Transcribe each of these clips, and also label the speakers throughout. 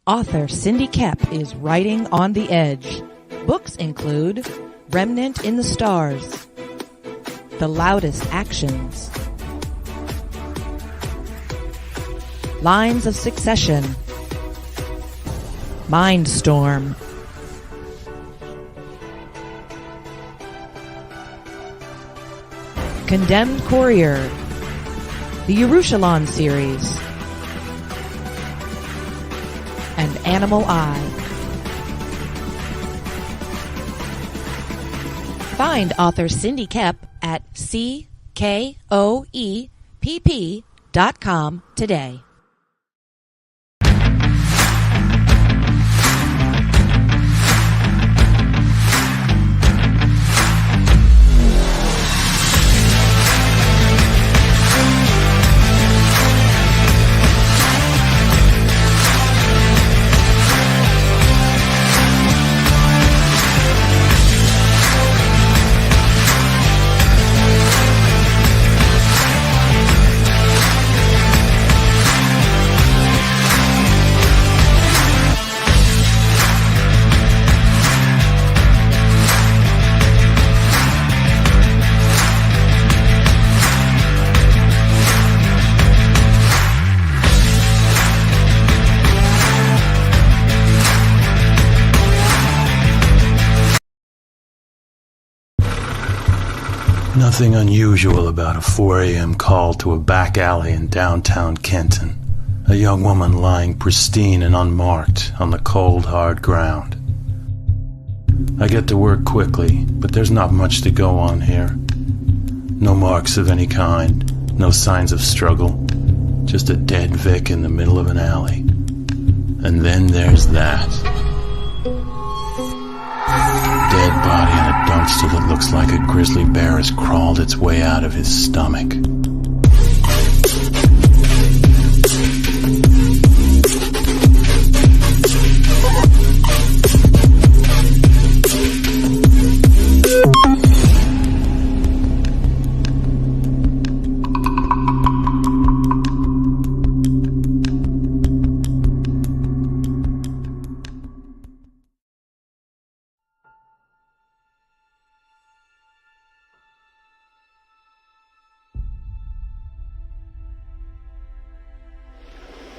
Speaker 1: Author Cindy Kep is writing on the edge. Books include Remnant in the Stars, The Loudest Actions, Lines of Succession, Mindstorm, Condemned Courier, the Yerushalayim series, and Animal Eye. Find author Cindy Kep at CKOEPP.com today.
Speaker 2: Nothing unusual about a 4 a.m. call to a back alley in downtown Kenton. A young woman lying pristine and unmarked on the cold, hard ground. I get to work quickly, but there's not much to go on here. No marks of any kind, no signs of struggle, just a dead Vic in the middle of an alley. And then there's that. Dead body in a dumpster that looks like a grizzly bear has crawled its way out of his stomach.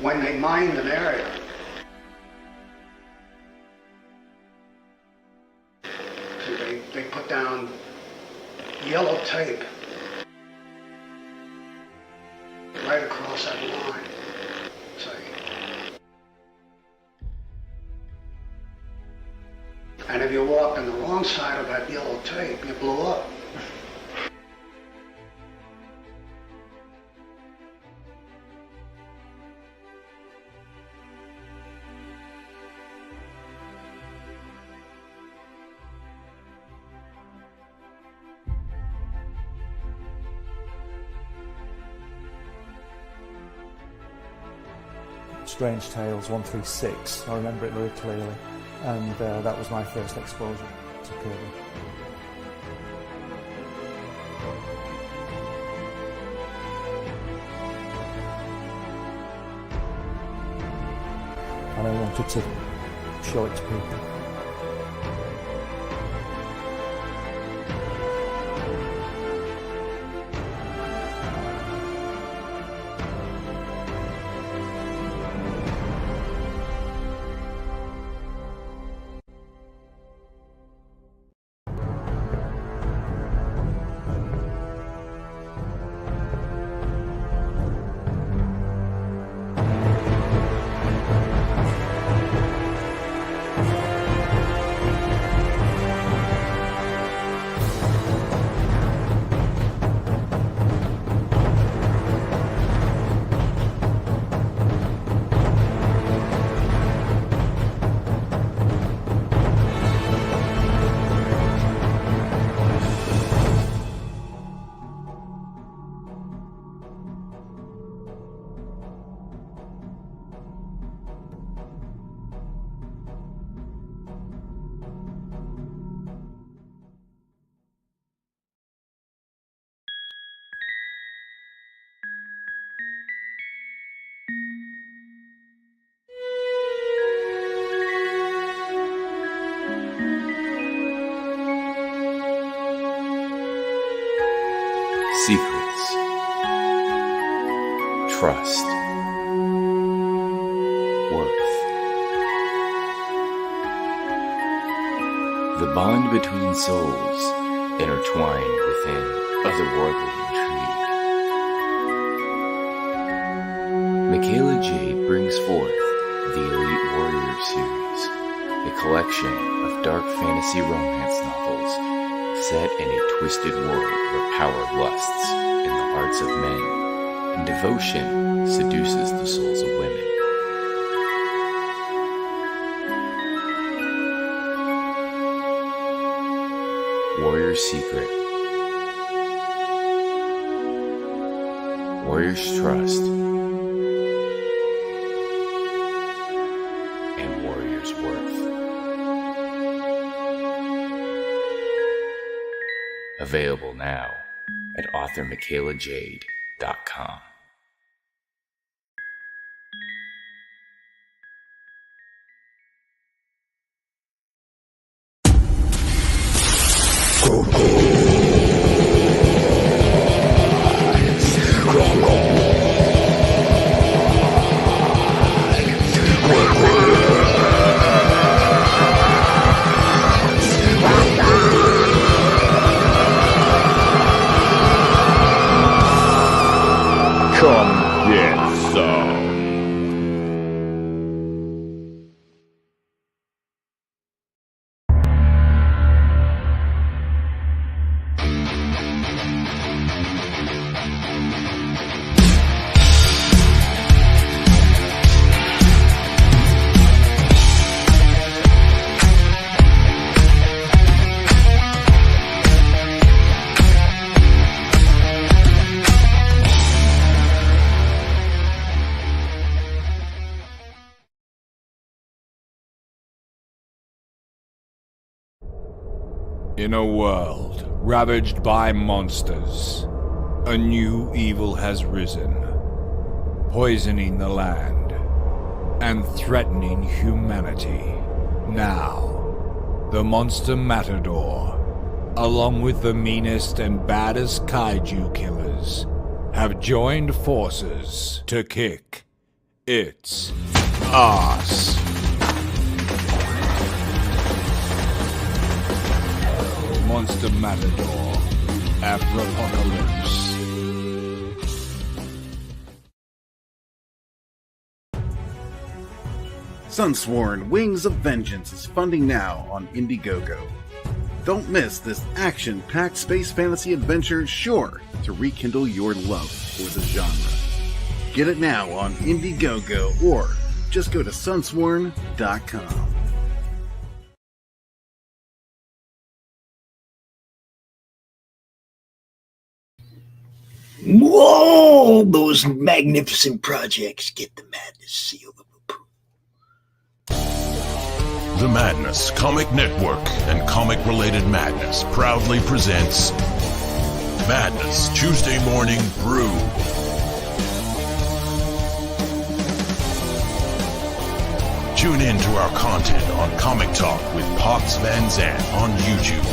Speaker 3: When they mined an area, they put down yellow tape right across that line. And if you walked on the wrong side of that yellow tape, you blew up.
Speaker 4: Strange Tales 136, I remember it very clearly, and that was my first exposure to Kirby. And I wanted to show it to people.
Speaker 5: secrets, trust, worth. The bond between souls intertwined within otherworldly intrigue. Michaela Jade brings forth the Elite Warrior series, a collection of dark fantasy romance novels set in a twisted world where power lusts in the hearts of men and devotion seduces the souls of women. Warrior's Secret, Warrior's Trust, and Warrior's Worth. Available now at authormichaelajade.com.
Speaker 6: Come get some.
Speaker 7: In a world ravaged by monsters, a new evil has risen, poisoning the land and threatening humanity. Now, the Monster Matador, along with the meanest and baddest kaiju killers, have joined forces to kick its ass. Monster Matador, Afropocalypse.
Speaker 8: Sunsworn Wings of Vengeance is funding now on Indiegogo. Don't miss this action-packed space fantasy adventure sure to rekindle your love for the genre. Get it now on Indiegogo or just go to sunsworn.com.
Speaker 9: Whoa, those magnificent projects get the Madness seal of approval.
Speaker 10: The Madness Comic Network and comic-related madness proudly presents Madness Tuesday Morning Brew. Tune in to our content on Comic Talk with Pops Van Zandt on YouTube.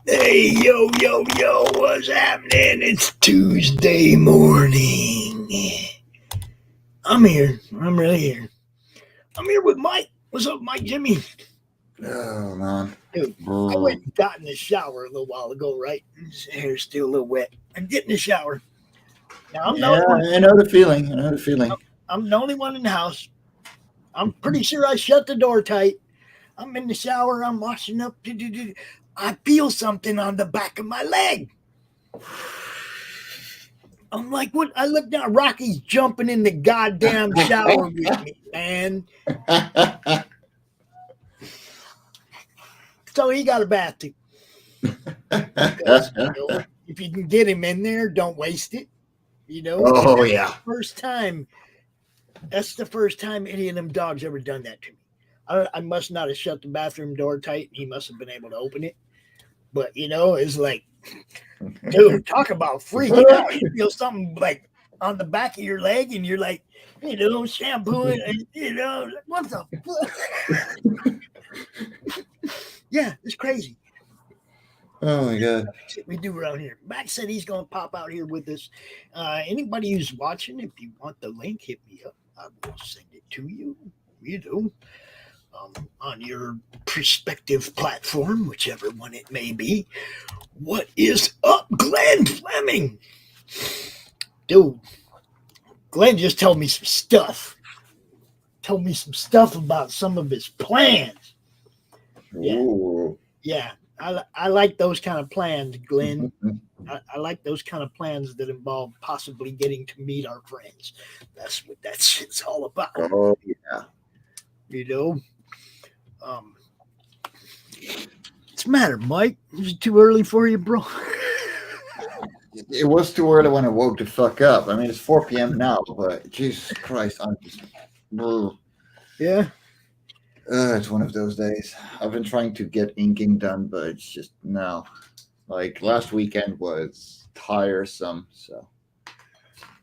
Speaker 9: Hey, yo, what's happening? It's Tuesday morning. I'm here. I'm really here. I'm here with Mike. What's up, Mike Jimmy?
Speaker 11: Oh, man.
Speaker 9: Dude, I went and got in the shower a little while ago, right? His hair's still a little wet. I get in the shower. Now,
Speaker 11: I know the feeling.
Speaker 9: I'm the only one in the house. I'm pretty sure I shut the door tight. I'm in the shower. I'm washing up. I feel something on the back of my leg. I'm like, what? I look down. Rocky's jumping in the goddamn shower with me, man. So he got a bath too. Because, if you can get him in there, don't waste it.
Speaker 11: Oh, yeah.
Speaker 9: First time. That's the first time any of them dogs ever done that to me. I must not have shut the bathroom door tight. He must have been able to open it. But, it's like, dude, talk about freaking out. You feel something like on the back of your leg, and you're like, shampooing, and what the fuck? Yeah, it's crazy.
Speaker 11: Oh my god.
Speaker 9: That's what we do around here. Max said he's going to pop out here with us. Anybody who's watching, if you want the link, hit me up. I will send it to you. On your prospective platform, whichever one it may be. What is up, Glenn Fleming? Dude, Glenn just told me some stuff. Told me some stuff about some of his plans.
Speaker 11: Ooh.
Speaker 9: Yeah. I like those kind of plans, Glenn. I like those kind of plans that involve possibly getting to meet our friends. That's what that shit's all about.
Speaker 11: Oh, yeah.
Speaker 9: What's the matter, Mike? Is it too early for you, bro?
Speaker 11: It was too early when I woke the fuck up. I mean, it's 4 p.m. now, but Jesus Christ, I'm just...
Speaker 9: Yeah.
Speaker 11: It's one of those days. I've been trying to get inking done, but it's just no. Like last weekend was tiresome, so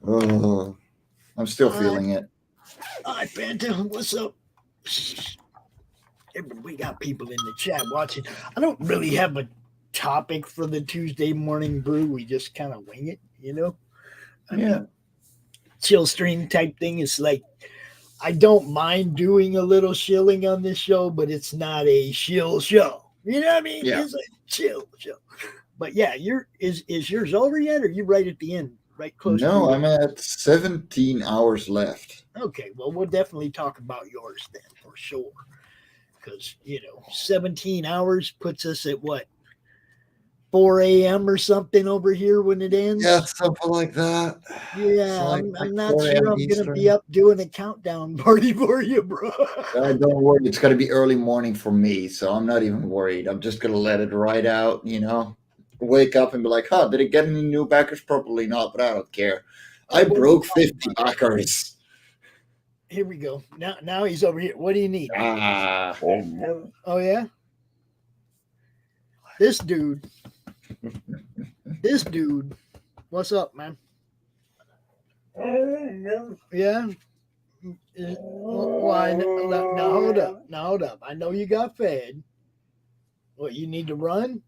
Speaker 11: I'm still feeling it.
Speaker 9: Hi, Phantom. What's up? We got people in the chat watching. I don't really have a topic for the Tuesday morning brew. We just kind of wing it, I mean, chill stream type thing. It's like, I don't mind doing a little shilling on this show, but it's not a shill show. You know what I mean?
Speaker 11: Yeah.
Speaker 9: It's a chill show. But yeah, is yours over yet, or are you right at the end? Right close
Speaker 11: No,
Speaker 9: to
Speaker 11: I'm at 17 hours left.
Speaker 9: Okay, well, we'll definitely talk about yours then for sure. Because, 17 hours puts us at what? 4 a.m. or something over here when it ends?
Speaker 11: Yeah, something like that.
Speaker 9: Yeah,
Speaker 11: like
Speaker 9: I'm not
Speaker 11: 4
Speaker 9: sure
Speaker 11: a.m.
Speaker 9: I'm going to
Speaker 11: Eastern.
Speaker 9: be up doing a countdown party for you, bro.
Speaker 11: Don't worry, it's going to be early morning for me, so I'm not even worried. I'm just going to let it ride out, Wake up and be like, did it get any new backers? Probably not, but I don't care. I broke 50 backers.
Speaker 9: Here we go. Now he's over here. What do you need? Oh, yeah? This dude. What's up, man? Yeah? Why? Now hold up. I know you got fed. What, you need to run?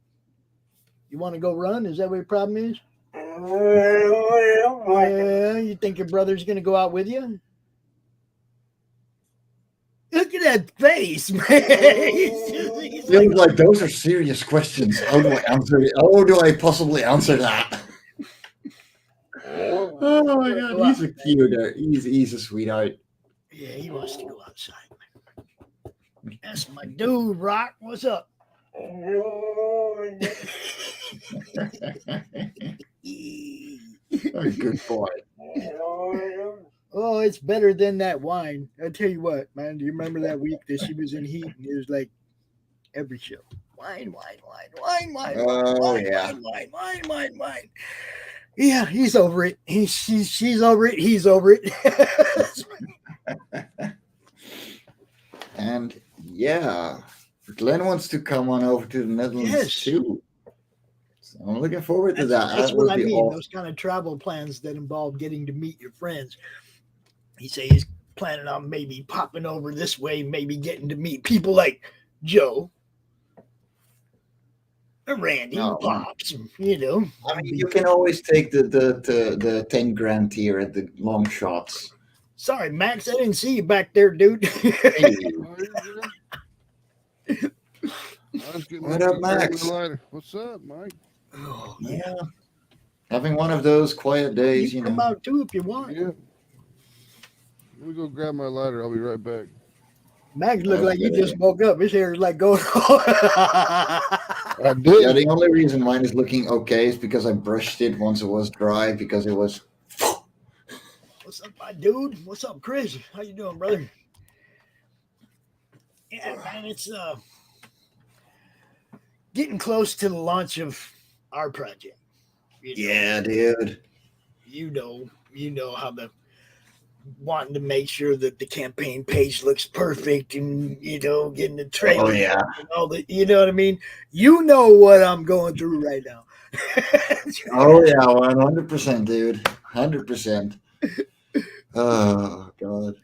Speaker 9: You want to go run? Is that what your problem is? Yeah, you think your brother's going to go out with you? Look at that face, man. He's
Speaker 11: like, those are serious questions. How do I answer it? How do I possibly answer that? Oh my god, he's a cuter. He's a sweetheart.
Speaker 9: Yeah, he wants to go outside. That's my dude, Rock. What's up?
Speaker 11: A good boy.
Speaker 9: Oh, it's better than that wine. I tell you what, man. Do you remember that week that she was in heat and it was like every show? Wine.
Speaker 11: Oh, yeah.
Speaker 9: Wine. Yeah, he's over it. She's over it. He's over it.
Speaker 11: And yeah, Glenn wants to come on over to the Netherlands too. So I'm looking forward to that.
Speaker 9: That's what I mean.
Speaker 11: Awesome.
Speaker 9: Those kind of travel plans that involve getting to meet your friends. He says he's planning on maybe popping over this way, maybe getting to meet people like Joe, and Randy, and Pops.
Speaker 11: I mean, you can always take the 10 grand tier at the long shots.
Speaker 9: Sorry, Max, I didn't see you back there, dude.
Speaker 11: What up, Max?
Speaker 12: What's up, Mike?
Speaker 9: Oh,
Speaker 11: yeah. Having one of those quiet days,
Speaker 9: you come out too if you want.
Speaker 12: Yeah. Let me go grab my lighter. I'll be right back.
Speaker 9: Max look like you just woke up. His hair is like going on.
Speaker 12: I did.
Speaker 11: Yeah, the only reason mine is looking okay is because I brushed it once it was dry because it was.
Speaker 9: What's up, my dude? What's up, Chris? How you doing, brother? Yeah, man, it's getting close to the launch of our project.
Speaker 11: Yeah, dude.
Speaker 9: You know how the wanting to make sure that the campaign page looks perfect and, getting the trailer.
Speaker 11: Oh, yeah.
Speaker 9: And all the, you know what I mean? You know what I'm going through right now.
Speaker 11: Oh, yeah, 100%, dude. 100%. Oh, God.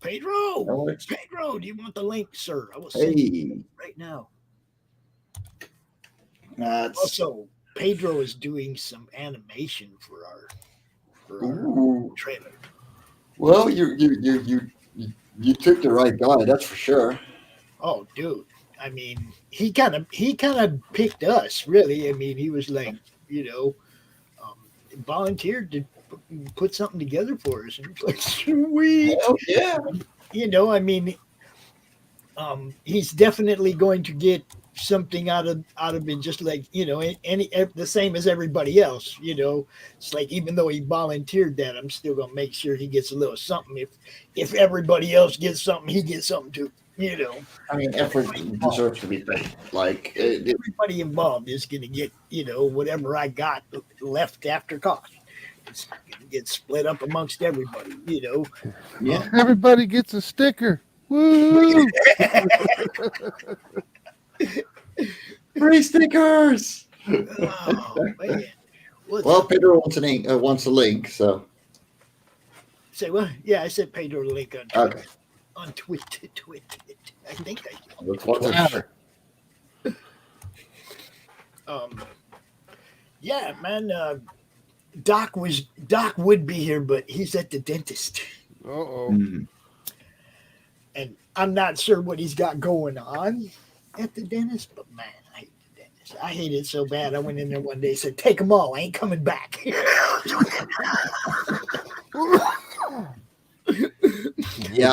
Speaker 9: Pedro,
Speaker 11: Alex?
Speaker 9: Pedro, do you want the link, sir? I will
Speaker 11: Hey.
Speaker 9: send you right now. Also, Pedro is doing some animation for our trailer.
Speaker 11: Well, you took the right guy, that's for sure.
Speaker 9: Oh, dude. I mean, he kind of picked us, really. I mean, he was like, volunteered to put something together for us, and it's like, sweet.
Speaker 11: Hell yeah.
Speaker 9: I mean, he's definitely going to get something out of it, just like the same as everybody else. It's like, even though he volunteered that, I'm still gonna make sure he gets a little something. If everybody else gets something, he gets something too.
Speaker 11: I mean, effort deserves to be paid. Like
Speaker 9: everybody involved is gonna get whatever I got left after cost. It's gonna get split up amongst everybody.
Speaker 11: Yeah,
Speaker 12: everybody gets a sticker. Woo!
Speaker 11: Free stickers.
Speaker 9: Oh, man.
Speaker 11: Well, Pedro wants a link, so.
Speaker 9: Say what? Yeah, I said Pedro the link on Twitter. Okay. On Twitter. I think I did. Yeah, man. Doc would be here, but he's at the dentist.
Speaker 12: Mm-hmm.
Speaker 9: And I'm not sure what he's got going on at the dentist, but man, I hate the dentist. I hate it so bad. I went in there one day and said, "Take them all. I ain't coming back."
Speaker 11: Yeah,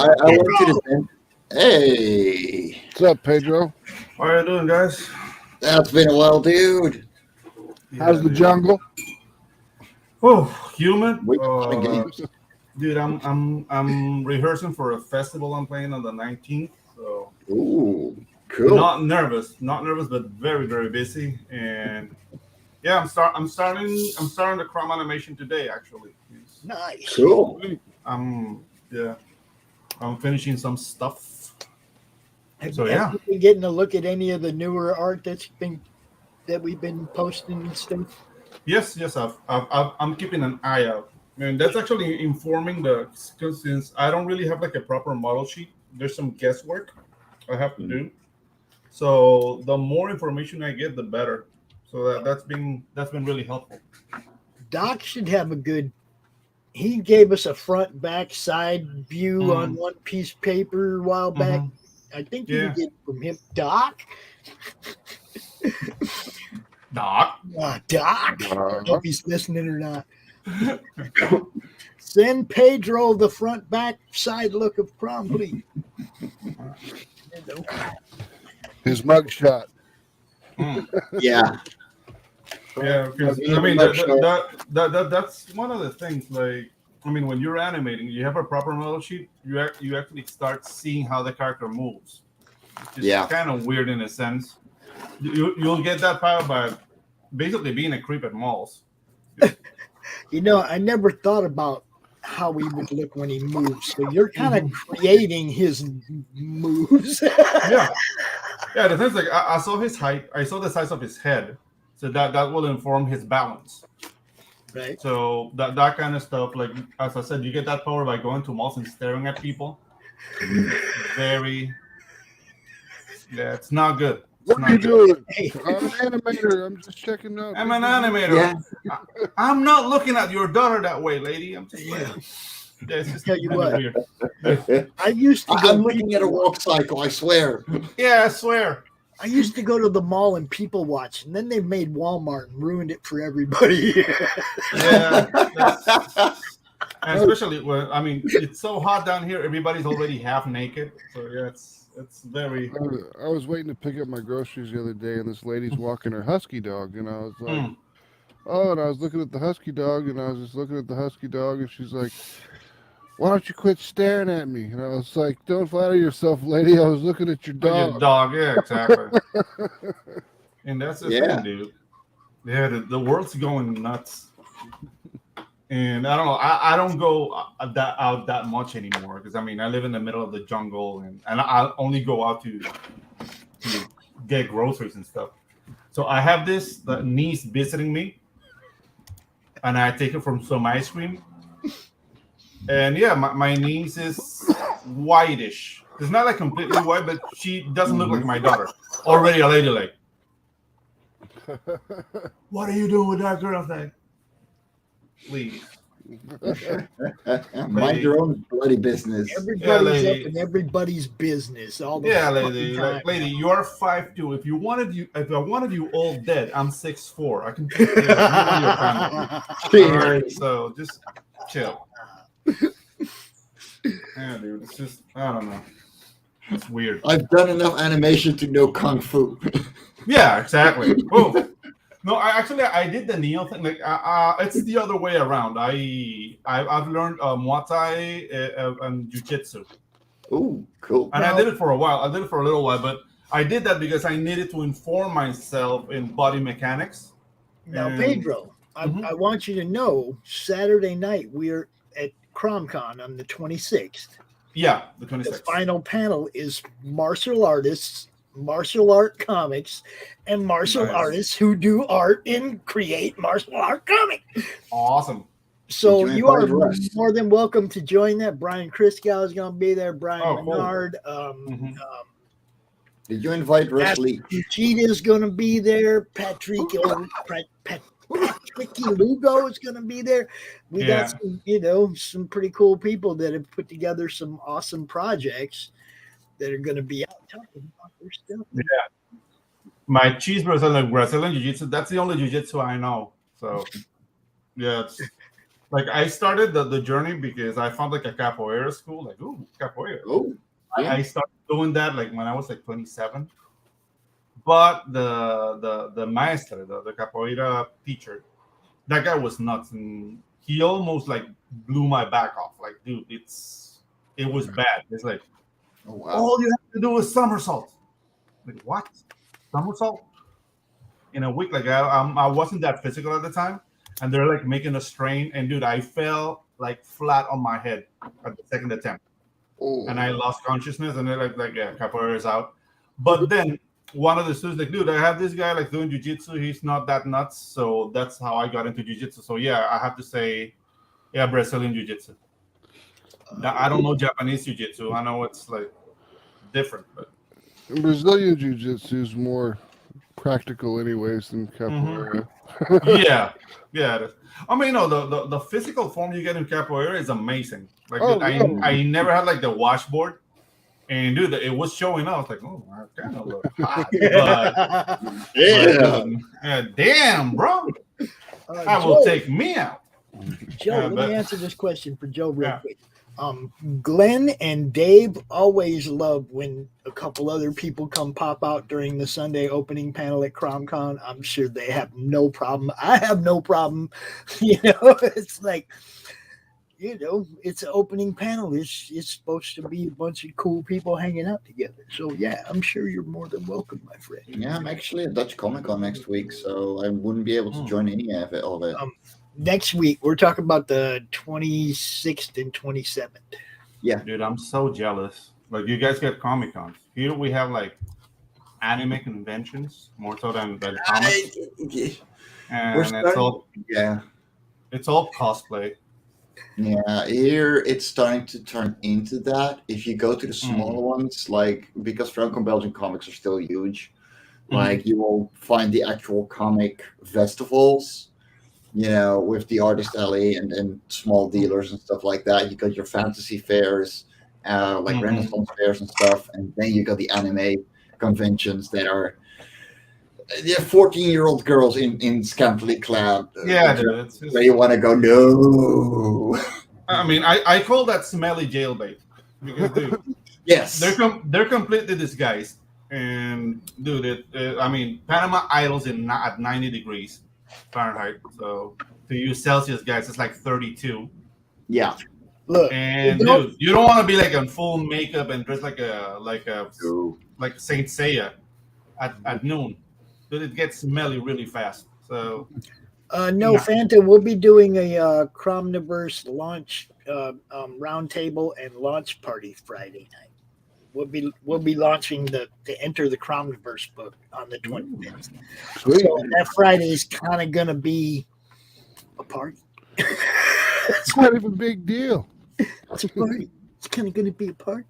Speaker 11: I went to the dentist. Hey.
Speaker 12: What's up, Pedro?
Speaker 13: How are you doing, guys?
Speaker 11: That's been a while, dude.
Speaker 12: How's the jungle?
Speaker 13: Oh, humid.
Speaker 12: Dude,
Speaker 13: I'm rehearsing for a festival I'm playing on the 19th. So,
Speaker 11: ooh, cool.
Speaker 13: Not nervous, but very, very busy. And yeah, I'm starting the Chrome animation today. Actually,
Speaker 9: nice.
Speaker 11: Cool.
Speaker 13: I'm finishing some stuff.
Speaker 9: Have you been getting a look at any of the newer art that we've been posting and stuff?
Speaker 13: Yes, I'm keeping an eye out. And that's actually informing since I don't really have like a proper model sheet, there's some guesswork I have to do. So the more information I get, the better. So that's been really helpful.
Speaker 9: Doc should have he gave us a front, back, side view on one piece of paper a while back. I think you can get it from him. Doc?
Speaker 13: Doc?
Speaker 9: Doc? I don't know if he's listening or not. Send Pedro the front, back, side look of prom, please.
Speaker 12: His mugshot.
Speaker 11: Yeah.
Speaker 13: Yeah, because I mean that's one of the things. Like, I mean, when you're animating, you have a proper model sheet. You actually start seeing how the character moves. It's kind of weird in a sense. You'll get that power by basically being a creep at malls.
Speaker 9: I never thought about how he would look when he moves. So you're kind of creating his moves.
Speaker 13: Yeah. The thing's like I saw his height. I saw the size of his head. So that will inform his balance.
Speaker 9: Right.
Speaker 13: So that kind of stuff, like as I said, you get that power by going to malls and staring at people. It's not good.
Speaker 12: What are you doing? I'm an animator. I'm just checking out.
Speaker 13: I'm an animator.
Speaker 11: Yeah.
Speaker 13: I'm not looking at your daughter that way, lady. I'm just it's just
Speaker 9: tell you what.
Speaker 13: Weird.
Speaker 11: I'm looking at a walk cycle, I swear.
Speaker 13: Yeah, I swear.
Speaker 9: I used to go to the mall and people watch, and then they made Walmart and ruined it for everybody.
Speaker 13: Yeah. And especially when, I mean, it's so hot down here, everybody's already half naked. So yeah, it's very.
Speaker 12: I was waiting to pick up my groceries the other day, and this lady's walking her husky dog, and I was like, oh, and I was looking at the husky dog, and I was just looking at the husky dog, and she's like, why don't you quit staring at me? And I was like, don't flatter yourself, lady. I was looking at your dog.
Speaker 13: Your dog, yeah, exactly. And that's the thing, dude. Yeah, the world's going nuts. And I don't know. I don't go out that much anymore because I mean I live in the middle of the jungle and I only go out to get groceries and stuff. So I have this niece visiting me, and I take her from some ice cream. And yeah, my niece is whitish. It's not like completely white, but she doesn't look like my daughter. Already a lady like, what are you doing with that girl? Like, please.
Speaker 11: Mind your own bloody business.
Speaker 9: Everybody's up in everybody's business. All the
Speaker 13: lady, lady, you are 5'2". If I wanted you all dead, I'm 6'4". I can take care of you and your family. All right, so just chill. Yeah, dude, it's just I don't know. It's weird.
Speaker 11: I've done enough animation to know kung fu.
Speaker 13: Yeah, exactly. Oh. No, I did the Neo thing. Like, it's the other way around. I've learned Muay Thai and Jiu-Jitsu.
Speaker 11: Oh, cool!
Speaker 13: And I did it for a while. I did it for a little while, but I did that because I needed to inform myself in body mechanics.
Speaker 9: Now, Pedro, I want you to know, Saturday night we're at CRoMCon on the 26th.
Speaker 13: Yeah, the 26th.
Speaker 9: The final panel is martial artists, martial art comics, and martial artists who do art and create martial art comics.
Speaker 13: Awesome.
Speaker 9: So you are more than welcome to join that. Brian Christgau is going to be there. Brian Menard.
Speaker 11: Did you invite Russ Lee?
Speaker 9: Cheetah is going to be there. Patricky Lugo is going to be there. We got some, some pretty cool people that have put together some awesome projects that are going to be out talking about their stuff.
Speaker 13: Yeah. My cheeseburgers are like Brazilian Jiu-Jitsu. That's the only Jiu-Jitsu I know. So, yeah, it's like I started the journey because I found like a capoeira school. Like, ooh, capoeira.
Speaker 11: Oh,
Speaker 13: yeah. I started doing that like when I was like 27. But the maestro, the capoeira teacher, that guy was nuts, and he almost like blew my back off. Like, dude, it was bad. It's like, all you have to do is somersault. Like, what? Somersault? In a week, like I wasn't that physical at the time, and they're like making a strain, and dude, I fell like flat on my head at the second attempt, and I lost consciousness, and they're like yeah, capoeira is out. But then one of the students like, dude, I have this guy like doing jiu-jitsu. He's not that nuts, so that's how I got into jiu-jitsu. So yeah, I have to say, yeah, Brazilian jiu-jitsu. I don't know Japanese jiu-jitsu. I know it's like different, but
Speaker 12: Brazilian jiu-jitsu is more practical anyways than capoeira.
Speaker 13: yeah. I mean, no, the physical form you get in capoeira is amazing. Like I never had like the washboard, and dude, it was showing up. I was like, oh, I kind of look hot, but damn, bro, I will take me out.
Speaker 9: Joe, let me answer this question for Joe real quick. Glenn and Dave always love when a couple other people come pop out during the Sunday opening panel at CRoMCon. I'm sure they have no problem. I have no problem. It's like, it's an opening panel. It's supposed to be a bunch of cool people hanging out together. So yeah, I'm sure you're more than welcome, my friend.
Speaker 11: Yeah, I'm actually at Dutch Comic Con next week, so I wouldn't be able to join any of it. All that.
Speaker 9: Next week, we're talking about the 26th and 27th.
Speaker 11: Yeah.
Speaker 13: Dude, I'm so jealous. Like, you guys get Comic Cons. Here we have, like, anime conventions, more so than comics. And it's all cosplay.
Speaker 11: Yeah, here it's starting to turn into that. If you go to the smaller ones, like, because Franco-Belgian comics are still huge, like, you will find the actual comic festivals, with the artist alley and small dealers and stuff like that. You got your fantasy fairs, like Renaissance fairs and stuff, and then you got the anime conventions that are 14-year-old girls in scantily clad.
Speaker 13: Yeah, dude,
Speaker 11: where you want to go? No.
Speaker 13: I mean, I call that smelly jailbait because, dude,
Speaker 11: yes,
Speaker 13: they're completely disguised, and dude, I mean, Panama idles at 90 degrees Fahrenheit, so to use Celsius, guys, it's like 32.
Speaker 11: Yeah.
Speaker 9: Look,
Speaker 13: and dude, you don't want to be like in full makeup and dressed like Saint Seiya at noon. Dude, it gets smelly really fast. So
Speaker 9: No, Fanta, we'll be doing a CRoMniVerse launch roundtable and launch party Friday night. We'll be launching to enter the CRoMniVerse book on the 25th.
Speaker 12: Sweet.
Speaker 9: So that Friday is kind of gonna be a party.
Speaker 12: It's kind of a big deal.
Speaker 9: It's a party. It's kind of gonna be a party.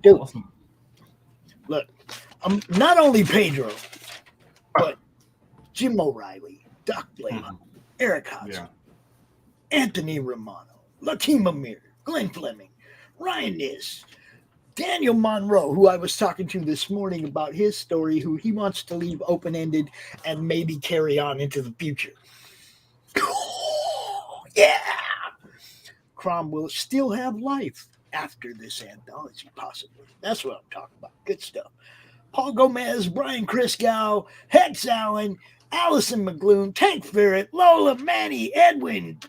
Speaker 9: Dude,
Speaker 13: Awesome.
Speaker 9: look, not only Pedro, but Jim O'Reilly, Doc Blaylock, Eric Hodgson, Anthony Romano, Lakeem Amir, Glenn Fleming, Ryan Niss, Daniel Monroe, who I was talking to this morning about his story, who he wants to leave open-ended and maybe carry on into the future. Yeah! Crom will still have life after this anthology, possibly. That's what I'm talking about. Good stuff. Paul Gomez, Brian Christgau, Hex Allen, Allison McGloon, Tank Ferret, Lola, Manny, Edwin,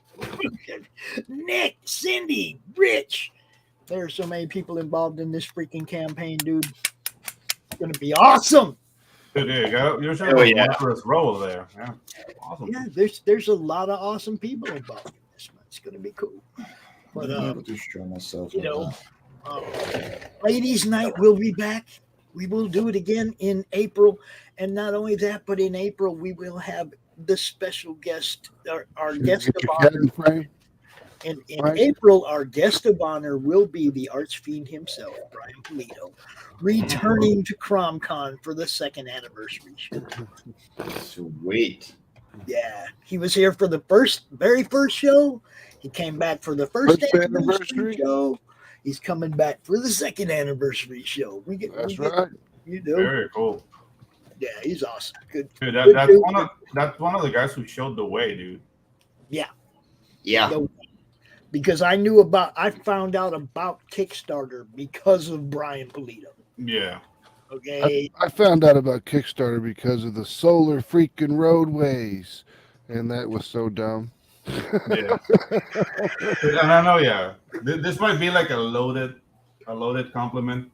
Speaker 9: Nick, Cindy, Rich. There are so many people involved in this freaking campaign, dude. It's going to be awesome.
Speaker 13: Dude, there you go. You're showing a wondrous role there. Yeah, awesome.
Speaker 9: Yeah, there's a lot of awesome people involved in this one. It's going to be cool. But Ladies' Night will be back. We will do it again in April, and not only that, but in April we will have the special guest, our guest of honor. In April, our guest of honor will be the Archfiend himself, Brian Pulido, returning to CromCon for the second anniversary show.
Speaker 11: Sweet.
Speaker 9: Yeah, he was here for the very first show. He came back for the first anniversary show. He's coming back for the second anniversary show.
Speaker 12: That's right.
Speaker 9: You know,
Speaker 13: very cool.
Speaker 9: Yeah, he's awesome. Good.
Speaker 13: Dude,
Speaker 9: good
Speaker 13: that's one of the guys who showed the way, dude.
Speaker 9: Yeah.
Speaker 11: Yeah.
Speaker 9: Because I found out about Kickstarter because of Brian Pulido.
Speaker 13: Yeah.
Speaker 9: Okay.
Speaker 12: I found out about Kickstarter because of the solar freaking roadways, and that was so dumb.
Speaker 13: Yeah. And I know, this might be like a loaded compliment,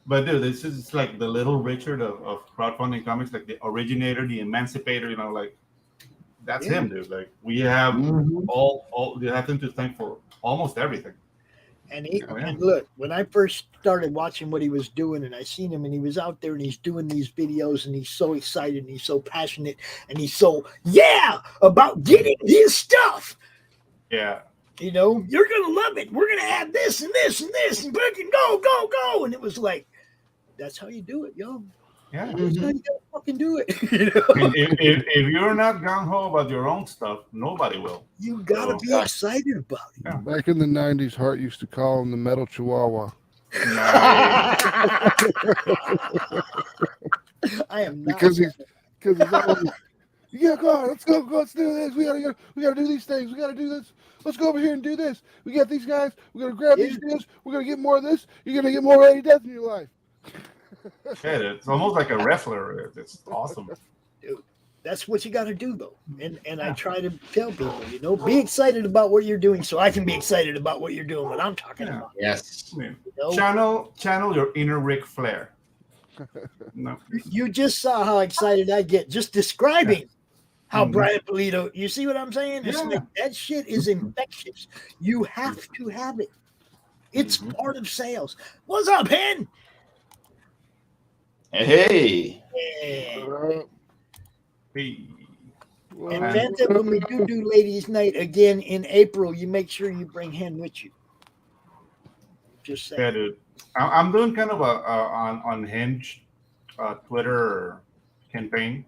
Speaker 13: but dude, this is like the Little Richard of crowdfunding comics, like the originator, the emancipator. You know, like that's him, dude. Like we have all you have him to thank for almost everything.
Speaker 9: And and look, when I first started watching what he was doing, and I seen him, and he was out there, and he's doing these videos, and he's so excited, and he's so passionate, and he's so about getting his stuff.
Speaker 13: Yeah.
Speaker 9: You know, you're gonna love it. We're gonna have this and this and this, and fucking go, and it was like, that's how you do it, yo.
Speaker 13: Yeah,
Speaker 9: that's how you gotta fucking do it. You know?
Speaker 13: if you're not gung ho about your own stuff, nobody will.
Speaker 9: You gotta be excited about it.
Speaker 12: Yeah. Back in the '90s, Hart used to call him the Metal Chihuahua.
Speaker 9: I am not
Speaker 12: because he's always, yeah, go on, let's go, let's do this. We gotta do these things. We gotta do this. Let's go over here and do this. We got these guys. We're gonna grab these deals. We're gonna get more of this. You're gonna get more Lady Death in your life.
Speaker 13: Yeah, it's almost like a wrestler. It's awesome.
Speaker 9: Dude, that's what you got to do, though. And I try to tell people, you know, be excited about what you're doing, so I can be excited about what you're doing. What I'm talking about.
Speaker 11: Yes.
Speaker 9: You know?
Speaker 13: Channel your inner Ric Flair. No.
Speaker 9: You just saw how excited I get just describing how Brian Pulido. You see what I'm saying? It's like that shit is infectious. You have to have it. It's part of sales. What's up, Hen?
Speaker 11: Hey.
Speaker 9: And Fanta, when we do Ladies' Night again in April, you make sure you bring Hen with you. Just saying.
Speaker 13: Yeah, dude. I'm doing kind of a unhinged Twitter campaign.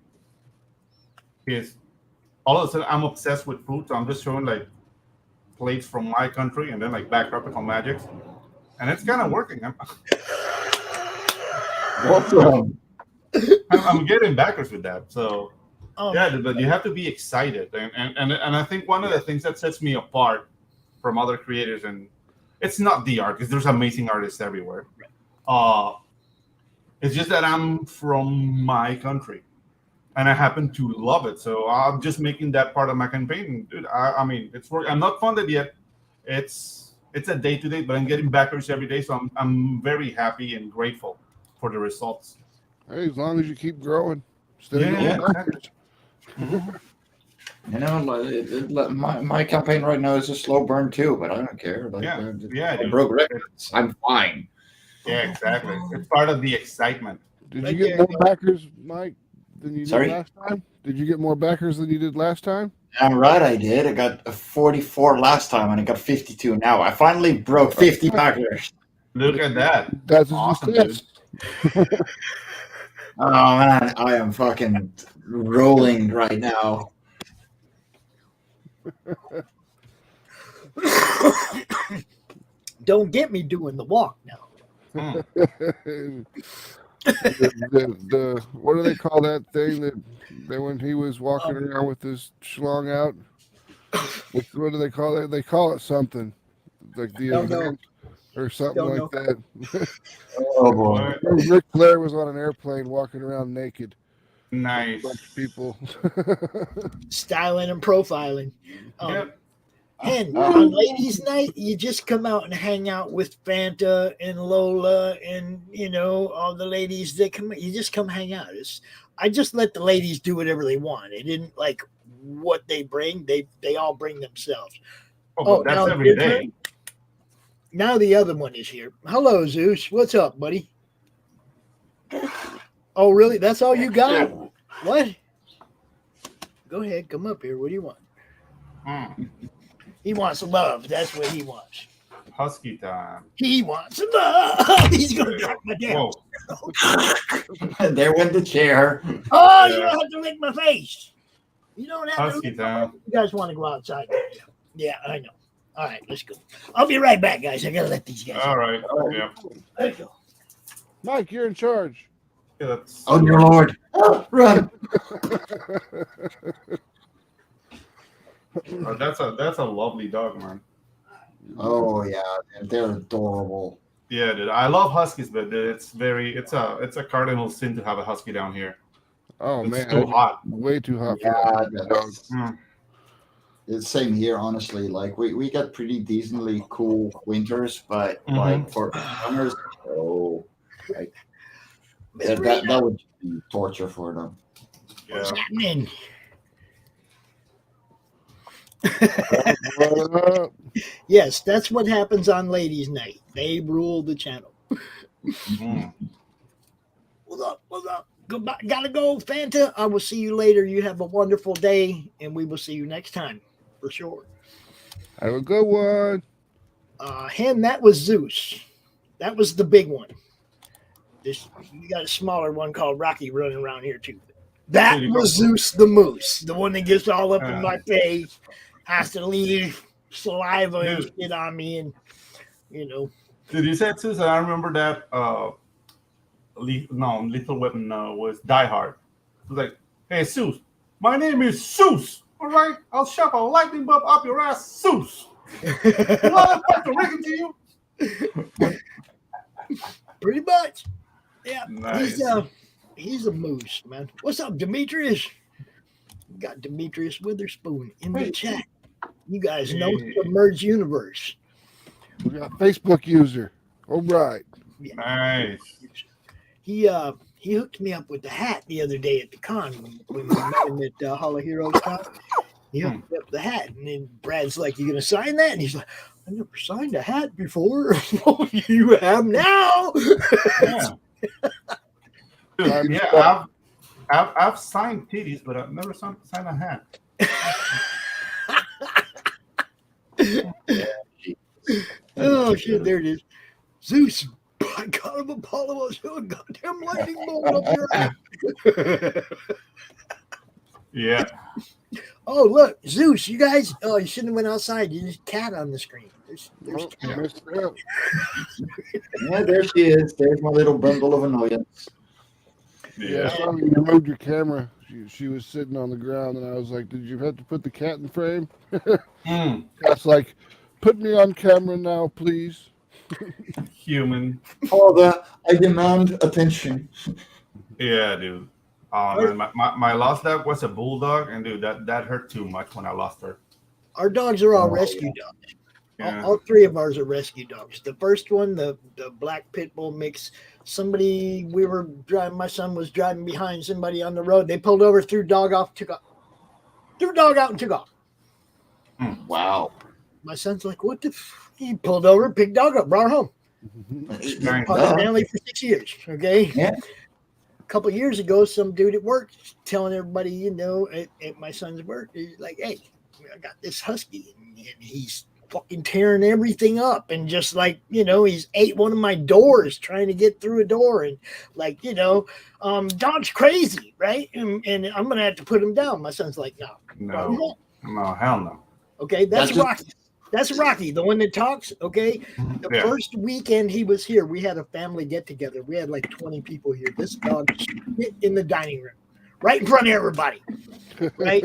Speaker 13: Because all of a sudden I'm obsessed with food, so I'm just showing like plates from my country and then like back tropical magics, and it's kind of working. I'm getting backers with that. So but you have to be excited, and I think one of the things that sets me apart from other creators, and it's not the art because there's amazing artists everywhere. It's just that I'm from my country, and I happen to love it. So I'm just making that part of my campaign, dude. I mean, it's work. I'm not funded yet. It's a day to day, but I'm getting backers every day. So I'm very happy and grateful for the results.
Speaker 12: Hey, as long as you keep growing,
Speaker 11: You know, my campaign right now is a slow burn too, but I don't care. Like,
Speaker 13: Yeah,
Speaker 11: I
Speaker 13: dude.
Speaker 11: broke records. I'm fine.
Speaker 13: Yeah, exactly. It's part of the excitement.
Speaker 12: Did you get more backers, Mike, than you
Speaker 11: Sorry?
Speaker 12: did last time? Did you get more backers than you did last time?
Speaker 11: I'm right, I did. I got a 44 last time, and I got 52 now. I finally broke 50 backers.
Speaker 13: Look at that.
Speaker 12: That's
Speaker 13: awesome,
Speaker 12: dude.
Speaker 11: Oh man, I am fucking rolling right now.
Speaker 9: Don't get me doing the walk now.
Speaker 12: the what do they call that thing that when he was walking around with his schlong out? What do they call it? They call it something like the event or something like that.
Speaker 11: Oh boy!
Speaker 12: Ric Flair was on an airplane walking around naked.
Speaker 13: Nice.
Speaker 12: A bunch of people.
Speaker 9: Styling and profiling.
Speaker 13: Yep.
Speaker 9: And on ladies' night, you just come out and hang out with Fanta and Lola and, you know, all the ladies that come. You just come hang out. I just let the ladies do whatever they want. It didn't like what they bring. They all bring themselves.
Speaker 13: Oh, that's every day.
Speaker 9: Now the other one is here. Hello, Zeus. What's up, buddy? Oh, really? That's all you got? What? Go ahead. Come up here. What do you want? He wants love. That's what he wants.
Speaker 13: Husky time.
Speaker 9: He wants love. He's going to drop my down.
Speaker 11: There went the chair.
Speaker 9: Oh, you don't have to lick my face. You don't have
Speaker 13: Husky
Speaker 9: to.
Speaker 13: time.
Speaker 9: You guys want to go outside? Yeah, I know. All right, let's go. I'll be right back, guys. I got to let these guys.
Speaker 13: All right. Yeah.
Speaker 9: Let's go.
Speaker 12: Mike, you're in charge.
Speaker 13: Yeah, that's...
Speaker 11: Oh, your lord. Run.
Speaker 13: That's a lovely dog, man.
Speaker 11: Oh yeah, they're adorable.
Speaker 13: Yeah, dude. I love huskies, but it's a cardinal sin to have a husky down here.
Speaker 12: Oh
Speaker 13: It's
Speaker 12: man,
Speaker 13: too hot.
Speaker 12: Way too hot for
Speaker 11: Yeah,
Speaker 12: that dog.
Speaker 11: It's same here, honestly. Like we got pretty decently cool winters, but like for summers, like that would be torture for them.
Speaker 9: What's happening? Yes, that's what happens on ladies' night. They rule the channel. What's up? What's up? Goodbye. Gotta go, Fanta. I will see you later. You have a wonderful day, and we will see you next time for sure.
Speaker 12: Have a good one.
Speaker 9: That was Zeus. That was the big one. We got a smaller one called Rocky running around here too. That was Zeus the Moose, the one that gets all up in my face, has to leave saliva and shit on me, and you know.
Speaker 13: Did you say Zeus? I remember that. Lethal Weapon was Die Hard. It was like, hey Zeus, my name is Zeus. All right, I'll shove a lightning bolt up your ass, Zeus. What Puerto Rican to you?
Speaker 9: Pretty much. Yeah.
Speaker 13: Nice.
Speaker 9: He's a moose, man. What's up, Demetrius? We got Demetrius Witherspoon in the chat. You guys know Submerged Universe.
Speaker 12: We got a Facebook user. All right.
Speaker 9: Yeah.
Speaker 13: Nice.
Speaker 9: He hooked me up with the hat the other day at the con when we met him at Hall of Heroes con. He hooked me up the hat, and then Brad's like, "You gonna sign that?" And he's like, "I never signed a hat before." Well, you have now.
Speaker 13: Yeah. Dude, I've signed titties, but I've never signed a hat.
Speaker 9: Oh shit! There it is. Zeus, by God of Apollo, I saw a goddamn lightning bolt up your ass.
Speaker 13: Yeah.
Speaker 9: Oh look, Zeus! You guys, you shouldn't have went outside. There's a cat on the screen. There's cat.
Speaker 11: Yeah, there she is. There's my little bundle of annoyance.
Speaker 12: Yeah, you moved your camera. She was sitting on the ground, and I was like, "Did you have to put the cat in frame?" That's like, "Put me on camera now, please."
Speaker 13: Human.
Speaker 11: Father, I demand attention.
Speaker 13: Yeah, dude. Man, my last dog was a bulldog, and dude, that hurt too much when I lost her.
Speaker 9: Our dogs are all rescue dogs.
Speaker 13: Yeah.
Speaker 9: All three of ours are rescue dogs. The first one, the black pit bull mix. My son was driving behind somebody on the road. They pulled over, threw dog off, took threw a dog out and took off.
Speaker 11: Wow.
Speaker 9: My son's like, what the he pulled over, picked dog up, brought her home. Family for 6 years. Okay.
Speaker 11: Yeah.
Speaker 9: A couple of years ago, some dude at work telling everybody, you know, at my son's work, he's like, hey, I got this husky, and he's fucking tearing everything up, and just like, you know, he's ate one of my doors trying to get through a door, and like, you know, dog's crazy, right? And I'm gonna have to put him down. My son's like, no,
Speaker 13: hell no.
Speaker 9: Okay, that's Rocky. That's Rocky, the one that talks. Okay, the first weekend he was here, we had a family get together. We had like 20 people here. This dog shit in the dining room, right in front of everybody. Right?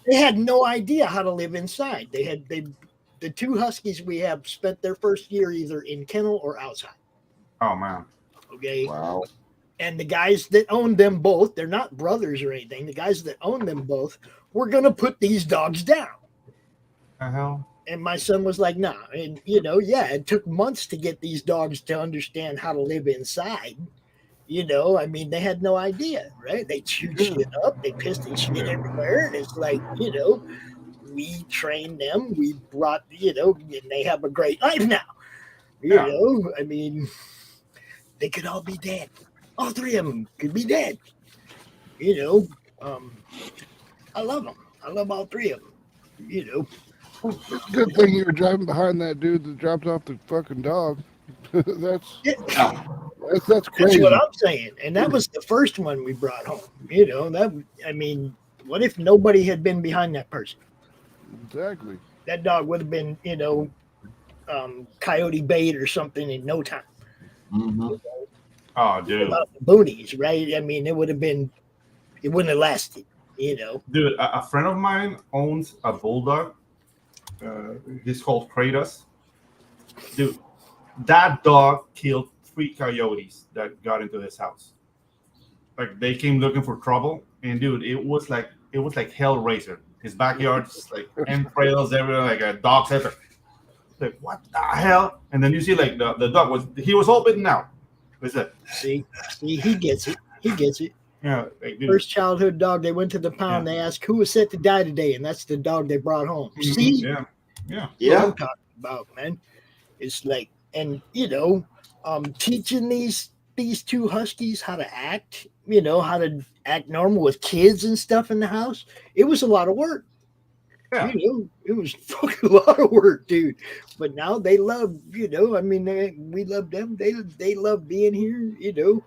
Speaker 9: they had no idea how to live inside. The two huskies we have spent their first year either in kennel or outside.
Speaker 13: Oh man.
Speaker 9: Okay.
Speaker 11: Wow.
Speaker 9: And the guys that own them both, they're not brothers or anything. The guys that own them both were gonna put these dogs down.
Speaker 13: The hell?
Speaker 9: And my son was like, nah. And, you know, yeah, it took months to get these dogs to understand how to live inside. You know, I mean, they had no idea, right? They chewed shit up. They pissed and shit everywhere. And it's like, you know, we trained them. We brought, you know, and they have a great life now. You know, I mean, they could all be dead. All three of them could be dead. You know, I love them. I love all three of them, you know.
Speaker 12: It's a good thing you were driving behind that dude that dropped off the fucking dog. That's crazy.
Speaker 9: That's what I'm saying. And that was the first one we brought home. You know, that, I mean, what if nobody had been behind that person?
Speaker 12: Exactly.
Speaker 9: That dog would have been, you know, coyote bait or something in no time.
Speaker 11: Mm-hmm.
Speaker 13: Oh, dude.
Speaker 9: About the boonies, right? I mean, it wouldn't have lasted, you know.
Speaker 13: Dude, a friend of mine owns a bulldog. He's called Kratos. Dude, that dog killed 3 coyotes that got into his house. Like, they came looking for trouble, and dude, it was like Hellraiser. His backyard is like entrails everywhere, like a dog's head. Like, what the hell? And then you see like the dog was all bitten out. What's that?
Speaker 9: See, he gets it. He gets it.
Speaker 13: Yeah. Like,
Speaker 9: first childhood dog. They went to the pound. They asked who was set to die today, and that's the dog they brought home.
Speaker 13: Mm-hmm.
Speaker 9: See?
Speaker 13: Yeah.
Speaker 9: What I'm talking about, man. It's like, and you know, teaching these two huskies how to act. You know, how to act normal with kids and stuff in the house. It was a lot of work.
Speaker 13: Yeah.
Speaker 9: You know, it was fucking a lot of work, dude. But now they love, you know, I mean, we love them. They love being here, you know,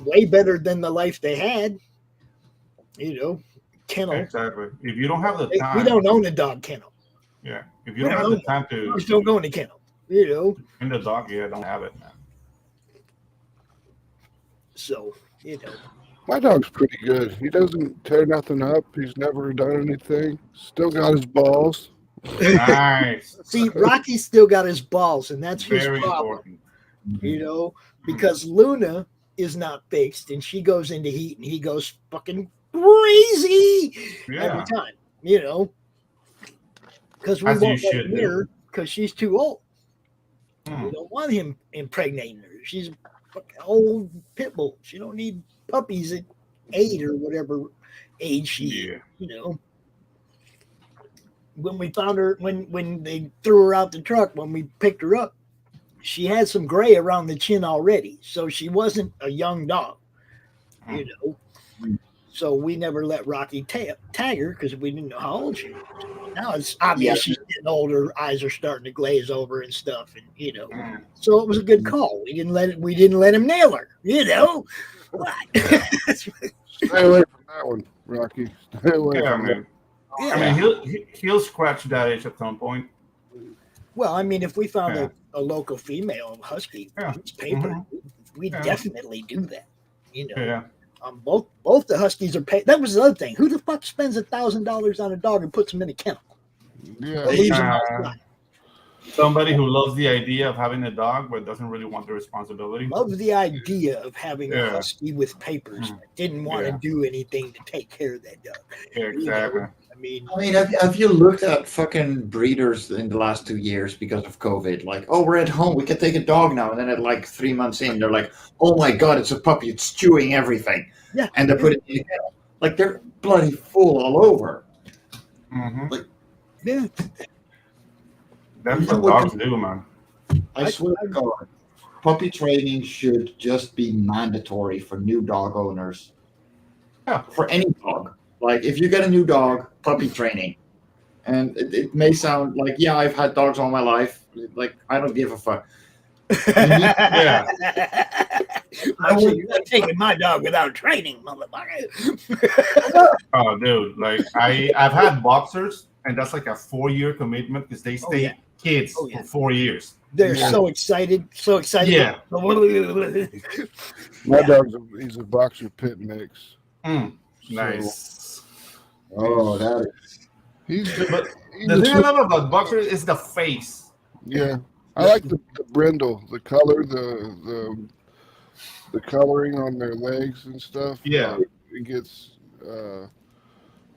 Speaker 9: way better than the life they had. You know, kennel.
Speaker 13: Exactly. If you don't have the time.
Speaker 9: We don't own a dog kennel.
Speaker 13: Yeah. If you don't have the time to.
Speaker 9: We don't go in the kennel, you know.
Speaker 13: In the dog, don't have it, man.
Speaker 9: So, you know.
Speaker 12: My dog's pretty good. He doesn't tear nothing up. He's never done anything. Still got his balls.
Speaker 13: Nice.
Speaker 9: See, Rocky's still got his balls, and that's his problem.
Speaker 13: Important.
Speaker 9: You know, because Luna is not fixed, and she goes into heat, and he goes fucking crazy every time. You know, because we won't let her because she's too old. We don't want him impregnating her. She's a fucking old pit bull. She don't need puppies at 8 or whatever age she is, you know. When we found her, when they threw her out the truck, when we picked her up, she had some gray around the chin already. So she wasn't a young dog, you know. So we never let Rocky tag her because we didn't know how old she was. Now it's obvious she's getting older. Eyes are starting to glaze over and stuff, and you know. So it was a good call. We didn't let him nail her, you know.
Speaker 12: Stay away from that one, Rocky. Stay away from
Speaker 13: man. Yeah. I mean, he'll scratch that itch at some point.
Speaker 9: Well, I mean, if we found a local female husky paper, we'd definitely do that. You know.
Speaker 13: Yeah.
Speaker 9: Both the huskies are paid. That was the other thing. Who the fuck spends $1,000 on a dog and puts him in a kennel?
Speaker 12: Yeah.
Speaker 13: Somebody who loves the idea of having a dog but doesn't really want the responsibility.
Speaker 9: Loves the idea of having a husky with papers. But didn't want to do anything to take care of that dog.
Speaker 13: Yeah, exactly.
Speaker 9: You know?
Speaker 11: I mean, have you looked at fucking breeders in the last 2 years because of COVID? Like, oh, we're at home, we can take a dog now. And then at like 3 months in, they're like, oh my God, it's a puppy, it's chewing everything.
Speaker 9: Yeah.
Speaker 11: And they put it in the kennel. Like they're bloody full all over.
Speaker 13: Mm-hmm.
Speaker 11: Like,
Speaker 9: Yeah.
Speaker 13: That's what dogs do, man.
Speaker 11: I swear to God, puppy training should just be mandatory for new dog owners.
Speaker 13: Yeah.
Speaker 11: For any dog. Like if you get a new dog, puppy training. And it may sound like, yeah, I've had dogs all my life. Like, I don't give a fuck.
Speaker 13: Yeah.
Speaker 9: You're not taking my dog without training, motherfucker.
Speaker 13: Oh, dude, like I've had boxers, and that's like a 4-year commitment because they stay kids for 4 years.
Speaker 9: They're so excited,
Speaker 13: Yeah.
Speaker 12: My dog's he's a boxer pit mix.
Speaker 13: Nice.
Speaker 11: Oh, that is.
Speaker 13: But the thing I love about boxers is the face.
Speaker 12: Yeah, I like the brindle, the color, the coloring on their legs and stuff.
Speaker 13: Yeah,
Speaker 12: it gets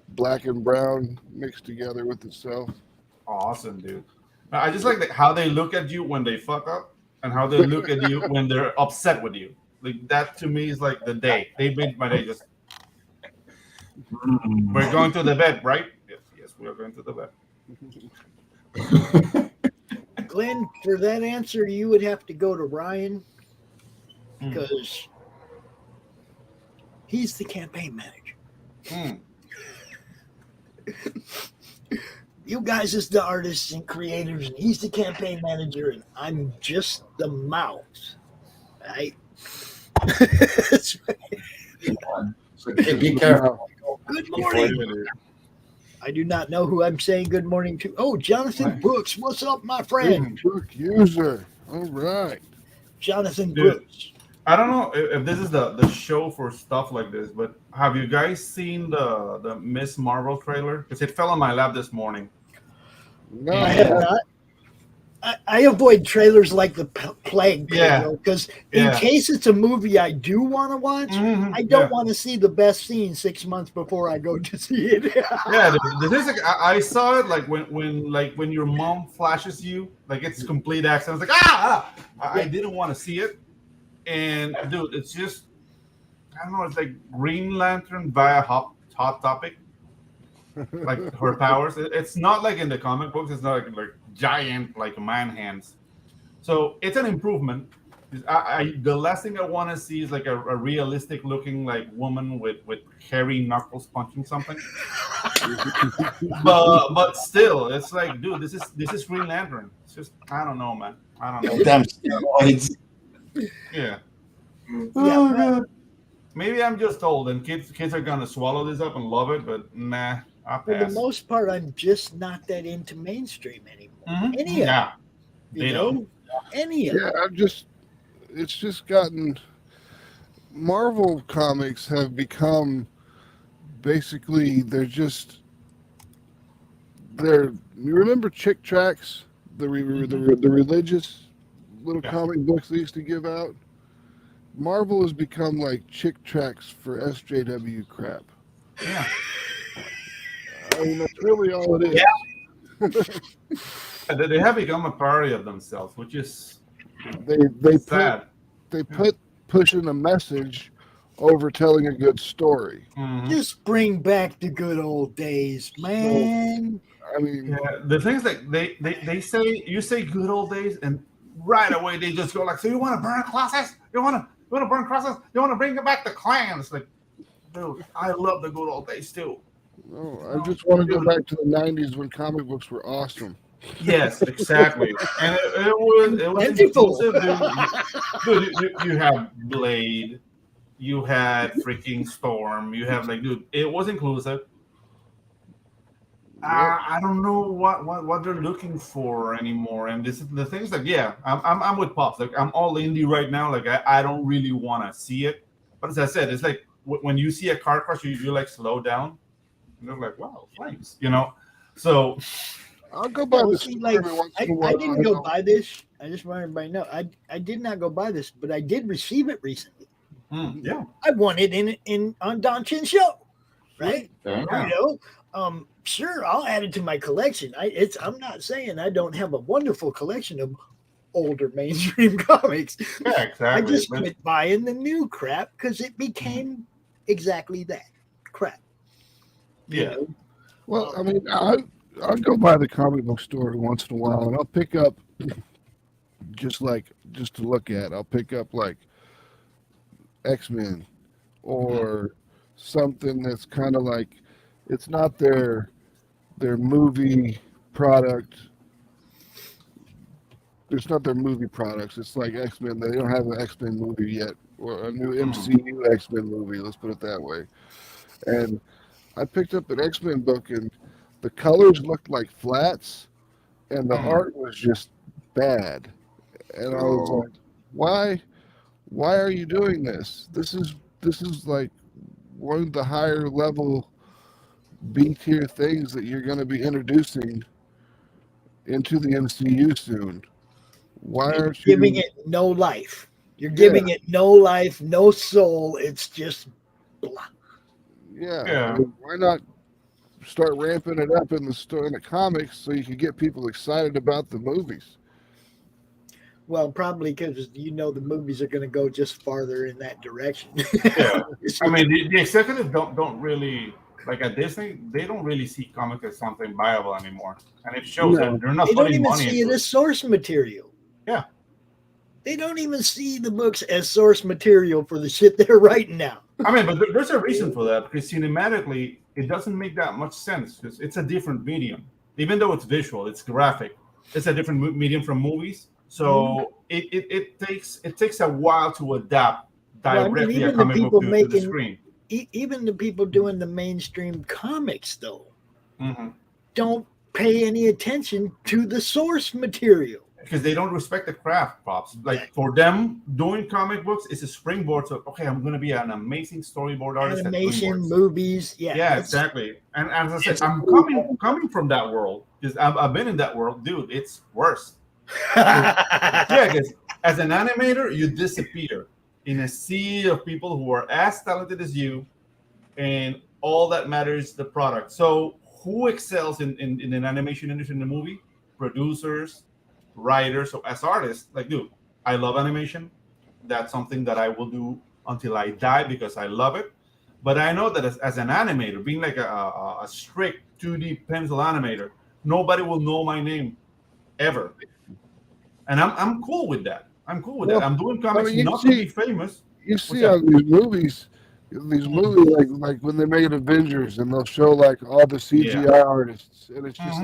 Speaker 12: black and brown mixed together with itself.
Speaker 13: Awesome, dude. I just like how they look at you when they fuck up, and how they look at you when they're upset with you. Like that to me is like the day. They made my day. Just we're going to the bed, right? Yes, we are going to the bed.
Speaker 9: Glenn, for that answer, you would have to go to Ryan because he's the campaign manager. You guys is the artists and creators, and he's the campaign manager, and I'm just the mouth, right? That's right.
Speaker 11: So be careful.
Speaker 9: Good morning. I do not know who I'm saying good morning to. Oh, Jonathan Brooks. What's up, my friend?
Speaker 12: Book user. All right.
Speaker 9: Jonathan
Speaker 13: Dude,
Speaker 9: Brooks.
Speaker 13: I don't know if this is the show for stuff like this, but have you guys seen the Miss Marvel trailer? Because it fell on my lap this morning.
Speaker 12: No,
Speaker 9: I have not. I avoid trailers like the plague, because in case it's a movie I do want to watch, I don't want to see the best scene 6 months before I go to see it.
Speaker 13: The thing is, like, I saw it like when your mom flashes you, like it's complete accident. I was like, I didn't want to see it, and dude, it's just I don't know. It's like Green Lantern via Hot Topic. Like her powers, it's not like in the comic books. It's not like giant like man hands. So it's an improvement. The last thing I want to see is like a realistic looking like woman with hairy knuckles punching something. but still, it's like, dude, this is Green Lantern. It's just I don't know, man. I don't know.
Speaker 11: Damn steroids.
Speaker 13: Yeah. Oh god. Maybe I'm just old and kids are gonna swallow this up and love it, but nah.
Speaker 9: For the most part, I'm just not that into mainstream anymore. Any of
Speaker 13: Yeah.
Speaker 9: it, you know? Any of it.
Speaker 12: It's just gotten. Marvel comics have become basically you remember Chick Tracts, the religious little comic books they used to give out? Marvel has become like Chick Tracts for SJW crap.
Speaker 13: Yeah.
Speaker 12: I mean, that's really all it is.
Speaker 13: Yeah. They have become a parody of themselves, which is
Speaker 12: sad. They put pushing a message over telling a good story.
Speaker 9: Just bring back the good old days, man.
Speaker 12: I mean,
Speaker 13: the things like they say, you say good old days, and right away they just go like, so you want to burn crosses? You want to burn crosses? You want to bring back the clans? Like, dude, I love the good old days too.
Speaker 12: No, I just want to go back to the 90s when comic books were awesome.
Speaker 13: Yes, exactly. And it was inclusive, dude. You have Blade, you had freaking Storm, you have like, dude, it was inclusive. I don't know what they're looking for anymore. And this is the things like, I'm with Pops. Like I'm all indie right now. Like I don't really want to see it. But as I said, it's like when you see a car crash, you like slow down. And they're like, wow, flames, you know. So
Speaker 12: I'll go buy this.
Speaker 9: I didn't go buy this. I just want everybody to know. I did not go buy this, but I did receive it recently.
Speaker 13: Yeah,
Speaker 9: I won it on Don Chin's show, right?
Speaker 11: Yeah.
Speaker 9: You know, sure, I'll add it to my collection. I'm not saying I don't have a wonderful collection of older mainstream comics.
Speaker 13: Yeah, exactly.
Speaker 9: I just quit buying the new crap because it became exactly that. crap.
Speaker 13: Yeah.
Speaker 12: Well, I mean, I'll go by the comic book store every once in a while, and I'll pick up just to look at. I'll pick up like X-Men or something that's kind of like it's not their movie product. It's not their movie products. It's like X-Men. They don't have an X-Men movie yet, or a new MCU X-Men movie. Let's put it that way. And I picked up an X-Men book, and the colors looked like flats, and the art was just bad. And I was like, why are you doing this? This is like one of the higher level B tier things that you're going to be introducing into the MCU soon. Why aren't you
Speaker 9: giving it no life? You're giving it no life, no soul. It's just blah.
Speaker 12: Yeah. I mean, why not start ramping it up in the comics so you can get people excited about the movies?
Speaker 9: Well, probably because the movies are going to go just farther in that direction.
Speaker 13: Yeah, I mean the executives don't really like at Disney. They don't really see comics as something viable anymore, and it shows that they're not.
Speaker 9: They don't
Speaker 13: putting
Speaker 9: even
Speaker 13: money
Speaker 9: see it
Speaker 13: into
Speaker 9: as source material.
Speaker 13: Yeah,
Speaker 9: they don't even see the books as source material for the shit they're writing now.
Speaker 13: I mean, but there's a reason for that because cinematically it doesn't make that much sense because it's a different medium. Even though it's visual, it's graphic. It's a different medium from movies. So it takes a while to adapt directly a comic book to the screen.
Speaker 9: Even the people doing the mainstream comics, though, don't pay any attention to the source material.
Speaker 13: Because they don't respect the craft, Pops. Like for them, doing comic books is a springboard. So okay, I'm going to be an amazing storyboard artist.
Speaker 9: Animation, movies,
Speaker 13: yeah, exactly. And as I said, I'm coming from that world because I've been in that world, dude. It's worse. Yeah, because as an animator, you disappear in a sea of people who are as talented as you, and all that matters is the product. So who excels in an animation industry in the movie? Producers, writers. So as artists, like, dude, I love animation. That's something that I will do until I die because I love it. But I know that as an animator, being like a strict 2D pencil animator, nobody will know my name ever. And I'm cool with that. I'm cool with that. I'm doing comics not to be famous.
Speaker 12: You see on these movies like when they make Avengers and they'll show like all the CGI artists, and it's just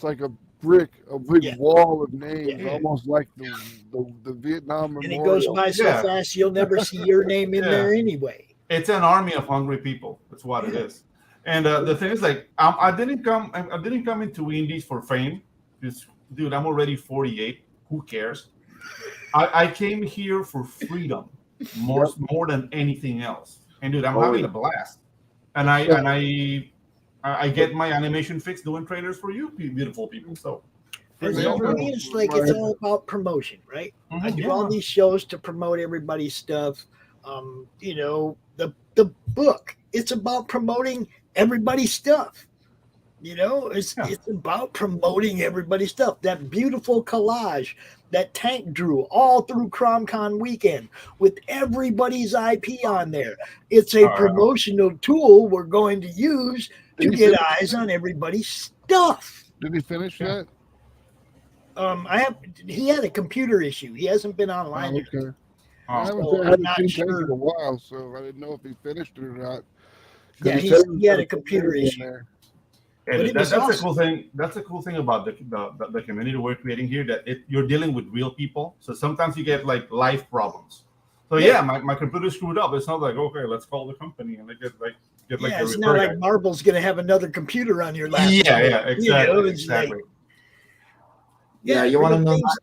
Speaker 12: like a big wall of names, almost like the Vietnam Memorial.
Speaker 9: And it goes by so fast you'll never see your name in there anyway.
Speaker 13: It's an army of hungry people. That's what it is. And the thing is, like, I didn't come into indies for fame. Because, dude, I'm already 48. Who cares? I came here for freedom more than anything else. And dude, I'm having a blast. And I get my animation fix doing trailers for you beautiful people. So
Speaker 9: for me, it's like it's all about promotion, right? I do all these shows to promote everybody's stuff. The book, it's about promoting everybody's stuff. It's about promoting everybody's stuff. That beautiful collage that Tank drew all through CromCon weekend with everybody's IP on there. It's a promotional tool we're going to use to get eyes on everybody's stuff.
Speaker 12: Did he finish that?
Speaker 9: He had a computer issue. He hasn't been online.
Speaker 12: Okay. I haven't seen Tank in a while, so I didn't know if he finished it or not.
Speaker 9: Yeah, he had a computer issue.
Speaker 13: And that's a cool thing. That's a cool thing about the community we're creating here. That you're dealing with real people. So sometimes you get like life problems. So my computer screwed up. It's not like, okay, let's call the company and get
Speaker 9: it's not like Marvel's gonna have another computer on your laptop.
Speaker 13: Yeah, exactly.
Speaker 11: You want to know my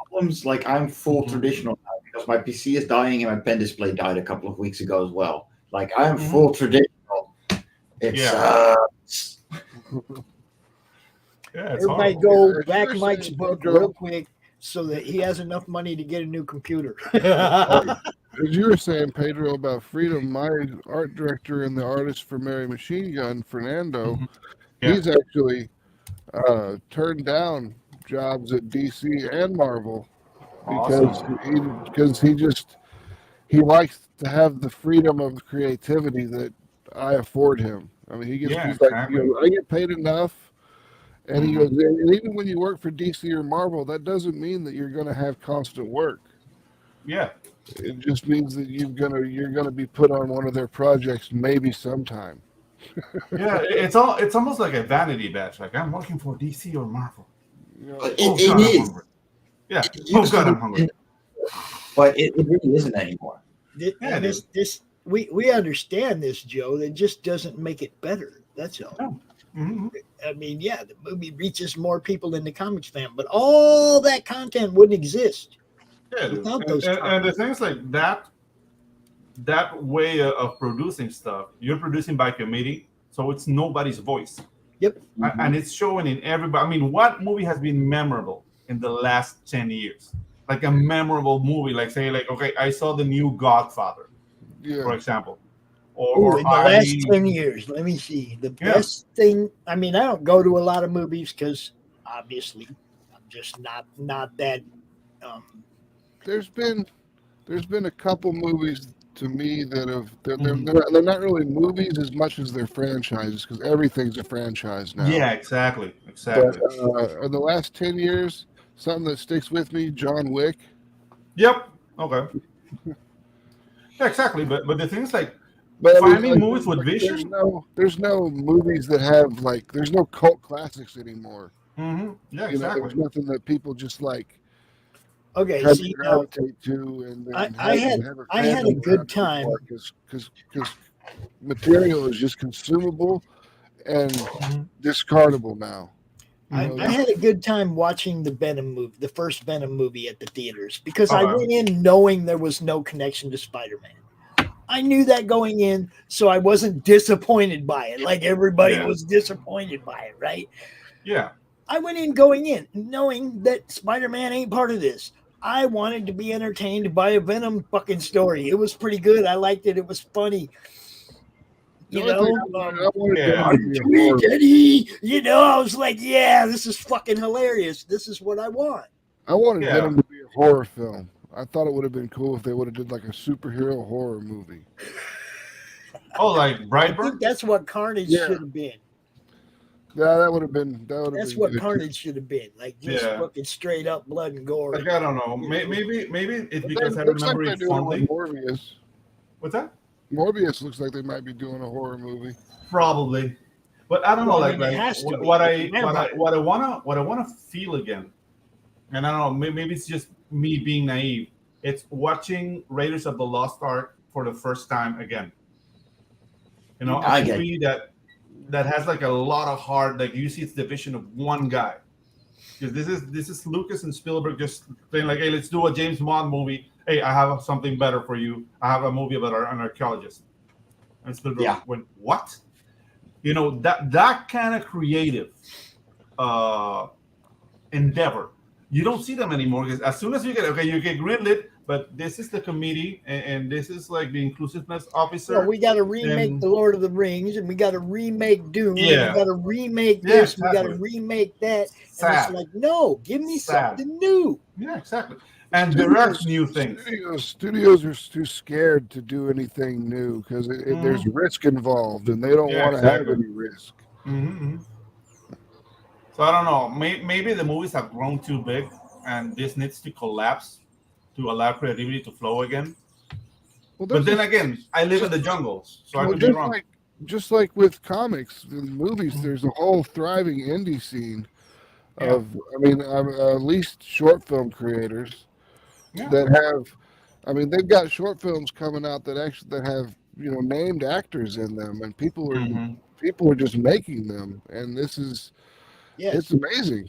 Speaker 11: problems? Like, I'm full traditional now because my PC is dying and my pen display died a couple of weeks ago as well. Like, I am full traditional. It's
Speaker 9: everybody go back Mike's book real quick so that he has enough money to get a new computer.
Speaker 12: As you were saying, Pedro, about freedom, my art director and the artist for Mary Machine Gun, Fernando, he's actually turned down jobs at DC and Marvel because he likes to have the freedom of creativity that I afford him. I mean, he's like,
Speaker 13: exactly.
Speaker 12: I get paid enough. And he goes, and even when you work for DC or Marvel, that doesn't mean that you're going to have constant work.
Speaker 13: Yeah.
Speaker 12: It just means that you're gonna be put on one of their projects maybe sometime.
Speaker 13: Yeah, it's almost like a vanity badge. Like, I'm working for DC or Marvel.
Speaker 11: It
Speaker 13: God,
Speaker 11: is.
Speaker 13: I'm hungry. Yeah.
Speaker 11: It
Speaker 13: Oh
Speaker 11: used
Speaker 13: God,
Speaker 11: to
Speaker 13: I'm hungry.
Speaker 11: be, but it really isn't anymore.
Speaker 9: And we understand this, Joe. That just doesn't make it better. That's all.
Speaker 13: Oh. Mm-hmm.
Speaker 9: I mean, yeah, the movie reaches more people than the comics fan, but all that content wouldn't exist without those comics.
Speaker 13: And the things like that way of producing stuff, you're producing by committee, so it's nobody's voice.
Speaker 9: Yep.
Speaker 13: And it's showing in everybody. I mean, what movie has been memorable in the last 10 years? Like a memorable movie, like say, like, okay, I saw the new Godfather, for example. Or
Speaker 9: in the last 10 years, let me see. The best thing, I mean, I don't go to a lot of movies because obviously I'm just not that.
Speaker 12: There's been a couple movies to me that have they're not really movies as much as they're franchises, because everything's a franchise now.
Speaker 13: Yeah, exactly.
Speaker 12: But in the last 10 years, something that sticks with me, John Wick.
Speaker 13: Yep. Okay. Yeah, exactly. But the things like finding movies with vision.
Speaker 12: There's no movies that have there's no cult classics anymore.
Speaker 13: Mm-hmm. Yeah, exactly.
Speaker 12: There's nothing that people just like.
Speaker 9: Okay, see,
Speaker 12: gravitate to, and
Speaker 9: I had a good time
Speaker 12: because material is just consumable and discardable now.
Speaker 9: I had a good time watching the first Venom movie at the theaters, because I went in knowing there was no connection to Spider-Man. I knew that going in, so I wasn't disappointed by it like everybody was disappointed by it, right?
Speaker 13: Yeah.
Speaker 9: I went in going in knowing that Spider-Man ain't part of this. I wanted to be entertained by a Venom fucking story. It was pretty good. I liked it. It was funny. You know, I was like, yeah, this is fucking hilarious. This is what I want.
Speaker 12: I wanted Venom to be a horror film. I thought it would have been cool if they would have did like a superhero horror movie.
Speaker 13: Oh, like Brightburn?
Speaker 9: I think that's what Carnage should have been.
Speaker 12: Yeah, that would have been.
Speaker 9: That's what Carnage should have been. Like just fucking straight up blood and gore.
Speaker 13: Like, I don't know. Maybe it's because I remember it fondly.
Speaker 12: Morbius.
Speaker 13: What's that?
Speaker 12: Morbius looks like they might be doing a horror movie.
Speaker 13: Probably, but I don't know. Like what I wanna feel again, and I don't know. Maybe it's just me being naive. It's watching Raiders of the Lost Ark for the first time again. You know, a movie that has like a lot of heart. Like you see, it's the vision of one guy. Because this is Lucas and Spielberg just saying like, hey, let's do a James Bond movie. Hey, I have something better for you. I have a movie about an archaeologist. And Spielberg went, what? You know, that kind of creative endeavor. You don't see them anymore, because as soon as you get greenlit, but this is the committee, and this is like the inclusiveness officer.
Speaker 9: Well, we got to remake The Lord of the Rings, and we got to remake Dune, and we got to remake this,
Speaker 13: exactly.
Speaker 9: We got to remake that. And it's like, no, give me something new.
Speaker 13: Yeah, exactly. And there are new things.
Speaker 12: Studios are too scared to do anything new because there's risk involved, and they don't want to have any risk.
Speaker 13: Mm-hmm. So I don't know. Maybe the movies have grown too big, and this needs to collapse to allow creativity to flow again. Well, but then again, I live in the jungle, so I could be wrong.
Speaker 12: Just like with comics and movies, there's a whole thriving indie scene of, at least short film creators that have, they've got short films coming out that have named actors in them, and people are just making them, and this is it's amazing.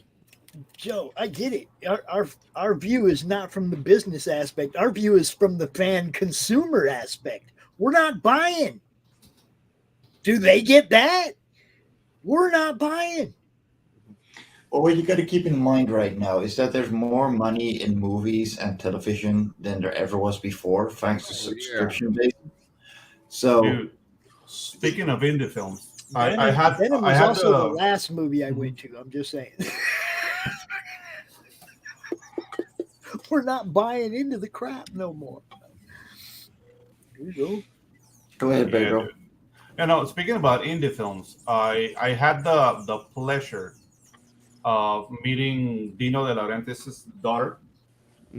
Speaker 9: Joe, I get it. Our view is not from the business aspect. Our view is from the fan consumer aspect. We're not buying. Do they get that? We're not buying.
Speaker 11: Well, what you got to keep in mind right now is that there's more money in movies and television than there ever was before, thanks to subscription based. So,
Speaker 13: dude, speaking of indie films,
Speaker 9: Venom was also the last movie I went to. I'm just saying. We're not buying into the crap no more. Here you go.
Speaker 11: Go ahead, Pedro.
Speaker 13: You know, speaking about indie films, I had the pleasure of meeting Dino De Laurentiis' daughter.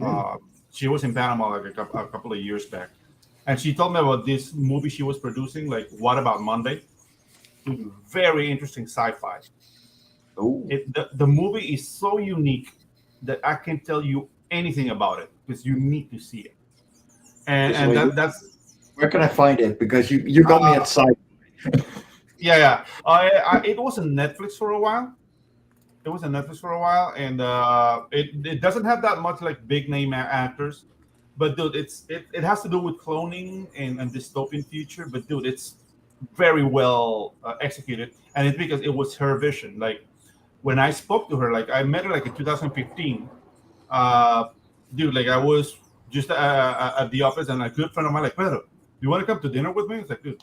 Speaker 13: Uh, she was in Panama like a couple of years back, and she told me about this movie she was producing, like What About Monday? Very interesting sci-fi. The movie is so unique that I can't tell you anything about it because you need to see it. And that's
Speaker 11: where can I find it? Because you got me at sight.
Speaker 13: yeah. It was on Netflix for a while. It was on Netflix for a while, and it doesn't have that much like big name actors, but dude, it has to do with cloning and dystopian future. But dude, it's very well executed, and it's because it was her vision. Like when I spoke to her, like I met her like in 2015. Dude, like I was just at the office, and a good friend of mine like, Pedro, you want to come to dinner with me? It's like, dude,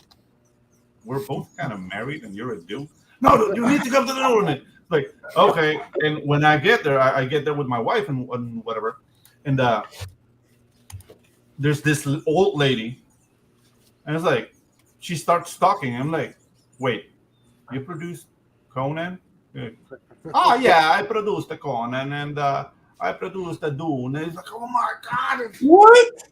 Speaker 13: we're both kind of married, and you're a dude. No, dude, you need to come to dinner with me. Like, okay. And when I get there, I get there with my wife and whatever. And there's this old lady, and it's like, she starts talking. I'm like, wait, you produced Conan? Oh, yeah, I produced the Conan, and I produced the Dune. And it's like, oh my God.
Speaker 11: What?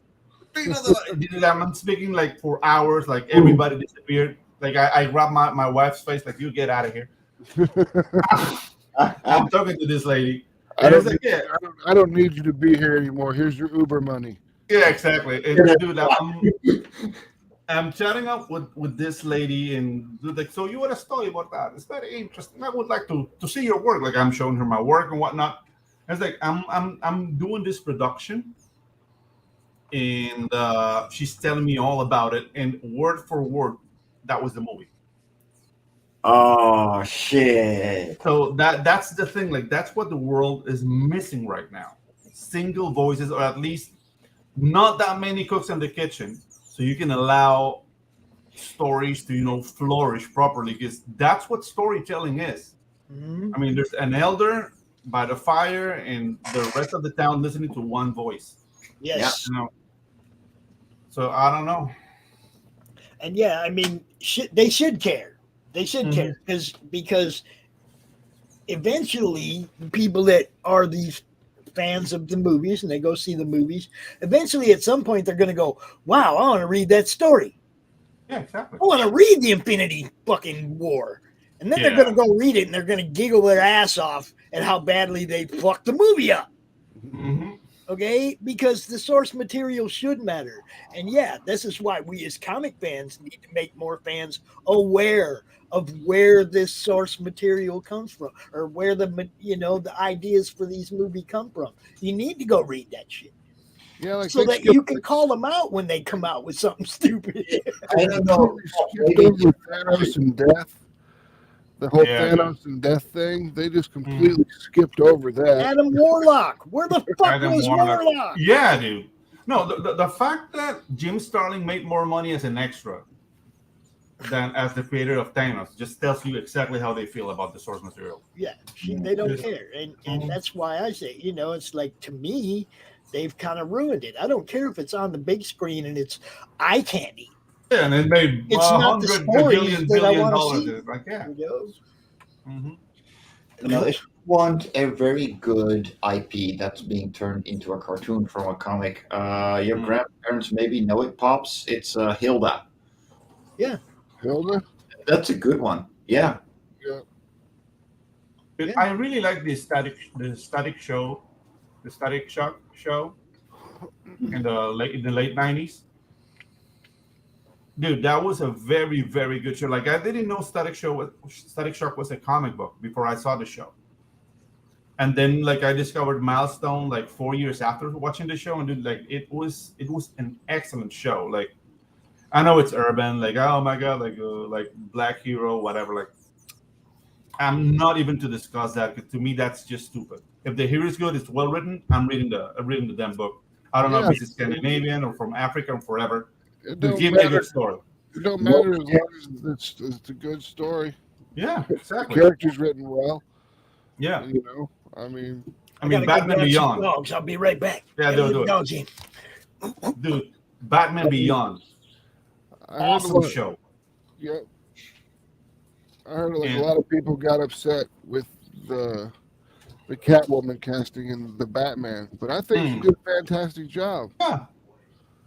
Speaker 13: I'm speaking like for hours, like everybody disappeared. Like I grabbed my wife's face, like, you get out of here. I'm talking to this lady.
Speaker 12: I don't need you to be here anymore. Here's your Uber money.
Speaker 13: Yeah, exactly. And dude, I'm chatting up with this lady, and dude, like, so you want a story about that? It's very interesting. I would like to see your work. Like I'm showing her my work and whatnot. And it's like I'm doing this production, and she's telling me all about it, and word for word, that was the movie.
Speaker 11: Oh shit!
Speaker 13: So that's the thing. Like that's what the world is missing right now. Single voices, or at least not that many cooks in the kitchen, so you can allow stories to flourish properly. Because that's what storytelling is. I mean, there's an elder by the fire, and the rest of the town listening to one voice.
Speaker 9: Yes.
Speaker 13: So I don't know.
Speaker 9: And yeah, I mean, they should care. They should care because eventually people that are these fans of the movies and they go see the movies, eventually at some point they're going to go, wow, I want to read that story.
Speaker 13: Yeah, exactly.
Speaker 9: I want to read the Infinity fucking War. And then they're going to go read it and they're going to giggle their ass off at how badly they fucked the movie up.
Speaker 13: Mm-hmm.
Speaker 9: Okay, because the source material should matter. And yeah, this is why we as comic fans need to make more fans aware of where this source material comes from, or where the ideas for these movies come from. You need to go read that shit.
Speaker 12: Yeah, like
Speaker 9: so that you can call them out when they come out with something stupid.
Speaker 11: I don't know.
Speaker 12: Thanos and death. The whole Thanos and death thing, they just completely skipped over that.
Speaker 9: Adam Warlock. Where the fuck was Warlock?
Speaker 13: Yeah, dude. No, the fact that Jim Starlin made more money as an extra than as the creator of Thanos just tells you exactly how they feel about the source material.
Speaker 9: Yeah, they don't care. And that's why I say, it's like, to me, they've kind of ruined it. I don't care if it's on the big screen and it's eye candy.
Speaker 13: Yeah, and it made
Speaker 9: it's not the stories that I want to see.
Speaker 13: Like, yeah.
Speaker 11: If you want a very good IP that's being turned into a cartoon from a comic, your grandparents maybe know it, Pops. It's Hilda.
Speaker 9: Yeah.
Speaker 12: Hilda?
Speaker 11: That's a good one. Yeah.
Speaker 13: I really like the Static Shock show in the late 90s. Dude, that was a very, very good show. Like, I didn't know Static Shock was a comic book before I saw the show. And then, like, I discovered Milestone like 4 years after watching the show, and dude, like, it was an excellent show. Like, I know it's urban, like, oh my god, like Black Hero, whatever. Like, I'm not even to discuss that, because to me that's just stupid. If the hero is good, it's well written, I'm reading the damn book. I don't know if it's Scandinavian or from Africa or forever. Give me a good story.
Speaker 12: It don't matter as long as it's a good story.
Speaker 13: Yeah, exactly.
Speaker 12: The character's written well.
Speaker 13: Yeah.
Speaker 12: I mean,
Speaker 13: Batman Beyond.
Speaker 9: Dogs. I'll be right back.
Speaker 13: Yeah, do it. Dude, Batman Beyond. Awesome show.
Speaker 12: Yep. I heard like a lot of people got upset with the Catwoman casting in the Batman, but I think she did a fantastic job.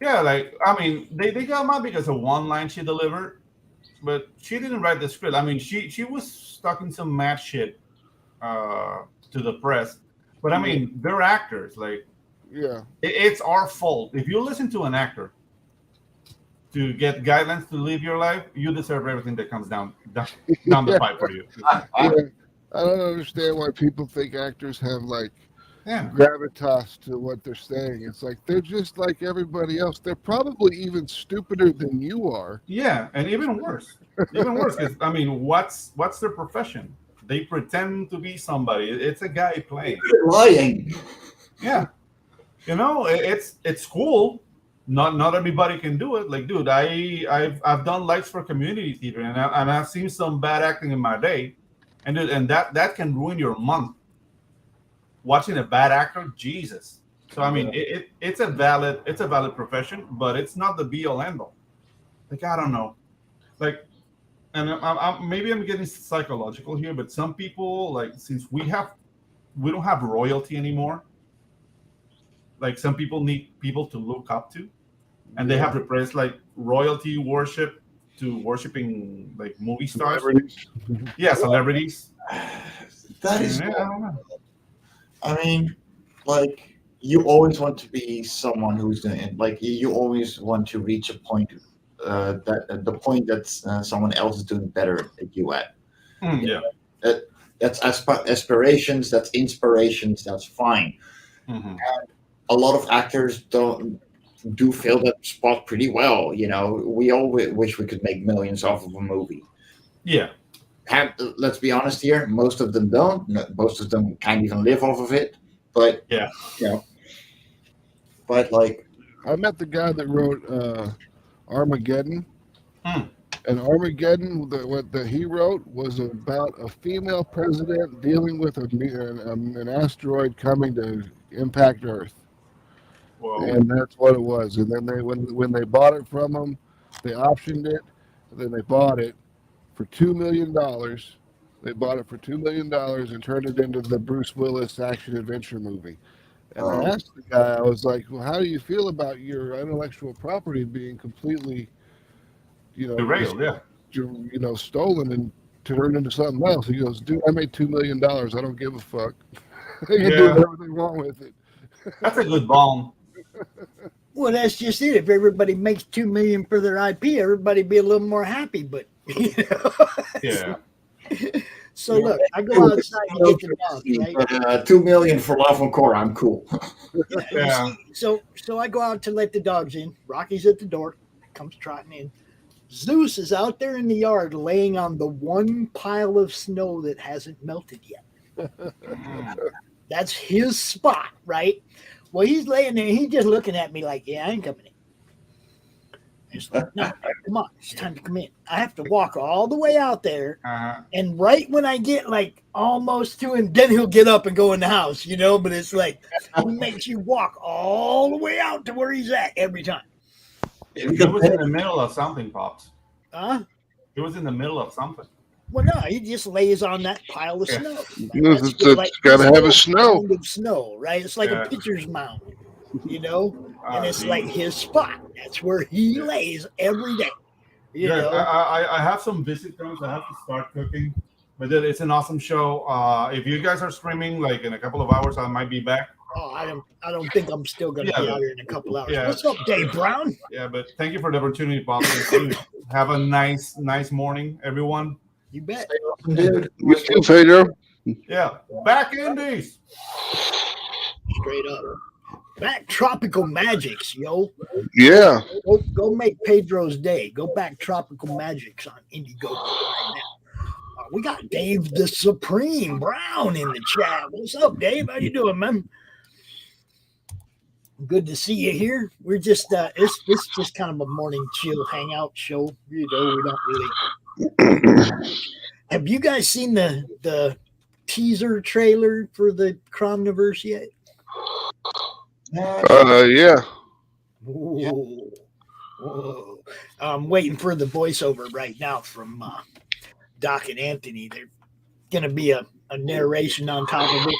Speaker 13: Yeah, like I mean, they got mad because of one line she delivered, but she didn't write the script. I mean, she was stuck in some mad shit to the press, but I mean, they're actors. Like, it's our fault if you listen to an actor to get guidelines to live your life. You deserve everything that comes down the pipe for you.
Speaker 12: I don't understand why people think actors have like gravitas to what they're saying. It's like they're just like everybody else. They're probably even stupider than you are.
Speaker 13: Yeah, and even worse. Even worse, because I mean, what's their profession? They pretend to be somebody. It's a guy playing.
Speaker 11: Lying.
Speaker 13: Yeah, you know, it's cool. Not everybody can do it. Like, dude, I've done lights for community theater, and I've seen some bad acting in my day, and dude, and that can ruin your month. Watching a bad actor, Jesus. So I mean, it's a valid profession, but it's not the be all end all. Like, I don't know, like, and maybe I'm getting psychological here, but some people, like, since we don't have royalty anymore. Like, some people need people to look up to, and they have replaced like royalty worship to worshiping like movie stars. Celebrities.
Speaker 11: That is.
Speaker 13: I don't know.
Speaker 11: I mean, like, you always want to be someone who's doing it. Like, you always want to reach a point the point that someone else is doing better than you at. That's aspirations. That's inspirations. That's fine. And a lot of actors do fill that spot pretty well. You know, we all wish we could make millions off of a movie.
Speaker 13: Yeah.
Speaker 11: Let's be honest here. Most of them don't. Most of them can't even live off of it. But
Speaker 13: yeah,
Speaker 11: you know. But like,
Speaker 12: I met the guy that wrote Armageddon. And Armageddon, what he wrote was about a female president dealing with an asteroid coming to impact Earth.
Speaker 13: Whoa.
Speaker 12: And that's what it was. And then when they bought it from him, they optioned it. And then they bought it for $2 million. They bought it for $2 million and turned it into the Bruce Willis action adventure movie. And I asked the guy, I was like, well, how do you feel about your intellectual property being completely,
Speaker 13: derailed,
Speaker 12: stolen and turned into something else? He goes, dude, I made $2 million. I don't give a fuck. They can do whatever they want with it.
Speaker 13: That's a good bomb.
Speaker 9: Well, that's just it. If everybody makes $2 million for their IP, everybody be a little more happy. But
Speaker 13: yeah.
Speaker 9: So look, I go outside and get the dogs, right?
Speaker 11: $2 million for Love and Core, I'm cool.
Speaker 9: See, so I go out to let the dogs in. Rocky's at the door, comes trotting in. Zeus is out there in the yard laying on the one pile of snow that hasn't melted yet. That's his spot, right? Well, he's laying there. He's just looking at me like, yeah, I ain't coming in. It's like, no, come on, it's time to come in. I have to walk all the way out there. And right when I get like almost to him, then he'll get up and go in the house, But it's like, he makes you walk all the way out to where he's at every time.
Speaker 13: He was in the middle of something, Pops.
Speaker 9: Huh?
Speaker 13: He was in the middle of something.
Speaker 9: Well, no, he just lays on that pile of snow.
Speaker 12: It's got to have a snow.
Speaker 9: Kind of snow, right? It's like a pitcher's mound, and it's like his spot. That's where he lays every day.
Speaker 13: I have some visit times. I have to start cooking, but it's an awesome show. If you guys are streaming, like in a couple of hours, I might be back.
Speaker 9: Oh, I don't think I'm still going to be out here in a couple hours.
Speaker 13: Yeah.
Speaker 9: What's up, Dave Brown?
Speaker 13: Yeah, but thank you for the opportunity, Bob. Have a nice morning, everyone.
Speaker 9: You bet.
Speaker 11: Dude.
Speaker 12: You too, Pedro.
Speaker 13: Yeah, back Indies.
Speaker 9: Straight up. Back Tropical Magics, yo.
Speaker 12: Yeah.
Speaker 9: Go make Pedro's day. Go back Tropical Magics on Indiegogo right now. We got Dave the Supreme Brown in the chat. What's up, Dave? How you doing, man? Good to see you here. We're just it's just kind of a morning chill hangout show. We don't really. Have you guys seen the teaser trailer for the CRoMniVerse yet?
Speaker 12: Yeah.
Speaker 9: Ooh. Whoa. I'm waiting for the voiceover right now from Doc and Anthony. There's going to be a narration on top of it.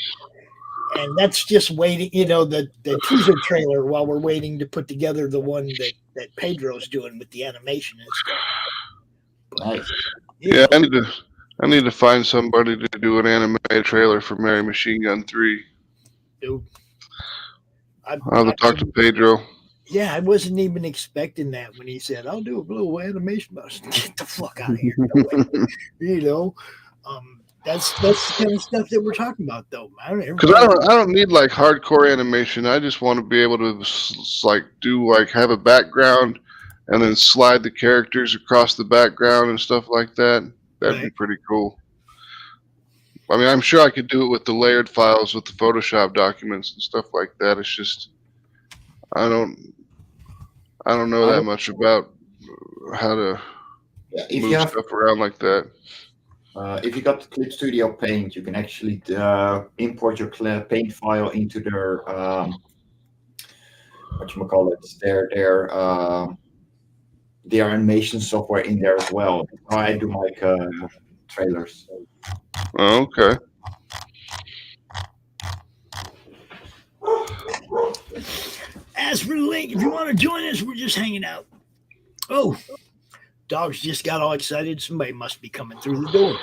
Speaker 9: And that's just waiting, the teaser trailer while we're waiting to put together the one that Pedro's doing with the animation and stuff.
Speaker 11: Nice.
Speaker 12: Yeah, I need to find somebody to do an animated trailer for Mary Machine Gun 3.
Speaker 9: Dude.
Speaker 12: I'll have to talk to Pedro.
Speaker 9: Yeah, I wasn't even expecting that when he said, I'll do a little animation. Get the fuck out of here. No that's the kind of stuff that we're talking about, though.
Speaker 12: Because I don't need like hardcore animation. I just want to be able to have a background and then slide the characters across the background and stuff like that. That'd be pretty cool. I mean, I'm sure I could do it with the layered files with the Photoshop documents and stuff like that. It's just I don't know that much about how to move stuff around like that.
Speaker 11: If you got the Clip Studio Paint, you can actually import your paint file into their their animation software in there as well. I do like trailers.
Speaker 12: Oh, okay.
Speaker 9: As for the link, if you want to join us, we're just hanging out. Oh, dogs just got all excited. Somebody must be coming through the door.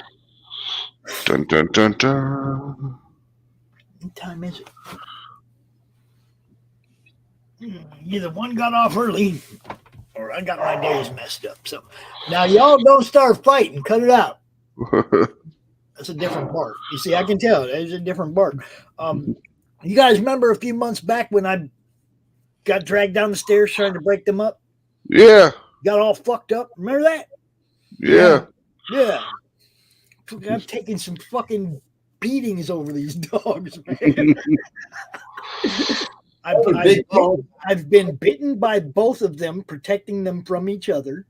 Speaker 12: Dun, dun, dun, dun.
Speaker 9: What time is it? Either one got off early or I got my days messed up. So now y'all don't start fighting. Cut it out. That's a different bark. You see, I can tell. There's a different bark. You guys remember a few months back when I got dragged down the stairs trying to break them up?
Speaker 12: Yeah.
Speaker 9: Got all fucked up. Remember that?
Speaker 12: Yeah.
Speaker 9: Yeah. I've taken some fucking beatings over these dogs, man. I've been bitten by both of them, protecting them from each other.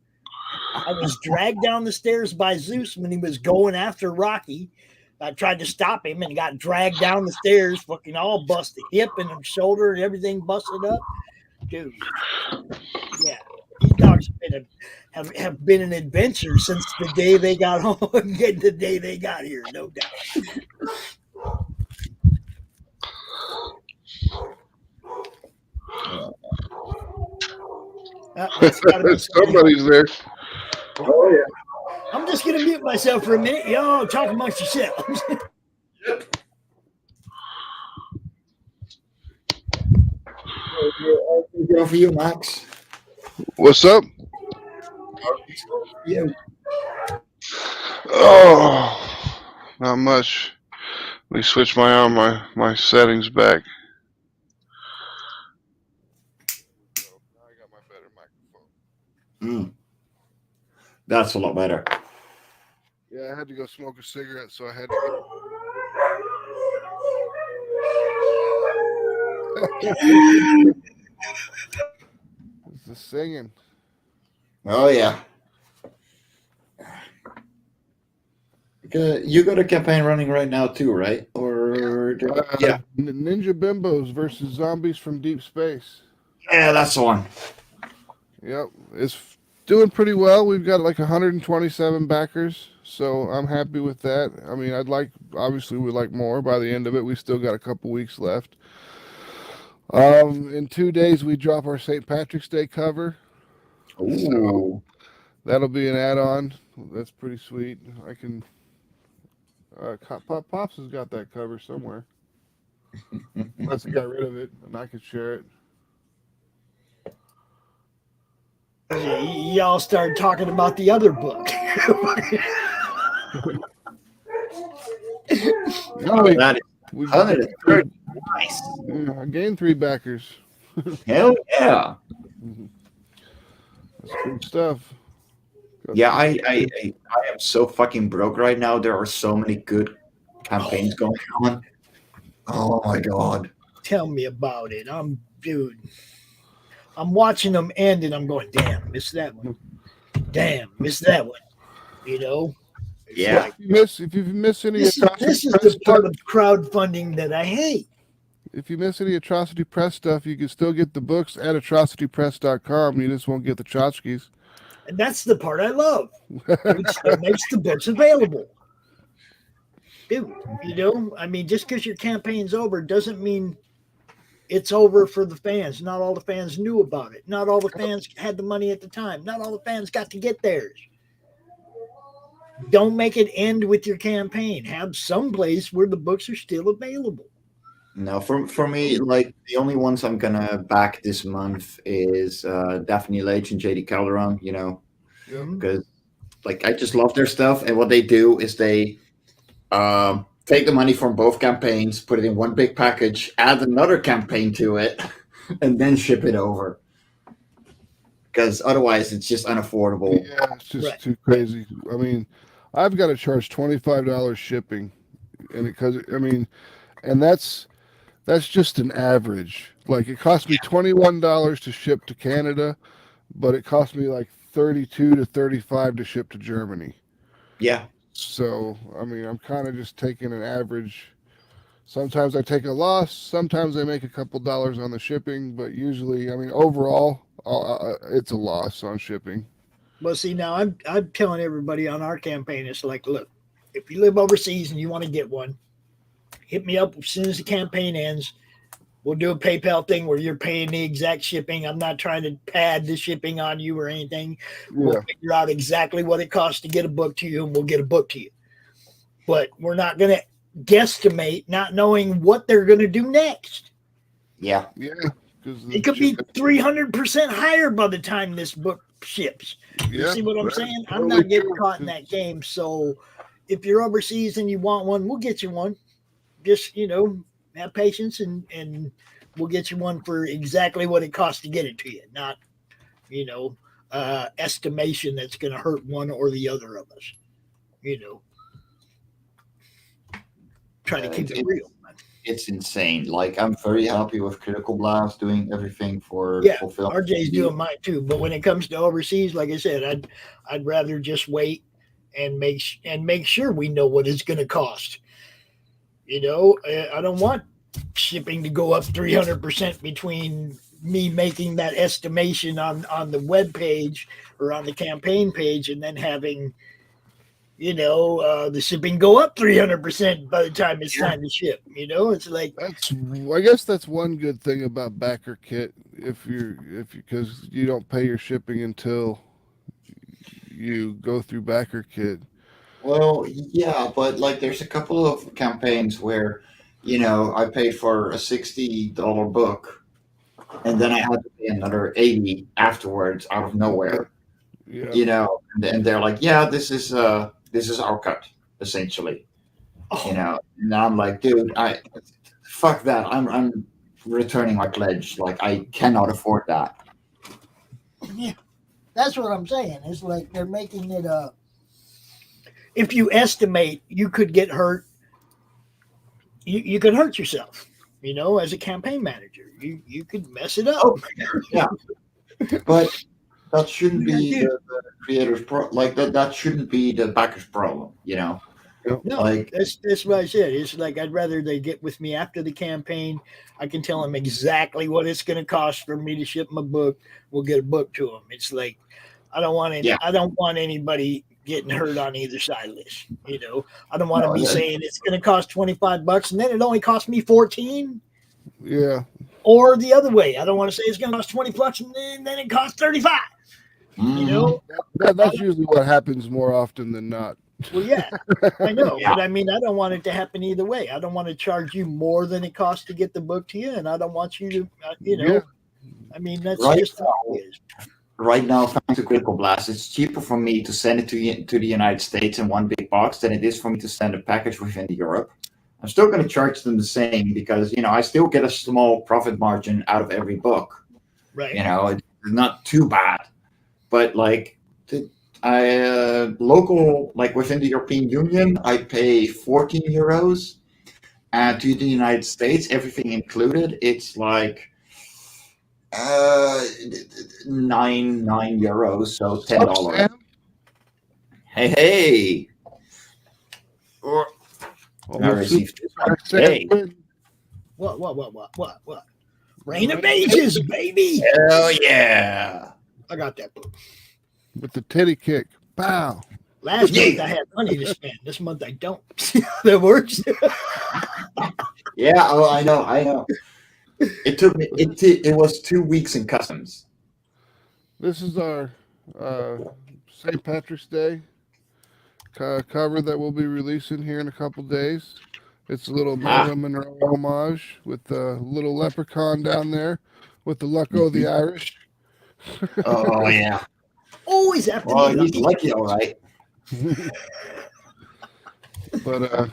Speaker 9: I was dragged down the stairs by Zeus when he was going after Rocky. I tried to stop him and got dragged down the stairs, fucking all busted, hip and shoulder and everything busted up. Dude, yeah, these dogs have been an adventure since the day they got home, the day they got here, no doubt.
Speaker 12: Somebody's there.
Speaker 9: Oh yeah. I'm just gonna mute myself for a minute. Y'all talk amongst yourselves.
Speaker 11: Go for you, Max.
Speaker 12: What's up?
Speaker 11: Yeah.
Speaker 12: Oh, not much. Let me switch my settings back.
Speaker 11: That's a lot better.
Speaker 12: Yeah, I had to go smoke a cigarette, so I had to It's the singing.
Speaker 11: Oh yeah. You got a campaign running right now too, right? Or yeah,
Speaker 12: Ninja Bimbos versus Zombies from Deep Space.
Speaker 11: Yeah, that's the one.
Speaker 12: Yep, it's doing pretty well. We've got like 127 backers, so I'm happy with that. I mean, obviously we'd like more by the end of it. We still got a couple weeks left. In 2 days we drop our St. Patrick's Day cover.
Speaker 11: Ooh.
Speaker 12: So that'll be an add-on. That's pretty sweet. I can Pops has got that cover somewhere. Unless he got rid of it, and I could share it.
Speaker 9: Y'all started talking about the other book.
Speaker 11: Nice.
Speaker 12: Yeah, I gained 3 backers.
Speaker 11: Hell yeah.
Speaker 12: That's good stuff.
Speaker 11: Yeah, I am so fucking broke right now. There are so many good campaigns going on. Oh my god.
Speaker 9: Tell me about it. I'm watching them end and I'm going, damn, missed that one. Damn, missed that one. You know?
Speaker 11: Yeah.
Speaker 12: If you miss any
Speaker 9: this is the part of crowdfunding that I hate.
Speaker 12: If you miss any Atrocity Press stuff, you can still get the books at atrocitypress.com. You just won't get the tchotchkes.
Speaker 9: And that's the part I love. It still makes the books available. Dude, I mean, just because your campaign's over doesn't mean it's over for the fans. Not all the fans knew about it. Not all the fans had the money at the time. Not all the fans got to get theirs. Don't make it end with your campaign. Have some place where the books are still available.
Speaker 11: No, for me, like the only ones I'm gonna back this month is Daphne Leitch and JD Calderon. Because like I just love their stuff, and what they do is they take the money from both campaigns, put it in one big package, add another campaign to it, and then ship it over. Because otherwise, it's just unaffordable.
Speaker 12: Yeah, it's just too crazy. I mean, I've got to charge $25 shipping, and that's just an average. Like it cost me $21 to ship to Canada, but it cost me like $32 to $35 to ship to Germany.
Speaker 11: Yeah.
Speaker 12: So I mean, I'm kind of just taking an average. Sometimes I take a loss. Sometimes I make a couple dollars on the shipping, but usually, I mean, overall, it's a loss on shipping.
Speaker 9: Well, see, now I'm telling everybody on our campaign, it's like, look, if you live overseas and you want to get one, hit me up as soon as the campaign ends. We'll do a PayPal thing where you're paying the exact shipping. I'm not trying to pad the shipping on you or anything. We'll figure out exactly what it costs to get a book to you, and we'll get a book to you. But we're not going to guesstimate not knowing what they're going to do next.
Speaker 11: Yeah.
Speaker 12: Yeah.
Speaker 9: It could be 300% higher by the time this book ships. You see what I'm saying? I'm not getting caught in that game. So if you're overseas and you want one, we'll get you one. Just, have patience and we'll get you one for exactly what it costs to get it to you. Not, estimation that's going to hurt one or the other of us. Try to keep it real.
Speaker 11: It's insane. Like I'm very happy with Critical Blast doing everything for fulfilling.
Speaker 9: RJ's doing mine too. But when it comes to overseas, like I said, I'd rather just wait and make sure we know what it's going to cost. I don't want shipping to go up 300% between me making that estimation on the web page or on the campaign page, and then having the shipping go up 300% by the time it's time to ship. It's like
Speaker 12: I guess that's one good thing about Backer Kit. Because you don't pay your shipping until you go through Backer Kit.
Speaker 11: Well, yeah, but like there's a couple of campaigns where, I paid for a $60 book, and then I had to pay another $80 afterwards out of nowhere.
Speaker 12: Yeah.
Speaker 11: And they're like, yeah, this is our cut, essentially. And I'm like, dude, fuck that. I'm returning my pledge. Like I cannot afford that.
Speaker 9: Yeah, that's what I'm saying. It's like they're making it if you estimate, you could get hurt. You could hurt yourself, as a campaign manager. You could mess it up.
Speaker 11: Yeah. But that shouldn't be the creator's that shouldn't be the backer's problem,
Speaker 9: No, that's what I said. It's like I'd rather they get with me after the campaign. I can tell them exactly what it's going to cost for me to ship my book. We'll get a book to them. It's like I don't want anybody getting hurt on either side of this. I don't want to be saying it's going to cost $25 and then it only cost me $14.
Speaker 12: Yeah.
Speaker 9: Or the other way. I don't want to say it's going to cost $20 and then it costs $35.
Speaker 12: That's usually what happens more often than not.
Speaker 9: Well, yeah, I know. But I mean, I don't want it to happen either way. I don't want to charge you more than it costs to get the book to you. And I don't want you to, I mean, that's just how it is.
Speaker 11: Right now, thanks to Critical Blast, it's cheaper for me to send it to the United States in one big box than it is for me to send a package within Europe. I'm still going to charge them the same because, I still get a small profit margin out of every book.
Speaker 9: Right.
Speaker 11: It's not too bad. But like local, like within the European Union, I pay €14. And to the United States, everything included, it's like €9, so $10. Hey. I received this one today.
Speaker 9: What? Reign of Mages, baby.
Speaker 11: Hell yeah.
Speaker 9: I got that book.
Speaker 12: With the titty kick. Pow.
Speaker 9: Last month I had money to spend. This month I don't. That works.
Speaker 11: Yeah, oh, I know. It took me. It was 2 weeks in customs.
Speaker 12: This is our St. Patrick's Day cover that we'll be releasing here in a couple days. It's a little Marilyn Monroe homage with the little leprechaun down there with the Lucko the Irish.
Speaker 11: Oh yeah.
Speaker 9: Always have to
Speaker 11: Well,
Speaker 9: be
Speaker 11: he's lucky, all right.
Speaker 12: But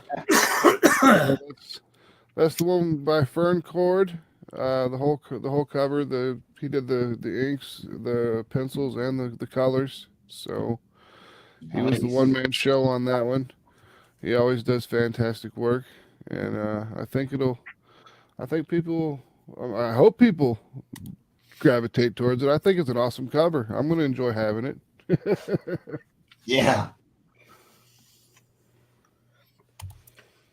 Speaker 12: that's the one by Fern Cord. The whole cover. He did the inks, the pencils, and the colors. So he was the one-man show on that one. He always does fantastic work, and I hope people gravitate towards it. I think it's an awesome cover. I'm going to enjoy having it.
Speaker 11: Yeah.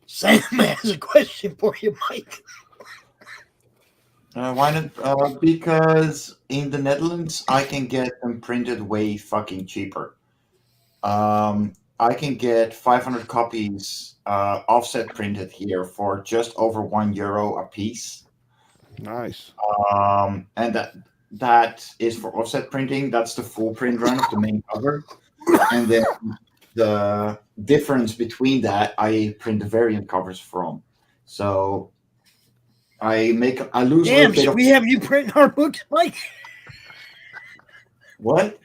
Speaker 9: Sam has a question for you, Mike.
Speaker 11: Why not? Because in the Netherlands, I can get them printed way fucking cheaper. I can get 500 copies offset printed here for just over €1 a piece.
Speaker 12: Nice.
Speaker 11: And that is for offset printing. That's the full print run of the main cover. And then the difference between that, I print the variant covers from. So I lose a little bit of...
Speaker 9: we have you printing our books, Mike?
Speaker 11: What?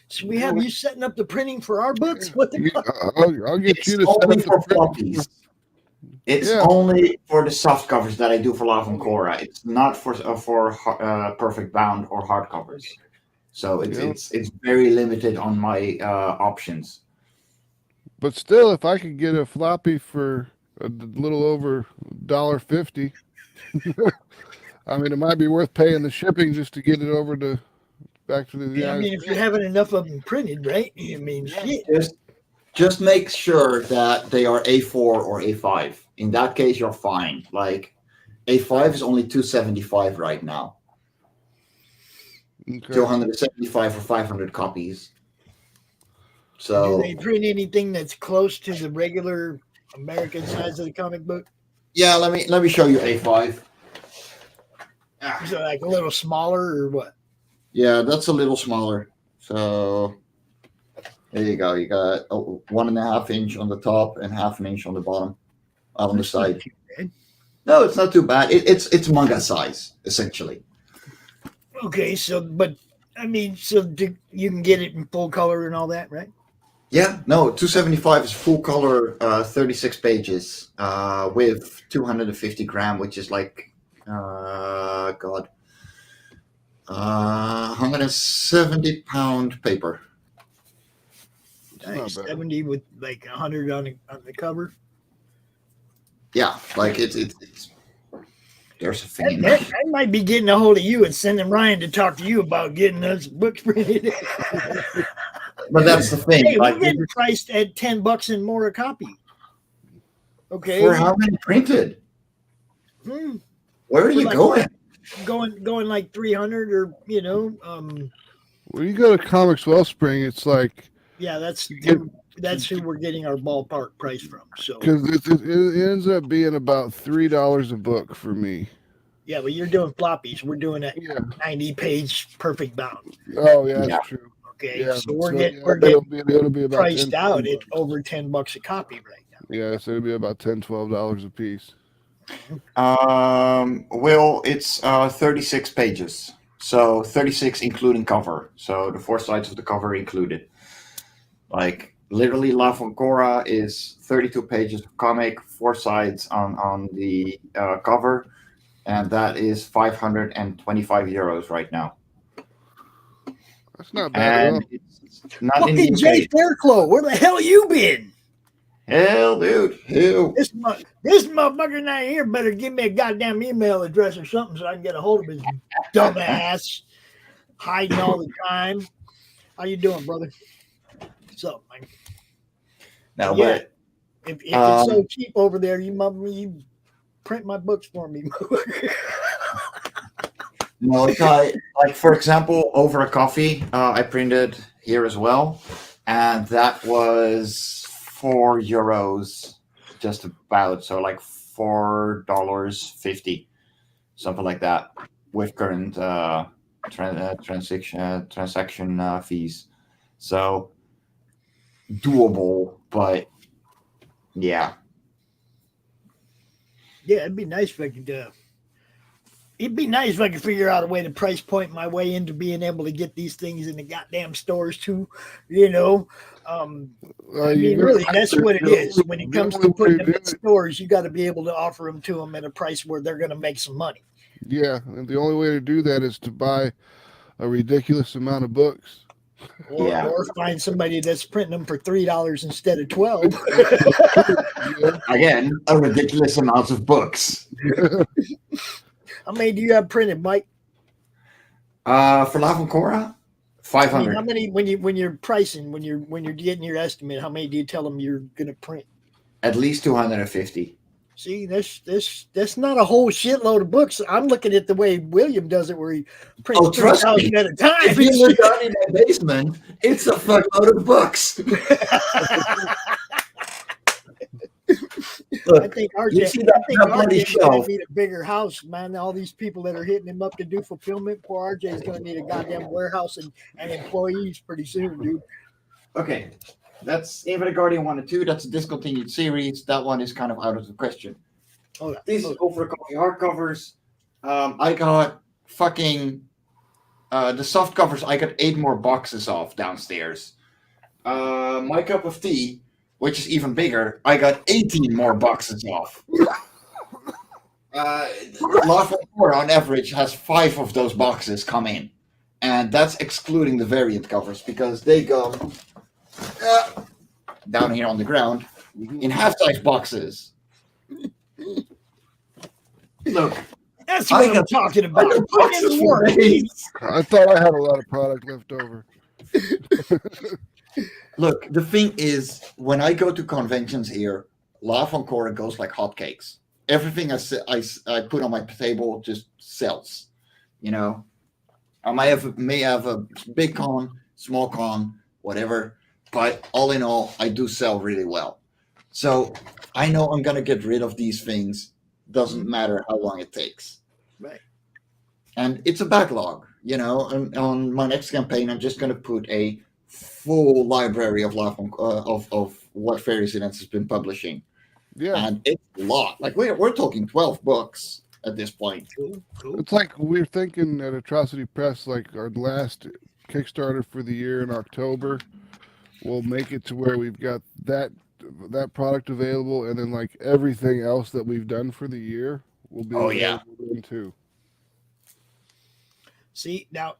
Speaker 9: So we have you setting up the printing for our books? What the fuck?
Speaker 12: I'll get you to
Speaker 11: only
Speaker 12: set up
Speaker 11: for floppies. It's only for the soft covers that I do for Love and Cora. It's not for perfect bound or hard covers. So it's very limited on my options.
Speaker 12: But still, if I could get a floppy for a little over $1.50, I mean, it might be worth paying the shipping just to get it over to back to the.
Speaker 9: Yeah, I mean, if you're having enough of them printed, right? I mean, shit.
Speaker 11: Just make sure that they are A4 or A5. In that case, you're fine. Like A5 is only $275 right now.
Speaker 12: Okay.
Speaker 11: 275 for 500 copies. So
Speaker 9: do they print anything that's close to the regular American size of the comic book?
Speaker 11: Yeah, let me show you A5.
Speaker 9: Is it like a little smaller or what?
Speaker 11: Yeah, that's a little smaller. So there you go. You got 1.5 inch on the top and 1/2 inch on the bottom, on the side. No, it's not too bad. It's manga size essentially.
Speaker 9: Okay, so you can get it in full color and all that, right?
Speaker 11: Yeah, no, 275 is full color, 36 pages, with 250 gram, which is like, 170 pound paper.
Speaker 9: Nice. 70 with like 100 on the cover.
Speaker 11: Yeah, like it's there's a thing.
Speaker 9: I might be getting a hold of you and sending Ryan to talk to you about getting us books printed.
Speaker 11: But that's the thing.
Speaker 9: Hey,
Speaker 11: like,
Speaker 9: we're getting priced at $10 and more a copy. Okay.
Speaker 11: For how many printed? Where are you going?
Speaker 9: Going like 300 or
Speaker 12: When you go to Comics Wellspring, it's like
Speaker 9: that's who we're getting our ballpark price from. So
Speaker 12: because it ends up being about $3 a book for me.
Speaker 9: Yeah, but you're doing floppies. We're doing a 90-page perfect bound.
Speaker 12: Oh yeah, that's true.
Speaker 9: Okay,
Speaker 12: yeah,
Speaker 9: so we're getting it'll be about priced out at over $10 a copy right now.
Speaker 12: Yeah, so it'll be about $10-12 a piece.
Speaker 11: Well, it's 36 pages, so 36 including cover. So the 4 sides of the cover included. Like literally, La Foncora is 32 pages of comic, 4 sides on the cover, and that is €525 right now.
Speaker 12: That's not bad at all.
Speaker 11: Not in the UK.
Speaker 9: Jay Fairclough, where the hell you been?
Speaker 11: Hell, dude. Hell.
Speaker 9: This motherfucker not here better give me a goddamn email address or something so I can get a hold of his dumbass hiding all the time. How you doing, brother? What's up, man?
Speaker 11: Now,
Speaker 9: if it's so cheap over there, you print my books for me.
Speaker 11: No, like for example, over a coffee, I printed here as well, and that was €4, just about. So like $4.50, something like that, with current transaction fees. So doable, but yeah.
Speaker 9: Yeah, it'd be nice if I could. It'd be nice if I could figure out a way to price point my way into being able to get these things in the goddamn stores too. You know, I mean, really, that's what it is. When it comes to putting them in stores, you got to be able to offer them to them at a price where they're going to make some money.
Speaker 12: Yeah, and the only way to do that is to buy a ridiculous amount of books.
Speaker 9: Or find somebody that's printing them for $3 instead of $12.
Speaker 11: Again, a ridiculous amount of books.
Speaker 9: How many do you have printed, Mike?
Speaker 11: For La Cora, 500.
Speaker 9: I mean, how many when you're pricing, when you're getting your estimate, how many do you tell them you're gonna print?
Speaker 11: At least 250.
Speaker 9: See, that's not a whole shitload of books. I'm looking at the way William does it, where he prints 3,000 at a time.
Speaker 11: If you look down in my basement, it's a fuckload of books. Look,
Speaker 9: I think RJ's gonna need a bigger house, man. All these people that are hitting him up to do fulfillment, poor RJ's gonna need a goddamn warehouse and employees pretty soon, dude.
Speaker 11: Okay, that's Infinite Guardian 1 and 2. That's a discontinued series. That one is kind of out of the question. These over a coffee hardcovers. I got fucking the soft covers. I got 8 more boxes of downstairs. My Cup of Tea, which is even bigger, I got 18 more boxes off. La Cora on average has 5 of those boxes come in, and that's excluding the variant covers because they go down here on the ground in half-size boxes. Look,
Speaker 9: that's what I'm talking about.
Speaker 12: I thought I had a lot of product left over.
Speaker 11: Look, the thing is, when I go to conventions here, La Cora goes like hotcakes. Everything I put on my table just sells. You know, I may have a big con, small con, whatever, but all in all, I do sell really well. So I know I'm gonna get rid of these things. Doesn't matter how long it takes.
Speaker 9: Right.
Speaker 11: And it's a backlog. You know, and on my next campaign, I'm just gonna put a full library of of what Fairies Events has been publishing.
Speaker 12: Yeah,
Speaker 11: and it's a lot. Like we're talking 12 books at this point.
Speaker 9: Cool.
Speaker 12: It's like we're thinking at Atrocity Press, like our last Kickstarter for the year in October, we'll make it to where we've got that product available, and then like everything else that we've done for the year will be available then too.
Speaker 9: See, now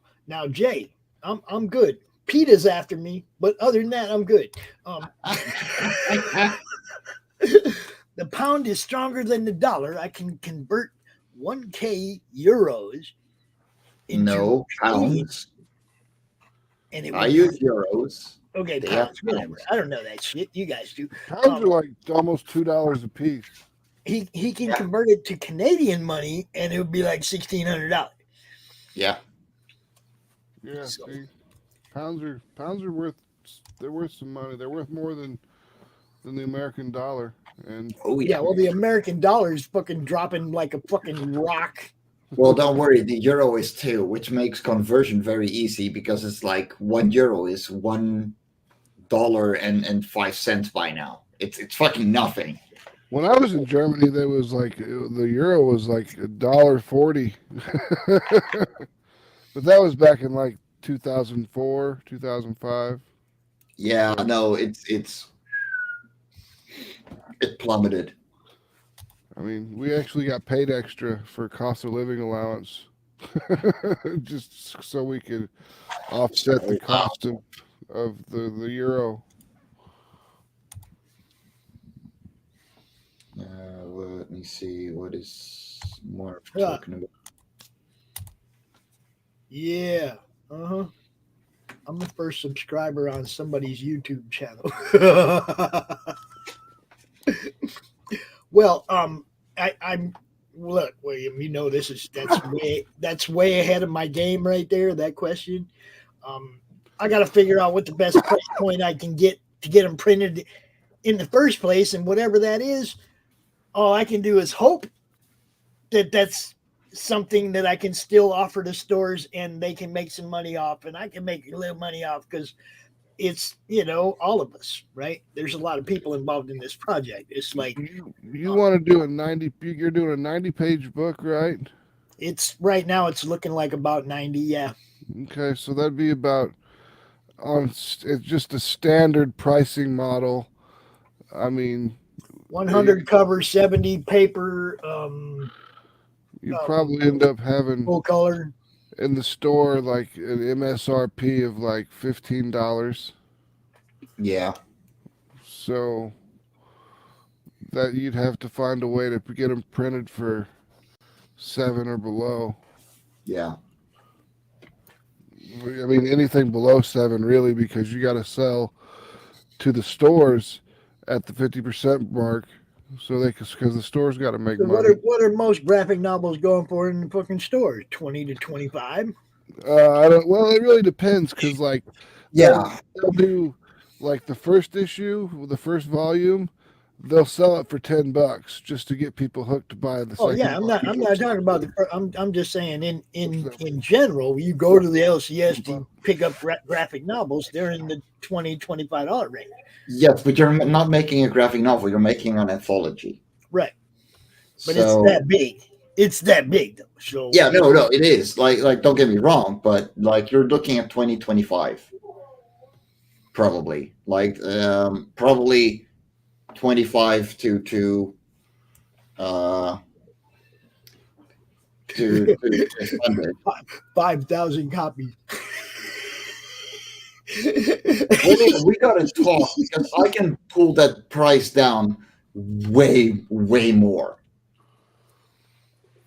Speaker 9: Jay, I'm good. PETA's after me, but other than that, I'm good. The pound is stronger than the dollar. I can convert 1K euros into
Speaker 11: pounds.
Speaker 9: And
Speaker 11: I use euros.
Speaker 9: Okay, pounds, whatever. I don't know that shit. You guys do.
Speaker 12: Pounds are like almost $2 a piece.
Speaker 9: He can convert it to Canadian money, and it would be like $1,600.
Speaker 11: Yeah.
Speaker 12: Yeah. So. See, pounds are worth some money. They're worth more than the American dollar. And
Speaker 9: well, the American dollar is fucking dropping like a fucking rock.
Speaker 11: Well, don't worry, the euro is too, which makes conversion very easy because it's like €1 is $1.05 by now. It's fucking nothing.
Speaker 12: When I was in Germany, there was like the euro was like $1.40, but that was back in like 2004, 2005.
Speaker 11: Yeah, no, it plummeted.
Speaker 12: I mean, we actually got paid extra for cost of living allowance, just so we could offset the cost of the euro.
Speaker 11: Let me see what is Mark talking about.
Speaker 9: Yeah. I'm the first subscriber on somebody's YouTube channel. Well, I'm look, William. You know that's way ahead of my game right there. That question. I got to figure out what the best price point I can get to get them printed in the first place, and whatever that is, all I can do is hope that that's something that I can still offer to stores and they can make some money off, and I can make a little money off because it's all of us, right? There's a lot of people involved in this project. It's like
Speaker 12: you want to do a 90. You're doing a 90-page book, right?
Speaker 9: It's right now. It's looking like about 90. Yeah.
Speaker 12: Okay, so that'd be about it's just a standard pricing model. I mean,
Speaker 9: 100 cover, 70 paper.
Speaker 12: You probably end up having
Speaker 9: full color
Speaker 12: in the store like an MSRP of like $15.
Speaker 11: Yeah.
Speaker 12: So that you'd have to find a way to get them printed for $7 or below.
Speaker 11: Yeah.
Speaker 12: I mean, anything below $7 really, because you got to sell to the stores at the 50% mark, so because the stores got to make money.
Speaker 9: What are most graphic novels going for in the fucking stores? 20 to 25.
Speaker 12: I don't. Well, it really depends, because like, they'll do like the first issue, the first volume. They'll sell it for $10 just to get people hooked to buy the.
Speaker 9: Oh yeah, I'm not talking about the. I'm just saying in general, you go to the LCS to pick up graphic novels. They're in the $20-$25 range.
Speaker 11: Yes, but you're not making a graphic novel. You're making an anthology.
Speaker 9: Right. But it's that big. It's that big though. So
Speaker 11: yeah, no, it is. Like don't get me wrong, but like you're looking at 2025. Probably. Probably 25 to 100.
Speaker 9: 5,000 copies.
Speaker 11: We gotta talk, because I can pull that price down way more.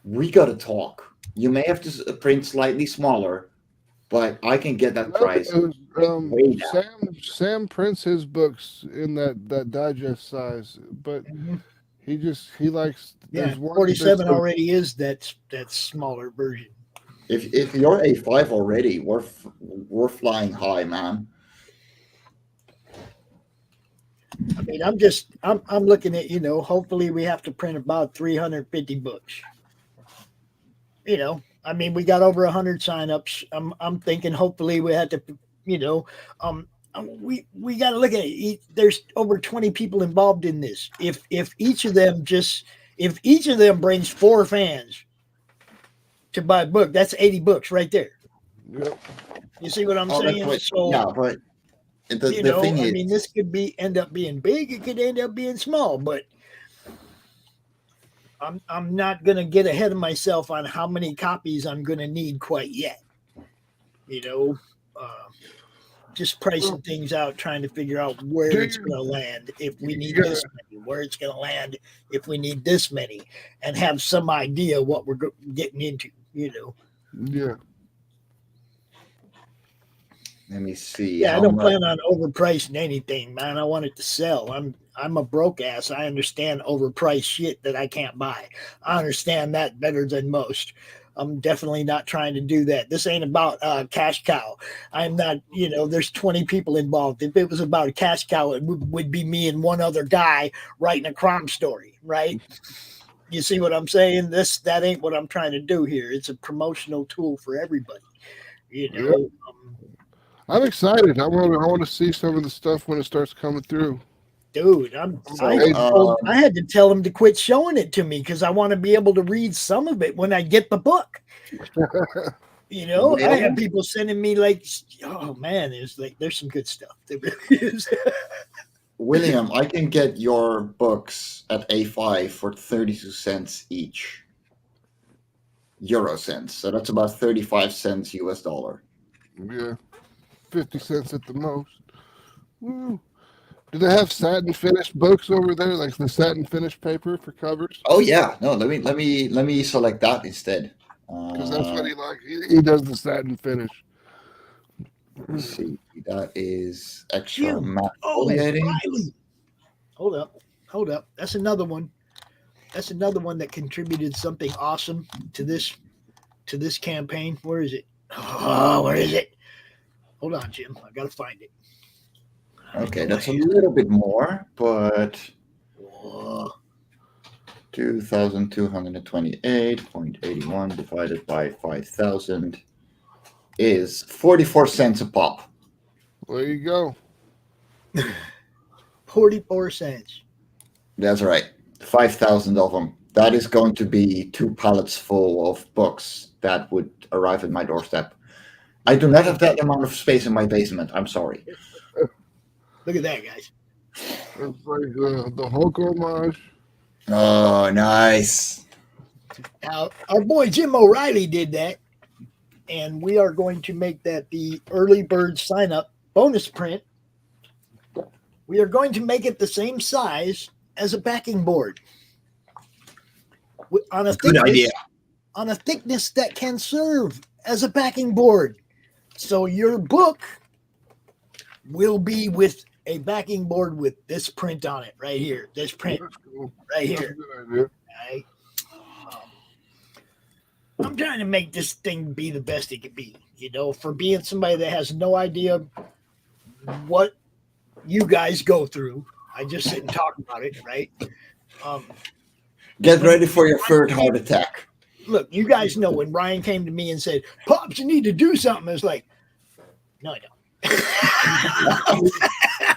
Speaker 11: We gotta talk. You may have to print slightly smaller, but I can get that price way down.
Speaker 12: Sam prints his books in that digest size, but he likes.
Speaker 9: Yeah, 47 already is that smaller version.
Speaker 11: If you're A5 already, we're flying high, man.
Speaker 9: I mean, I'm looking at, hopefully we have to print about 350 books. I mean, we got over 100 signups. I'm thinking hopefully we had to, we got to look at it. There's over 20 people involved in this. If each of them brings 4 fans to buy a book, that's 80 books right there.
Speaker 12: Yep.
Speaker 9: You see what I'm saying?
Speaker 11: Yeah, but the thing is,
Speaker 9: I mean, this could end up being big. It could end up being small, but I'm not going to get ahead of myself on how many copies I'm going to need quite yet. Just pricing things out, trying to figure out where it's going to land if we need this many, where it's going to land if we need this many, and have some idea what we're getting into.
Speaker 12: Yeah.
Speaker 11: Let me see.
Speaker 9: Yeah, I don't plan on overpricing anything, man. I want it to sell. I'm a broke ass. I understand overpriced shit that I can't buy. I understand that better than most. I'm definitely not trying to do that. This ain't about cash cow. I'm not, there's 20 people involved. If it was about a cash cow, it would be me and one other guy writing a crime story, right? You see what I'm saying? That ain't what I'm trying to do here. It's a promotional tool for everybody.
Speaker 12: Yep. I'm excited. I want to see some of the stuff when it starts coming through.
Speaker 9: Dude, I had to tell him to quit showing it to me because I want to be able to read some of it when I get the book. I have people sending me like, oh man, there's some good stuff. There really is.
Speaker 11: William, I can get your books at A5 for 32 cents each. Euro cents. So that's about 35 cents US dollar.
Speaker 12: Yeah. 50 cents at the most. Woo. Do they have satin finished books over there, like the satin finished paper for covers?
Speaker 11: Oh yeah, no. Let me select that instead.
Speaker 12: Because that's what he likes. He does the satin finish.
Speaker 11: Let's see, that is extra matte
Speaker 9: Oh,
Speaker 11: foliating.
Speaker 9: Riley. Hold up. That's another one. That's another one that contributed something awesome to this campaign. Where is it? Oh, where is it? Hold on, Jim. I gotta find it.
Speaker 11: Okay, that's a little bit more, but 2,228.81 divided by 5,000 is 44 cents a pop.
Speaker 12: There you go.
Speaker 9: 44 cents.
Speaker 11: That's right. 5,000 of them. That is going to be 2 pallets full of books that would arrive at my doorstep. I do not have that amount of space in my basement. I'm sorry.
Speaker 9: Look at that, guys.
Speaker 12: It's like the Hulk homage.
Speaker 11: Oh, nice.
Speaker 9: Now, our boy Jim O'Reilly did that, and we are going to make that the early bird sign up bonus print. We are going to make it the same size as a backing board on a
Speaker 11: Good idea.
Speaker 9: On a thickness that can serve as a backing board. So your book will be with a backing board with this print on it right here. This print right here. Right? I'm trying to make this thing be the best it can be, for being somebody that has no idea what you guys go through. I just sit and talk about it, right?
Speaker 11: Get ready for your third heart attack.
Speaker 9: Look, you guys know when Ryan came to me and said, "Pops, you need to do something," it's like, no, I don't.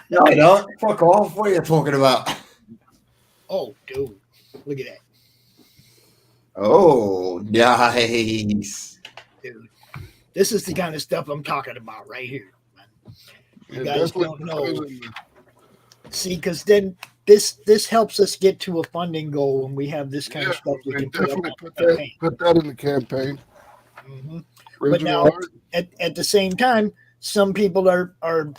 Speaker 11: No, I don't. Fuck off. What are you talking about?
Speaker 9: Oh, dude. Look at that.
Speaker 11: Oh, nice.
Speaker 9: Dude. This is the kind of stuff I'm talking about right here. You guys don't know. See, because then this helps us get to a funding goal when we have this kind of stuff. We can
Speaker 12: definitely put that in the campaign.
Speaker 9: Mm-hmm. But now, at the same time, some people are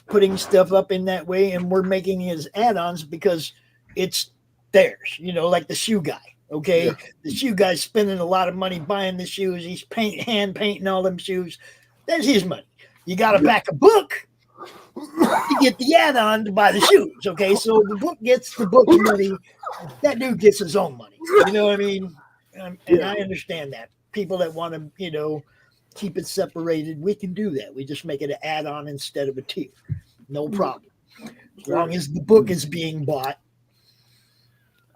Speaker 9: putting stuff up in that way, and we're making it as add-ons because it's theirs. Like the shoe guy. Okay, the shoe guy's spending a lot of money buying the shoes. He's hand painting all them shoes. That's his money. You got to back a book. You get the add-on to buy the shoes, okay? So the book gets the book's money. That dude gets his own money. You know what I mean? And I understand that. People that want to, keep it separated, we can do that. We just make it an add-on instead of a tier. No problem. As long as the book is being bought,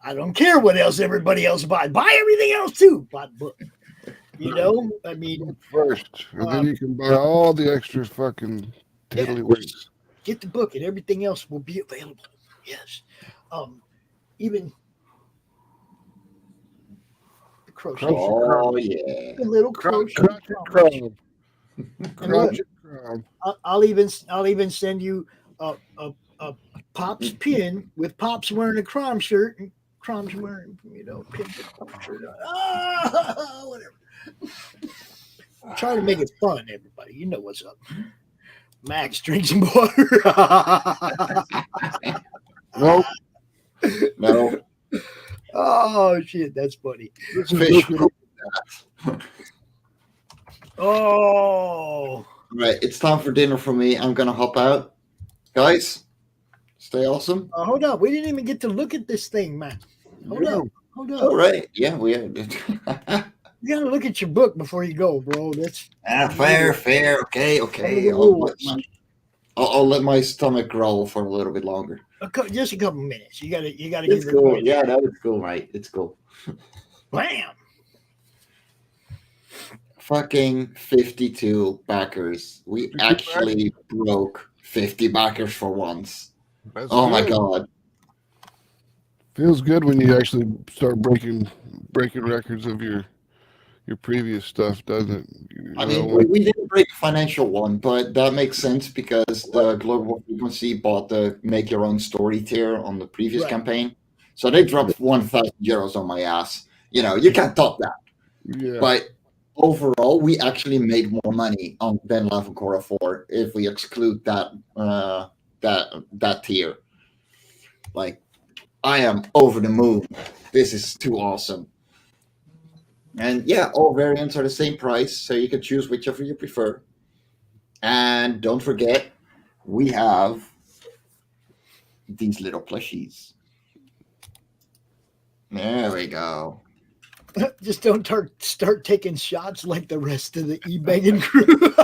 Speaker 9: I don't care what else everybody else buys. Buy everything else too. Buy the book. I mean,
Speaker 12: first, and then you can buy all the extra fucking tiddlywinks.
Speaker 9: Get the book, and everything else will be available. Yes, even the crochet.
Speaker 11: Oh yeah,
Speaker 9: the little crochet. I'll even send you a Pop's pin with Pop's wearing a Crom shirt and Crom's wearing pin with Pop shirt on. Whatever. I'm trying to make it fun, everybody. You know what's up. Max drinks some water.
Speaker 11: No.
Speaker 9: Oh shit, that's funny. Oh.
Speaker 11: Right, it's time for dinner for me. I'm gonna hop out, guys. Stay awesome.
Speaker 9: Hold on, we didn't even get to look at this thing, man. Hold on.
Speaker 11: All right, yeah, we have.
Speaker 9: You gotta look at your book before you go, bro. That's
Speaker 11: fair. Okay. I'll let my stomach growl for a little bit longer.
Speaker 9: Just a couple minutes. You gotta.
Speaker 11: It's cool. Yeah, that is cool, right? It's cool.
Speaker 9: Bam.
Speaker 11: Fucking 52 backers. We actually broke 50 backers for once.
Speaker 12: That's
Speaker 11: my
Speaker 12: good.
Speaker 11: god.
Speaker 12: Feels good when you actually start breaking records of your previous stuff, doesn't it?
Speaker 11: I mean, we didn't break a financial one, but that makes sense because the Global Frequency bought the Make Your Own Story tier on the previous campaign. So they dropped 1,000 euros on my ass. You can't top that.
Speaker 12: Yeah.
Speaker 11: But overall, we actually made more money on Ben Live and Korra 4 if we exclude that tier. Like, I am over the moon. This is too awesome. And yeah, all variants are the same price, so you can choose whichever you prefer. And don't forget, we have these little plushies. There we go.
Speaker 9: Just don't start taking shots like the rest of the e-banging crew.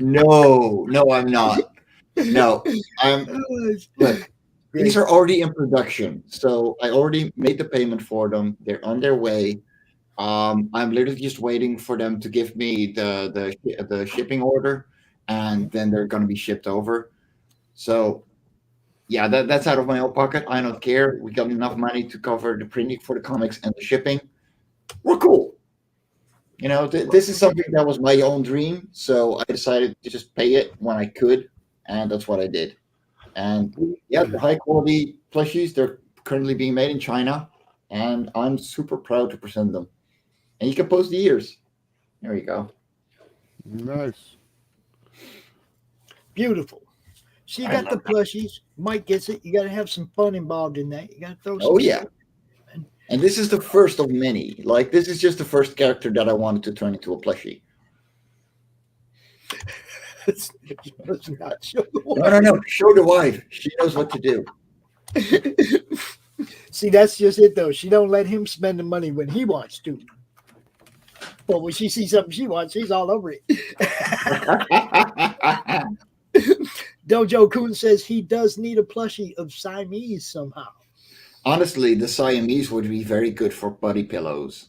Speaker 11: No, I'm not. No, look.
Speaker 9: Great.
Speaker 11: These are already in production, so I already made the payment for them. They're on their way. I'm literally just waiting for them to give me the shipping order, and then they're going to be shipped over. So, yeah, that's out of my own pocket. I don't care. We got enough money to cover the printing for the comics and the shipping. We're cool. You know, this is something that was my own dream, so I decided to just pay it when I could, and that's what I did. And yeah, the high quality plushies, they're currently being made in China, and I'm super proud to present them. And you can post the ears. There you go.
Speaker 12: Nice.
Speaker 9: Beautiful. So you got the plushies. Mike gets it. You got to have some fun involved in that. You got to throw some.
Speaker 11: Oh yeah. And this is the first of many. Like, this is just the first character that I wanted to turn into a plushie.
Speaker 9: Not show the
Speaker 11: wife. No. Show the wife. She knows what to do.
Speaker 9: See, that's just it, though. She don't let him spend the money when he wants to. But when she sees something she wants, she's all over it. Dojo Kun says he does need a plushie of Siamese somehow.
Speaker 11: Honestly, the Siamese would be very good for body pillows.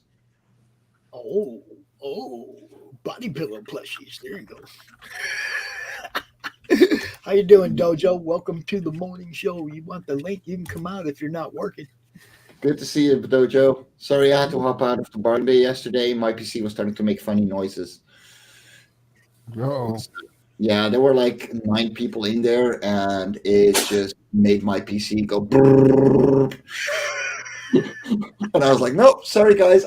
Speaker 9: Oh, body pillow plushies. There you go. How you doing, Dojo? Welcome to the morning show. You want the link? You can come out if you're not working.
Speaker 11: Good to see you, Dojo. Sorry I had to hop out of the bar bay yesterday. My PC was starting to make funny noises.
Speaker 12: Oh.
Speaker 11: Yeah, there were like 9 people in there, and it just made my PC go brrrr. And I was like, nope, sorry guys,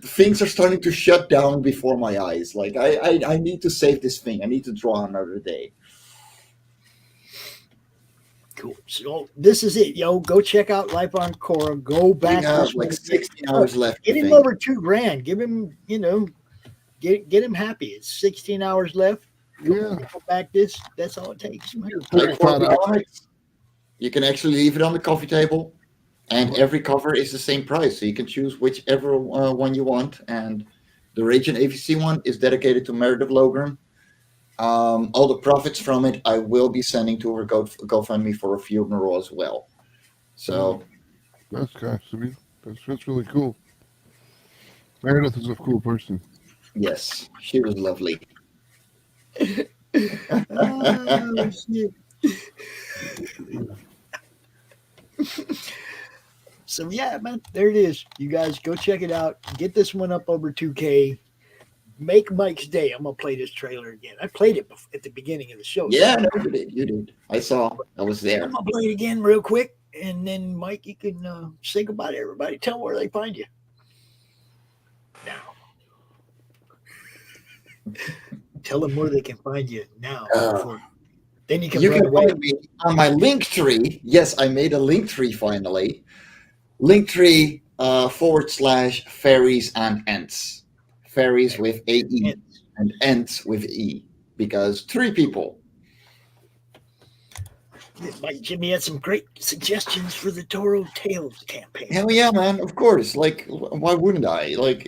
Speaker 11: things are starting to shut down before my eyes. Like, I need to save this thing. I need to draw another day.
Speaker 9: Cool. So this is it, yo. Go check out Life on Korra. Go back.
Speaker 11: We have like 16 hours left.
Speaker 9: Get him over $2,000. Give him, get him happy. It's 16 hours left.
Speaker 12: Yeah.
Speaker 9: Go back this. That's all it takes.
Speaker 11: You can actually leave it on the coffee table, and every cover is the same price. So you can choose whichever one you want. And the Rage and AVC one is dedicated to Meredith Logren. All the profits from it, I will be sending to her GoFundMe for a funeral as well. So
Speaker 12: that's nice. I mean, that's really cool. Meredith is a cool person.
Speaker 11: Yes, she was lovely.
Speaker 9: Oh, shit. So yeah, man, there it is. You guys go check it out. Get this one up over 2K. Make Mike's day. I'm gonna play this trailer again. I played it at the beginning of the show.
Speaker 11: Yeah, no, you did. I saw. I was there.
Speaker 9: I'm gonna play it again real quick, and then Mike, you can say goodbye to everybody. Tell them where they find you. Now, tell them where they can find you now. Then you can
Speaker 11: find me on my Linktree. Yes, I made a Linktree finally. Linktree / fairies and ents. Fairies with AE and ents with E, because 3 people.
Speaker 9: Mike Jimmy had some great suggestions for the Toro Tales campaign.
Speaker 11: Hell yeah, man! Of course. Like, why wouldn't I? Like,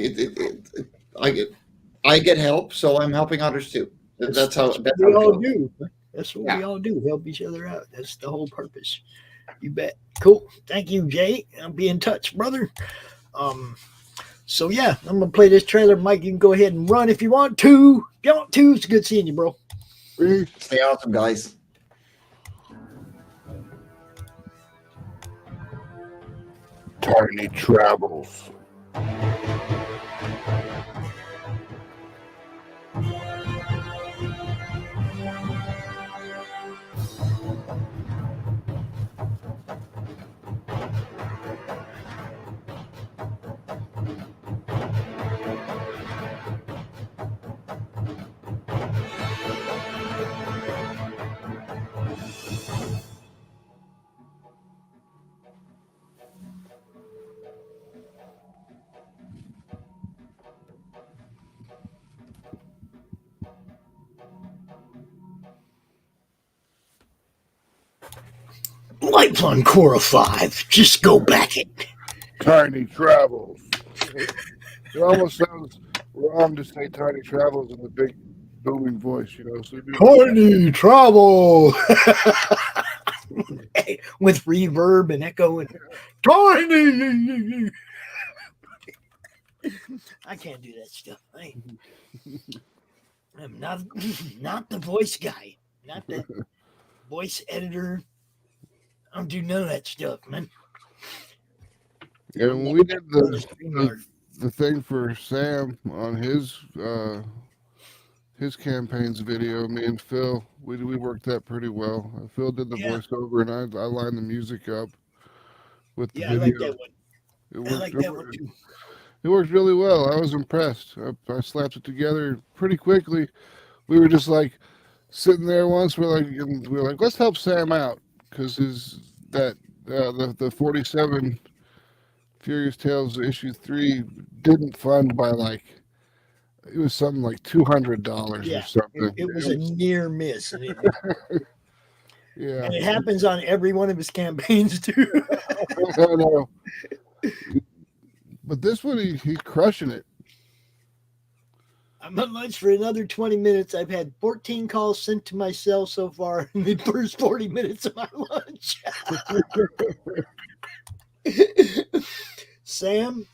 Speaker 11: I get help, so I'm helping others too. That's how
Speaker 9: we all do. That's what we all do. Help each other out. That's the whole purpose. You bet. Cool. Thank you, Jay. I'll be in touch, brother. So yeah, I'm gonna play this trailer. Mike, you can go ahead and run if you want to. If you want to, it's good seeing you, bro.
Speaker 11: Stay awesome, guys.
Speaker 12: Tiny Travels.
Speaker 9: Life on Cora 5. Just go back it.
Speaker 12: Tiny Travels. It almost sounds wrong to say Tiny Travels in the big booming voice, you know. So
Speaker 9: Tiny Travel. With reverb and echo and tiny. I can't do that stuff. I'm not the voice guy, not the voice editor. I don't do none of that stuff, man.
Speaker 12: Yeah, when we did the thing for Sam on his campaign's video, me and Phil, we worked that pretty well. Phil did the voiceover, and I lined the music up with the video.
Speaker 9: I like that one.
Speaker 12: I like that one too. It worked really well. I was impressed. I slapped it together pretty quickly. We were just like sitting there once. We were like, let's help Sam out because the 47 Furious Tales issue 3 didn't fund by it was something like $200 or something.
Speaker 9: It was a near miss. And
Speaker 12: yeah,
Speaker 9: and it happens on every one of his campaigns too.
Speaker 12: I know. But this one, he's crushing it.
Speaker 9: I'm on lunch for another 20 minutes. I've had 14 calls sent to my cell so far in the first 40 minutes of my lunch. Sam,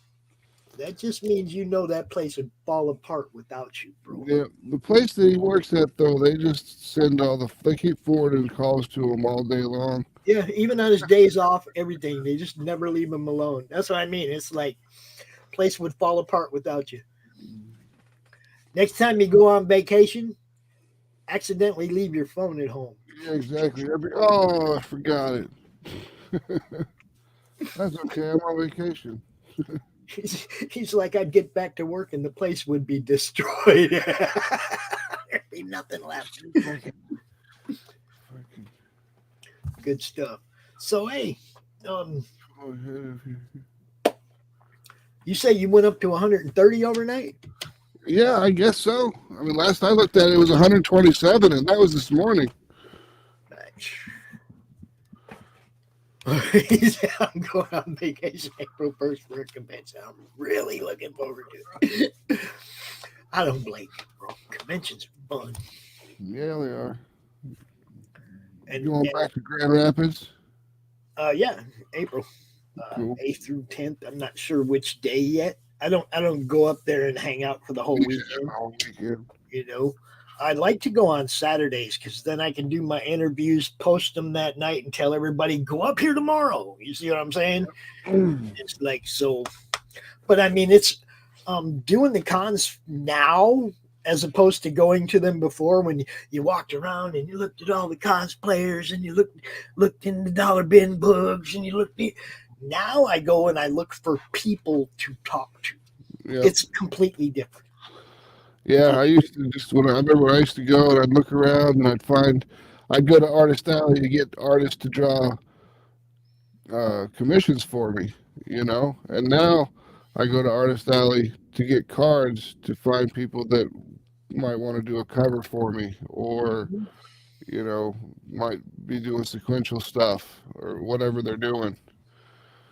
Speaker 9: that just means you know that place would fall apart without you, bro.
Speaker 12: Yeah, the place that he works at, though, they just send they keep forwarding calls to him all day long.
Speaker 9: Yeah, even on his days off, everything. They just never leave him alone. That's what I mean. It's like place would fall apart without you. Next time you go on vacation, accidentally leave your phone at home.
Speaker 12: Yeah, exactly. I forgot it. That's okay. I'm on vacation.
Speaker 9: He's like, I'd get back to work and the place would be destroyed. There'd be nothing left. Good stuff. So, hey, you say you went up to 130 overnight?
Speaker 12: Yeah, I guess so. I mean, last I looked at it, it was 127, and that was this morning.
Speaker 9: I'm going on vacation April 1st for a convention. I'm really looking forward to it. I don't blame you, bro. Conventions are fun.
Speaker 12: Yeah, they are.
Speaker 9: And
Speaker 12: going back to Grand Rapids?
Speaker 9: Yeah, April
Speaker 12: Cool.
Speaker 9: 8th through 10th. I'm not sure which day yet. I don't go up there and hang out for the whole weekend. You know, I'd like to go on Saturdays because then I can do my interviews, post them that night, and tell everybody go up here tomorrow. You see what I'm saying? It's like so, but I mean, it's doing the cons now as opposed to going to them before when you walked around and you looked at all the cosplayers and you looked in the dollar bin books and you looked. Now I go and I look for people to talk to.
Speaker 12: Yeah.
Speaker 9: It's completely different.
Speaker 12: Yeah, I used to I remember when I used to go and I'd look around and I'd go to Artist Alley to get artists to draw commissions for me, you know. And now I go to Artist Alley to get cards to find people that might want to do a cover for me or, you know, might be doing sequential stuff or whatever they're doing.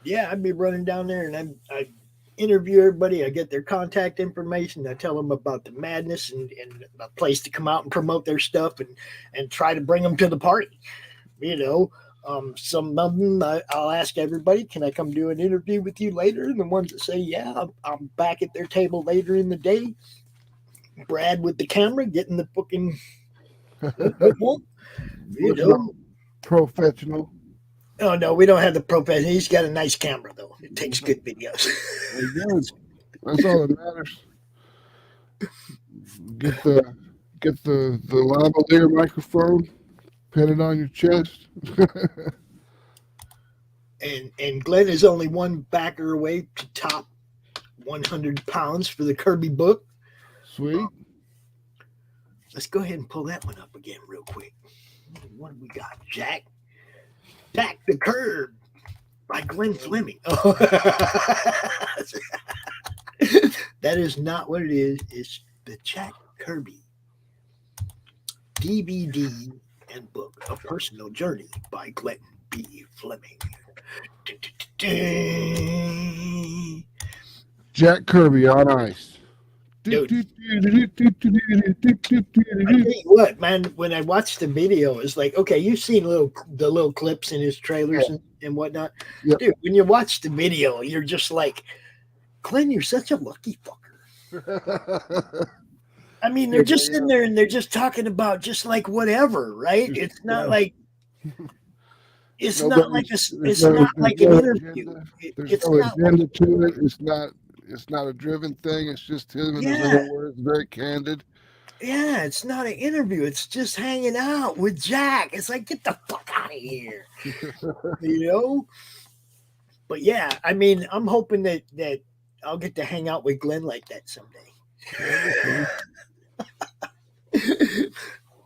Speaker 9: Yeah, I'd be running down there and I interview everybody. I get their contact information. I tell them about the madness and a place to come out and promote their stuff and try to bring them to the party. You know, some of them I'll ask everybody, can I come do an interview with you later? And the ones that say, yeah, I'm back at their table later in the day. Brad with the camera, getting the booking. You know,
Speaker 12: professional.
Speaker 9: Oh, no, we don't have the professional. He's got a nice camera, though. It takes good videos.
Speaker 12: That's all that matters. Get the lavalier microphone, pin it on your chest.
Speaker 9: and Glenn is only one backer away to top 100 pounds for the Kirby book.
Speaker 12: Sweet.
Speaker 9: Let's go ahead and pull that one up again real quick. What do we got? Jack the Curb by Glenn Fleming. Oh. That is not what it is. It's the Jack Kirby DVD and book, A Personal Journey by Glenn E. Fleming.
Speaker 12: Jack Kirby on ice.
Speaker 9: Dude, I tell you what, man. When I watched the video, it's like, okay, you've seen the little clips in his trailers and whatnot, dude. When you watch the video, you're just like, Glenn, you're such a lucky fucker. I mean, they're just sitting there and they're just talking about just like whatever, right? It's not like it's not like an interview.
Speaker 12: There's no agenda to it. It's not a driven thing. It's just him and his own words, very candid.
Speaker 9: Yeah, it's not an interview. It's just hanging out with Jack. It's like, get the fuck out of here. You know? But yeah, I mean, I'm hoping that I'll get to hang out with Glenn like that someday.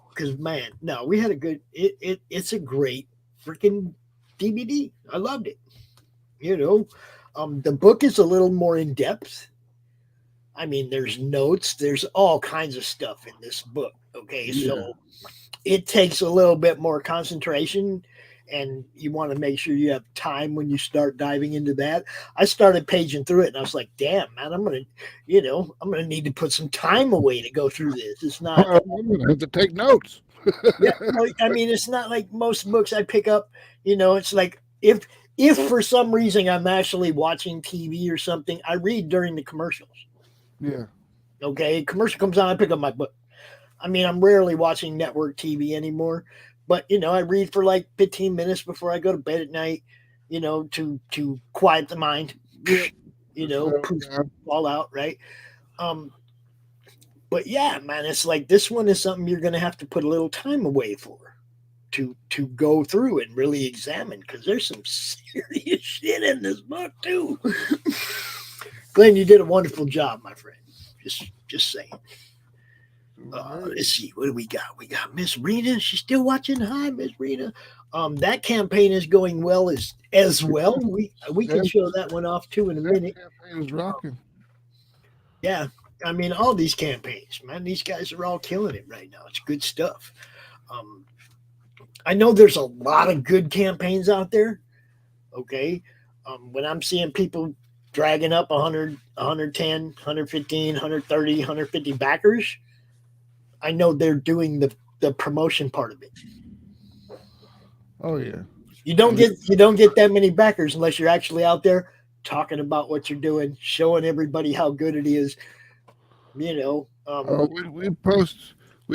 Speaker 9: Because man, no, we had a good it's a great freaking DVD. I loved it. You know, the book is a little more in depth. I mean, there's notes, there's all kinds of stuff in this book. Okay, so it takes a little bit more concentration, and you want to make sure you have time when you start diving into that. I started paging through it, and I was like, "Damn, man, I'm gonna need to put some time away to go through this." It's not.
Speaker 12: I'm gonna have to take notes.
Speaker 9: Yeah, I mean, it's not like most books I pick up. You know, it's like if for some reason I'm actually watching TV or something, I read during the commercials.
Speaker 12: Yeah.
Speaker 9: Okay, commercial comes on, I pick up my book. I mean, I'm rarely watching network TV anymore, but I read for like 15 minutes before I go to bed at night. To quiet the mind. All out, right? But yeah, man, it's like this one is something you're going to have to put a little time away for to go through and really examine, because there's some serious shit in this book too. Glenn, you did a wonderful job, my friend. Just saying. Let's see, what do we got? We got Miss Rena. She's still watching. Hi, Miss Rena. That campaign is going well as well. We can show that one off too in a minute.
Speaker 12: Campaign is rocking.
Speaker 9: Yeah, I mean, all these campaigns, man. These guys are all killing it right now. It's good stuff. I know there's a lot of good campaigns out there. Okay, when I'm seeing people dragging up 100, 110, 115, 130, 150 backers, I know they're doing the promotion part of it.
Speaker 12: Oh yeah.
Speaker 9: You don't get that many backers unless you're actually out there talking about what you're doing, showing everybody how good it is. We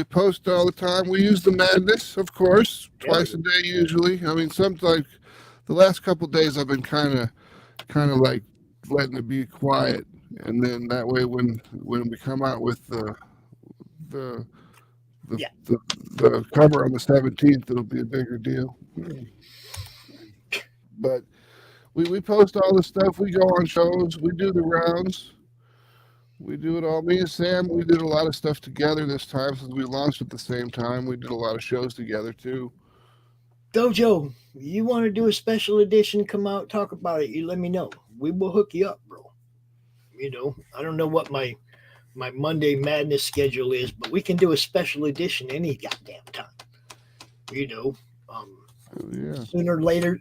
Speaker 9: post all the time. We use the madness, of course, twice a day usually. I mean, sometimes the last couple of days I've been kind of like letting it be quiet, and then that way when we come out with the cover on the 17th, it'll be a bigger deal. But we post all the stuff. We go on shows. We do the rounds. We do it all. Me and Sam, we did a lot of stuff together this time since we launched at the same time. We did a lot of shows together too. Dojo, you want to do a special edition? Come out, talk about it. You let me know. We will hook you up, bro. I don't know what my Monday Madness schedule is, but we can do a special edition any goddamn time.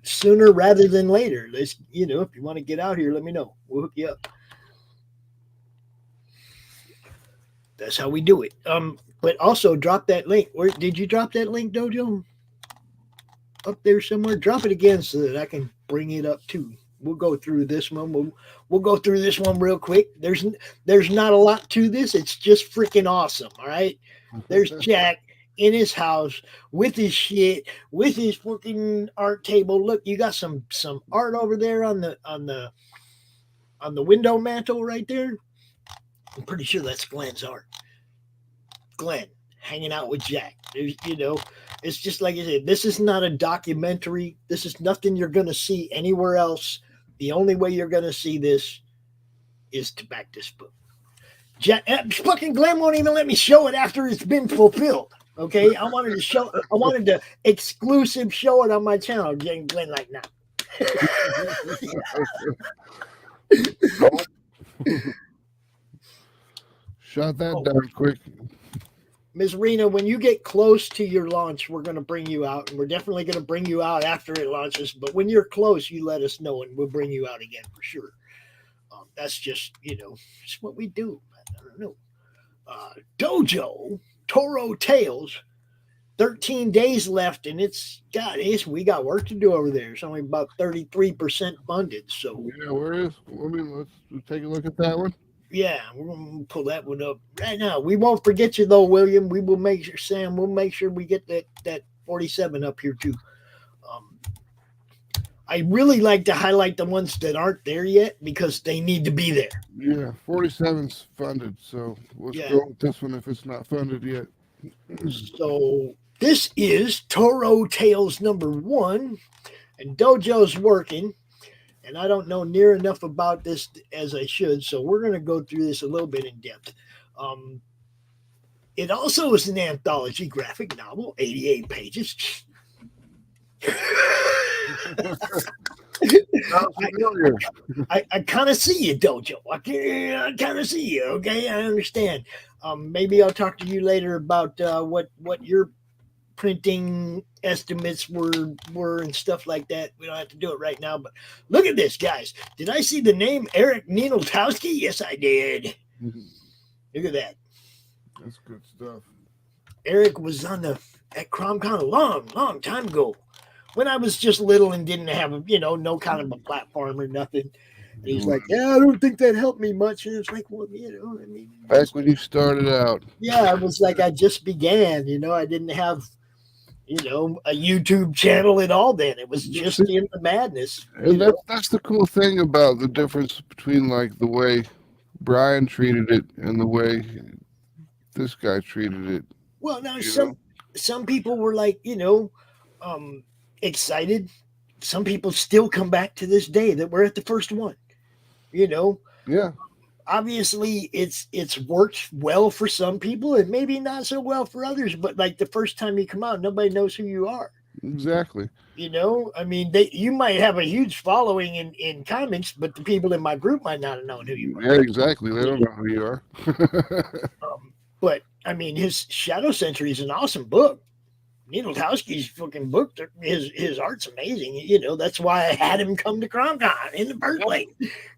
Speaker 9: Sooner rather than later. Let's, if you want to get out here, let me know. We'll hook you up. That's how we do it. But also drop that link. Where did you drop that link, Dojo? Up there somewhere. Drop it again so that I can bring it up too. We'll go through this one. We'll go through this one real quick. There's not a lot to this. It's just freaking awesome. All right. There's Jack in his house with his shit, with his fucking art table. Look, you got some art over there on the window mantle right there. I'm pretty sure that's Glenn's art. Glenn hanging out with Jack. It's just like I said, this is not a documentary. This is nothing you're going to see anywhere else. The only way you're going to see this is to back this book. Jack, fucking Glenn won't even let me show it after it's been fulfilled. Okay, I wanted to exclusive show it on my channel. Glenn like, nah.
Speaker 12: Shut that down quick.
Speaker 9: Ms. Rena, when you get close to your launch, we're going to bring you out, and we're definitely going to bring you out after it launches. But when you're close, you let us know, and we'll bring you out again for sure. That's just, it's what we do. I don't know. Dojo Toro Tales, 13 days left, and we got work to do over there. It's only about 33% funded. So
Speaker 12: yeah, where is? Let's take a look at that one.
Speaker 9: Yeah, we're gonna pull that one up right now. We won't forget you though, William. We will make sure, Sam. We'll make sure we get that 47 up here too. I really like to highlight the ones that aren't there yet because they need to be there.
Speaker 12: Yeah, 47's funded, so let's go with this one if it's not funded yet.
Speaker 9: So this is Toro Tales #1, and Dojo's working. And I don't know near enough about this as I should, so we're going to go through this a little bit in depth. It also is an anthology graphic novel, 88 pages. I kind of see you, Dojo. I kind of see you. Okay, I understand. Maybe I'll talk to you later about what your printing estimates were and stuff like that. We don't have to do it right now, but look at this, guys. Did I see the name Eric Nienoltowski? Yes, I did. Look at that.
Speaker 12: That's good stuff.
Speaker 9: Eric was at CromCon a long time ago when I was just little and didn't have no kind of a platform or nothing. And he's like, yeah, I don't think that helped me much. And it's like, well, I mean,
Speaker 12: back when you started out.
Speaker 9: Yeah, I was like, I just began, I didn't have a YouTube channel at all then. It was just in the madness.
Speaker 12: And that's the cool thing about the difference between like the way Brian treated it and the way this guy treated it.
Speaker 9: Well, now some people were like, excited. Some people still come back to this day that we're at the first one.
Speaker 12: Yeah.
Speaker 9: Obviously it's worked well for some people and maybe not so well for others, but like the first time you come out, nobody knows who you are.
Speaker 12: Exactly.
Speaker 9: I mean, you might have a huge following in comics, but the people in my group might not have known who you are.
Speaker 12: Yeah, exactly. They don't know who you are.
Speaker 9: But I mean, his Shadow Century is an awesome book. Nienoltowski's fucking book, his art's amazing. That's why I had him come to CromCon in the first place.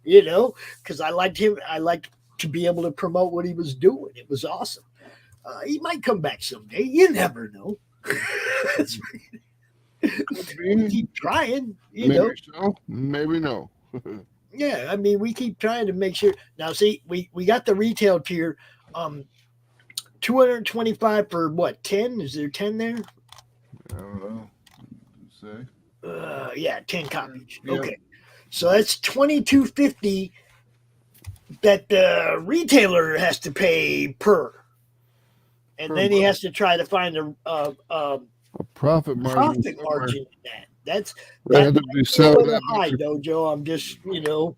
Speaker 9: Because I liked him. I liked to be able to promote what he was doing. It was awesome. He might come back someday. You never know. Keep trying.
Speaker 12: Maybe so. Maybe no.
Speaker 9: Yeah, I mean, we keep trying to make sure. Now, see, we got the retail tier. 225 for what? 10? Is there 10 there?
Speaker 12: I don't know. Say.
Speaker 9: Yeah, 10 copies. Yeah. Okay. So that's $22.50 that the retailer has to pay per. And then he has to try to find a
Speaker 12: profit margin.
Speaker 9: Profit margin in that. That's high, Dojo. I'm just, looking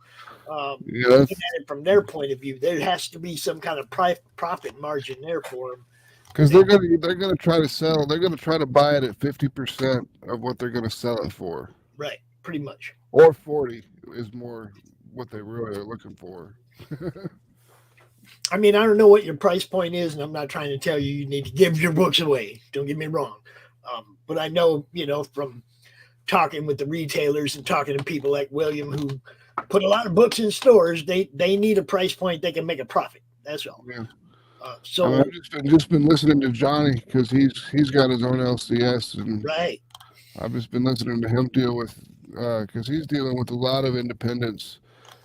Speaker 9: at it from their point of view. There has to be some kind of profit margin there for them.
Speaker 12: Because they're gonna try to sell. They're gonna try to buy it at 50% of what they're gonna sell it for.
Speaker 9: Right, pretty much.
Speaker 12: Or 40 is more what they really are looking for.
Speaker 9: I mean, I don't know what your price point is, and I'm not trying to tell you need to give your books away. Don't get me wrong. But I know, from talking with the retailers and talking to people like William who put a lot of books in stores, they need a price point they can make a profit. That's all.
Speaker 12: Yeah.
Speaker 9: So
Speaker 12: I've just been listening to Johnny because he's got his own LCS, and
Speaker 9: right.
Speaker 12: I've just been listening to him deal with because he's dealing with a lot of independents.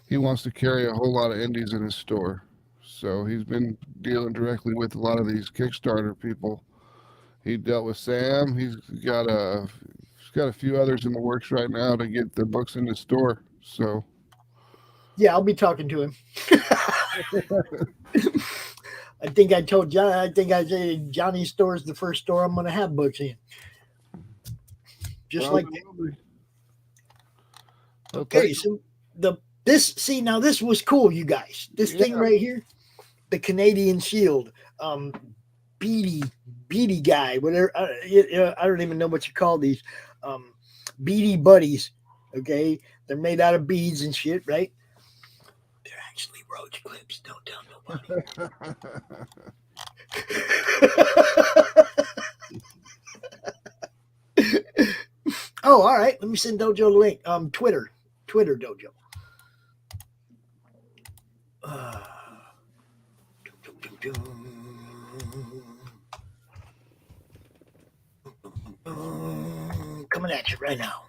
Speaker 12: He wants to carry a whole lot of indies in his store, so he's been dealing directly with a lot of these Kickstarter people. He dealt with Sam. He's got a few others in the works right now to get the books in the store. So
Speaker 9: yeah, I'll be talking to him. I think I told John. I think I said Johnny's store is the first store I'm going to have books in. Just like that. Okay, so now this was cool, you guys. This thing right here, the Canadian Shield, beady guy, whatever. I don't even know what you call these, beady buddies. Okay, they're made out of beads and shit, right? They're actually roach clips. Don't tell nobody. Oh, all right. Let me send Dojo the link. Twitter Dojo. Coming at you right now.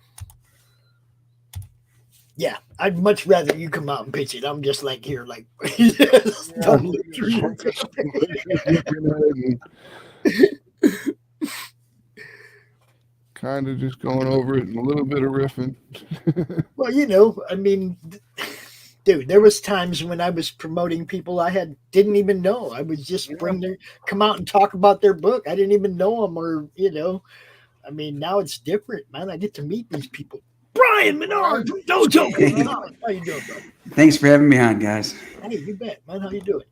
Speaker 9: Yeah, I'd much rather you come out and pitch it. I'm just like here, like don't look through your
Speaker 12: kind of just going over it and a little bit of riffing.
Speaker 9: Well, I mean, dude, there was times when I was promoting people I didn't even know. I would just come out and talk about their book. I didn't even know them, or I mean, now it's different, man. I get to meet these people. Brian Menard from Dojo. How you doing, bro?
Speaker 14: Thanks for having me on, guys.
Speaker 9: Hey, you bet, man. How you doing?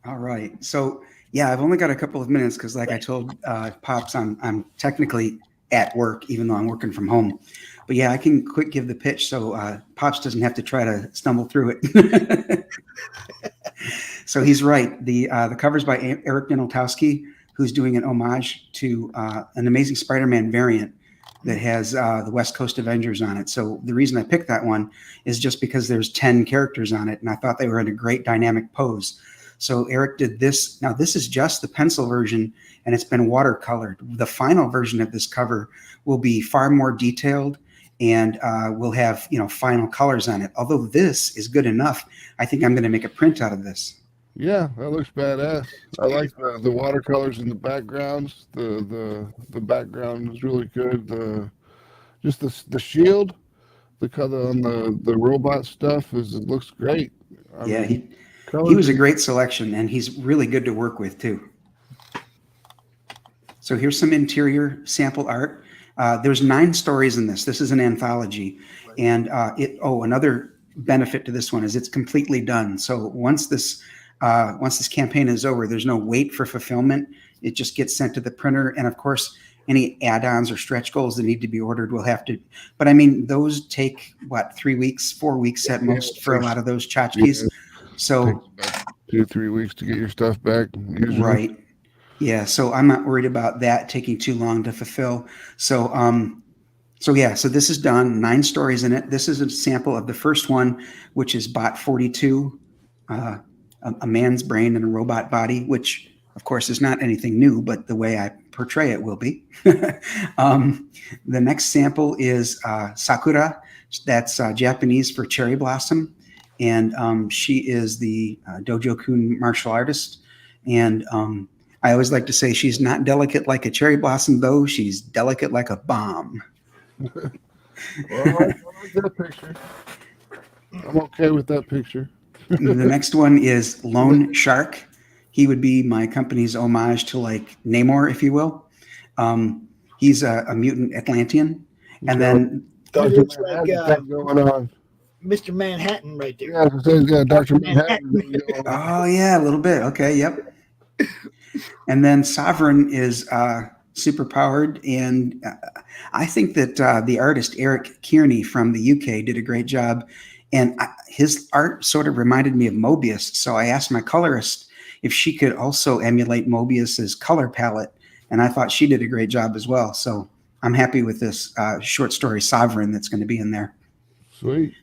Speaker 14: All right. So, yeah, I've only got a couple of minutes because, like I told Pops, I'm technically at work, even though I'm working from home. But, yeah, I can quick give the pitch so Pops doesn't have to try to stumble through it. So he's right. The cover's by Eric Nowotowski, who's doing an homage to an Amazing Spider-Man variant that has the West Coast Avengers on it. So the reason I picked that one is just because there's 10 characters on it, and I thought they were in a great dynamic pose. So Eric did this. Now, this is just the pencil version, and it's been watercolored. The final version of this cover will be far more detailed, and we'll have final colors on it. Although this is good enough, I think I'm going to make a print out of this.
Speaker 12: Yeah, that looks badass. I like the watercolors in the backgrounds. The background is really good. The shield, the color on the robot stuff it looks great.
Speaker 14: He was a great selection, and he's really good to work with too. So here's some interior sample art. There's 9 stories in this. This is an anthology, and another benefit to this one is it's completely done. So once this campaign is over, there's no wait for fulfillment. It just gets sent to the printer. And of course, any add-ons or stretch goals that need to be ordered will have to, but I mean, those take 3 weeks, 4 weeks at most for a lot of those tchotchkes. So
Speaker 12: 2-3 weeks to get your stuff back. Usually.
Speaker 14: Right. Yeah. So I'm not worried about that taking too long to fulfill. So this is done. 9 stories in it. This is a sample of the first one, which is Bot 42, a man's brain and a robot body, which of course is not anything new, but the way I portray it will be. The next sample is Sakura. That's Japanese for cherry blossom. And she is the Dojo-kun martial artist. And I always like to say she's not delicate like a cherry blossom, though. She's delicate like a bomb.
Speaker 12: Well, I like that picture. I'm okay with that picture.
Speaker 14: The next one is Lone Shark. He would be my company's homage to like Namor, if you will. He's a mutant Atlantean. And then
Speaker 9: that looks like Mr. Manhattan right there.
Speaker 12: Yeah, Dr. Manhattan.
Speaker 14: Oh, yeah, a little bit. Okay, yep. And then Sovereign is super powered. And I think that the artist Eric Kearney from the UK did a great job. And his art sort of reminded me of Mobius. So I asked my colorist if she could also emulate Mobius's color palette. And I thought she did a great job as well. So I'm happy with this short story Sovereign that's going to be in there.
Speaker 12: Sweet.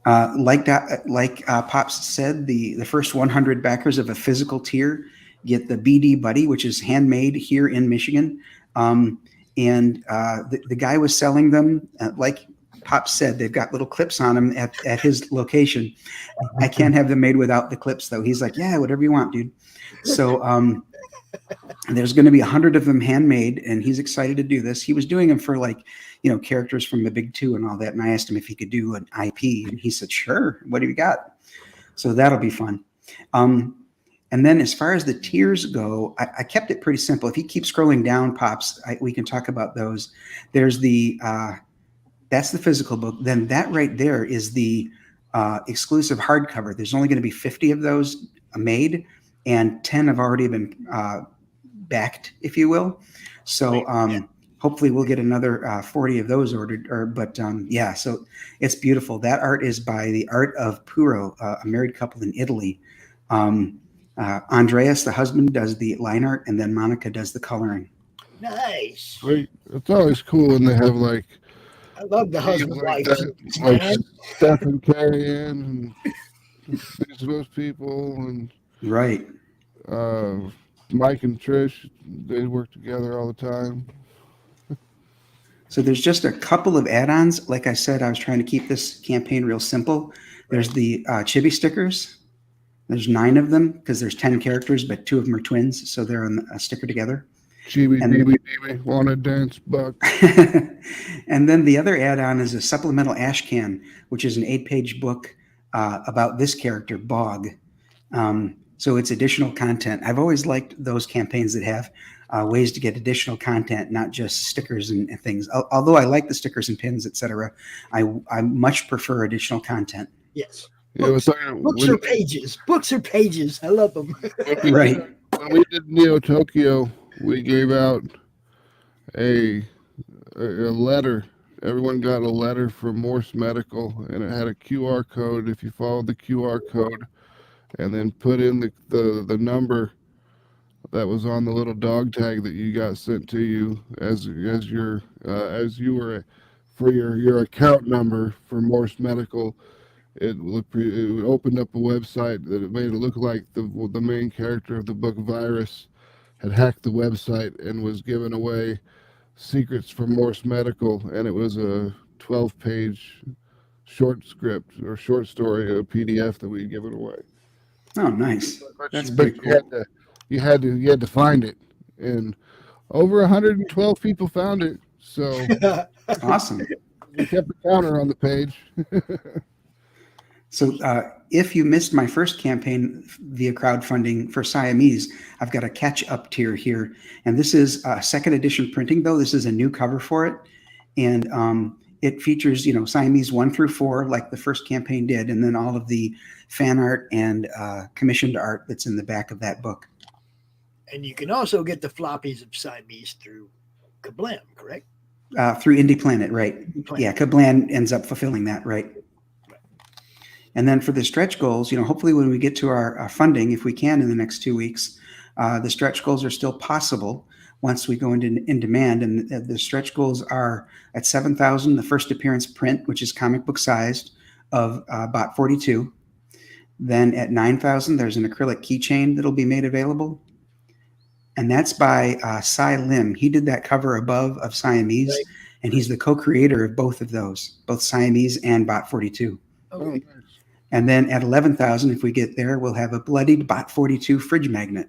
Speaker 14: Like Pops said, the first 100 backers of a physical tier get the BD Buddy, which is handmade here in Michigan. And the guy was selling them, like Pop said, they've got little clips on them at his location. I can't have them made without the clips, though. He's like, yeah, whatever you want, dude. So there's going to be 100 of them handmade, and he's excited to do this. He was doing them for characters from the Big Two and all that. And I asked him if he could do an IP, and he said, sure. What do you got? So that'll be fun. And then as far as the tiers go, I kept it pretty simple. If you keep scrolling down, Pops, we can talk about those. There's that's the physical book. Then that right there is the exclusive hardcover. There's only going to be 50 of those made, and 10 have already been backed, if you will. So hopefully we'll get another 40 of those ordered. So it's beautiful. That art is by the Art of Puro, a married couple in Italy. Andreas, the husband, does the line art, and then Monica does the coloring.
Speaker 9: Nice.
Speaker 12: Great. It's always cool when they have like
Speaker 9: I love the
Speaker 12: names
Speaker 9: husband
Speaker 12: like
Speaker 9: wife
Speaker 12: that,
Speaker 9: teams,
Speaker 12: like
Speaker 9: man.
Speaker 12: Steph and Carrie Ann and those people, and
Speaker 14: Right.
Speaker 12: Mike and Trish. They work together all the time.
Speaker 14: So there's just a couple of add-ons. Like I said, I was trying to keep this campaign real simple. There's the chibi stickers. There's 9 of them because there's 10 characters, but 2 of them are twins, so they're on a sticker together.
Speaker 12: Chibi,
Speaker 14: And-
Speaker 12: Deeby, Deeby, wanna dance, buck.
Speaker 14: And then the other add-on is a supplemental ash can, which is an 8-page book about this character, Bog. So it's additional content. I've always liked those campaigns that have ways to get additional content, not just stickers and things. Although I like the stickers and pins, etc., I much prefer additional content.
Speaker 9: Yes.
Speaker 12: Yeah,
Speaker 9: Books are pages. Books are pages. I love them.
Speaker 14: Right.
Speaker 12: When we did Neo Tokyo, we gave out a letter. Everyone got a letter from Morse Medical, and it had a QR code. If you follow the QR code and then put in the number that was on the little dog tag that you got sent to you as you were for your account number for Morse Medical, it opened up a website that it made it look like the main character of the book Virus had hacked the website and was giving away secrets from Morse Medical, and it was a 12-page short script or short story, a PDF that we'd given away.
Speaker 14: Oh, nice. That's
Speaker 12: But
Speaker 14: pretty cool.
Speaker 12: you had to find it, and over 112 people found it. So
Speaker 14: Awesome.
Speaker 12: We kept a counter on the page.
Speaker 14: So if you missed my first campaign via crowdfunding for Siamese, I've got a catch-up tier here. And this is second edition printing, though. This is a new cover for it. And it features, Siamese 1 through 4, like the first campaign did, and then all of the fan art and commissioned art that's in the back of that book.
Speaker 9: And you can also get the floppies of Siamese through Kablam, correct?
Speaker 14: Through Indie Planet, right. Yeah, Kablan ends up fulfilling that, right. And then for the stretch goals, hopefully when we get to our funding, if we can in the next 2 weeks, the stretch goals are still possible once we go in demand. And the stretch goals are at 7,000, the first appearance print, which is comic book sized, of Bot 42. Then at 9,000, there's an acrylic keychain that'll be made available. And that's by Cy Lim. He did that cover above of Siamese, right. And he's the co-creator of both of those, both Siamese and Bot 42.
Speaker 9: Okay.
Speaker 14: And then at 11,000, if we get there, we'll have a bloodied Bot 42 fridge magnet.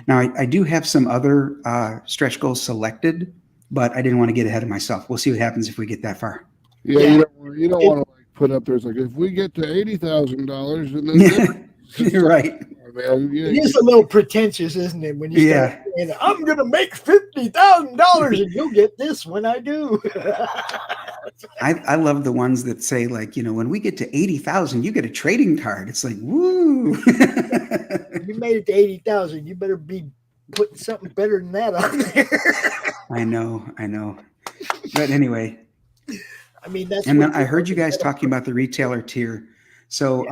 Speaker 14: Now, I do have some other stretch goals selected, but I didn't want to get ahead of myself. We'll see what happens if we get that far.
Speaker 12: Yeah. You don't want to put up there, it's like, if we get to $80,000, and then
Speaker 14: you're right.
Speaker 12: Man,
Speaker 9: it is a little pretentious, isn't it? When you start saying, I'm going to make $50,000 and you'll get this when I do.
Speaker 14: I love the ones that say, like, when we get to 80,000, you get a trading card. It's like, woo.
Speaker 9: You made it to 80,000. You better be putting something better than that on there.
Speaker 14: I know. But anyway.
Speaker 9: I mean, that's.
Speaker 14: And then I heard you guys talking about the retailer tier. So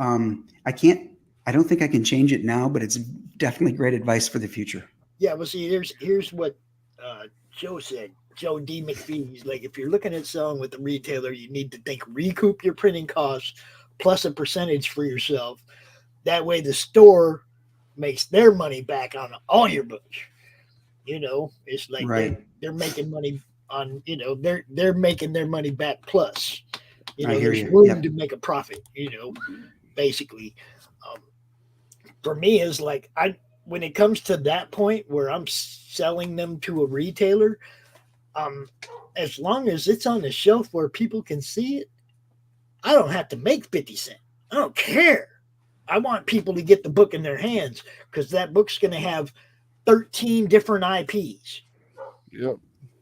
Speaker 14: I don't think I can change it now, but it's definitely great advice for the future.
Speaker 9: Yeah, well, see, here's what Joe said. Joe D. McPhee. He's like, if you're looking at selling with a retailer, you need to think recoup your printing costs plus a percentage for yourself. That way, the store makes their money back on all your books. It's like they're making money on. They're making their money back plus. There's room to make a profit. Basically. For me, is like when it comes to that point where I'm selling them to a retailer, as long as it's on the shelf where people can see it, I don't have to make 50 cents. I don't care. I want people to get the book in their hands because that book's going to have 13 different IPs.
Speaker 12: Yep.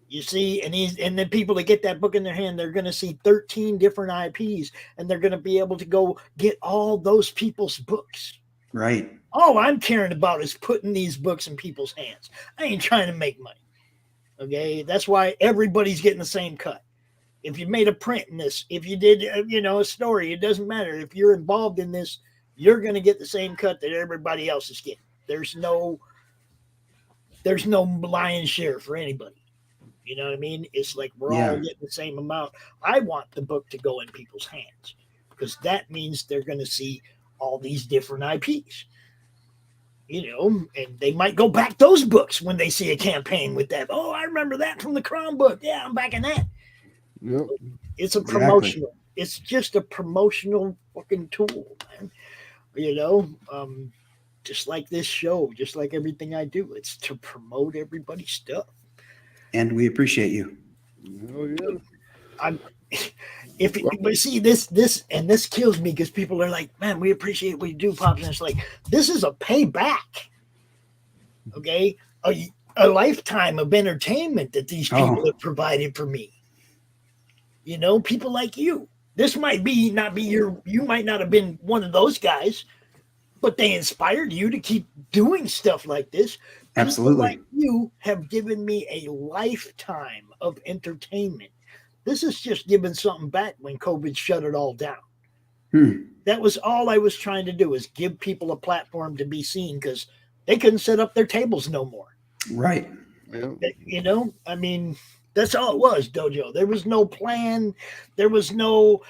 Speaker 9: You see, and then people that get that book in their hand, they're going to see 13 different IPs, and they're going to be able to go get all those people's books.
Speaker 14: Right.
Speaker 9: All I'm caring about is putting these books in people's hands. I ain't trying to make money. Okay. That's why everybody's getting the same cut. If you made a print in this, if you did, a story, it doesn't matter. If you're involved in this, you're going to get the same cut that everybody else is getting. There's no lion's share for anybody. You know what I mean? It's like we're all getting the same amount. I want the book to go in people's hands because that means they're going to see all these different IPs. You know, and they might go back those books when they see a campaign with that. Oh, I remember that from the Crom book. Yeah, I'm back in that.
Speaker 12: Yep.
Speaker 9: It's a promotional. It's just a promotional fucking tool, man. You know, just like this show, just like everything I do, it's to promote everybody's stuff.
Speaker 14: And we appreciate you.
Speaker 12: Oh yeah.
Speaker 9: But see this kills me because people are like, man, we appreciate what you do, Pops. And it's like, this is a payback. Okay. A lifetime of entertainment that these people have provided for me. You know, people like you. This might not be you might not have been one of those guys, but they inspired you to keep doing stuff like this.
Speaker 14: Absolutely.
Speaker 9: People like you have given me a lifetime of entertainment. This is just giving something back when COVID shut it all down. That was all I was trying to do, is give people a platform to be seen because they couldn't set up their tables no more.
Speaker 14: Right.
Speaker 12: Yeah.
Speaker 9: You know, I mean, that's all it was, Dojo. There was no plan. There was no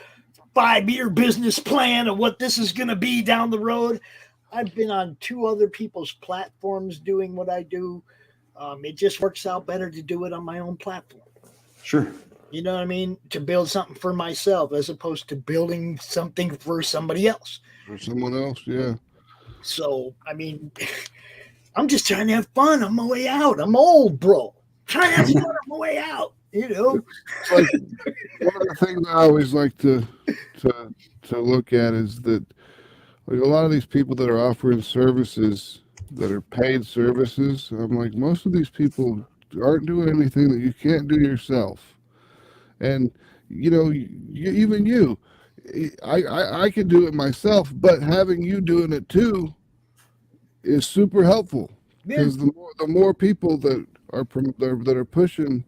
Speaker 9: 5-year business plan of what this is going to be down the road. I've been on 2 other people's platforms doing what I do. It just works out better to do it on my own platform.
Speaker 14: Sure.
Speaker 9: You know what I mean? To build something for myself as opposed to building something for somebody else.
Speaker 12: For someone else, yeah.
Speaker 9: So, I mean, I'm just trying to have fun on my way out. I'm old, bro. Trying to have fun on my way out. You know?
Speaker 12: It's like, one of the things I always like to look at is that, like, a lot of these people that are offering services that are paid services, I'm like, most of these people aren't doing anything that you can't do yourself. And, you know, even you, I can do it myself, but having you doing it too is super helpful. Because the more people that are pushing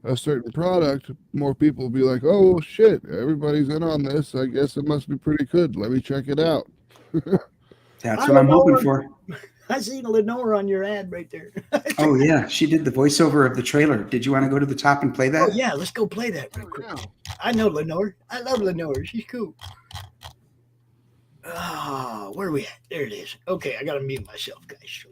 Speaker 12: a certain product, more people will be like, oh shit, everybody's in on this. I guess it must be pretty good. Let me check it out.
Speaker 14: That's what I'm hoping for.
Speaker 9: I seen Lenore on your ad right there.
Speaker 14: Oh yeah, she did the voiceover of the trailer. Did you want to go to the top and play that?
Speaker 9: Oh yeah, let's go play that real quick. I know Lenore. I love Lenore. She's cool. Where are we at? There it is. Okay, I gotta mute myself, guys.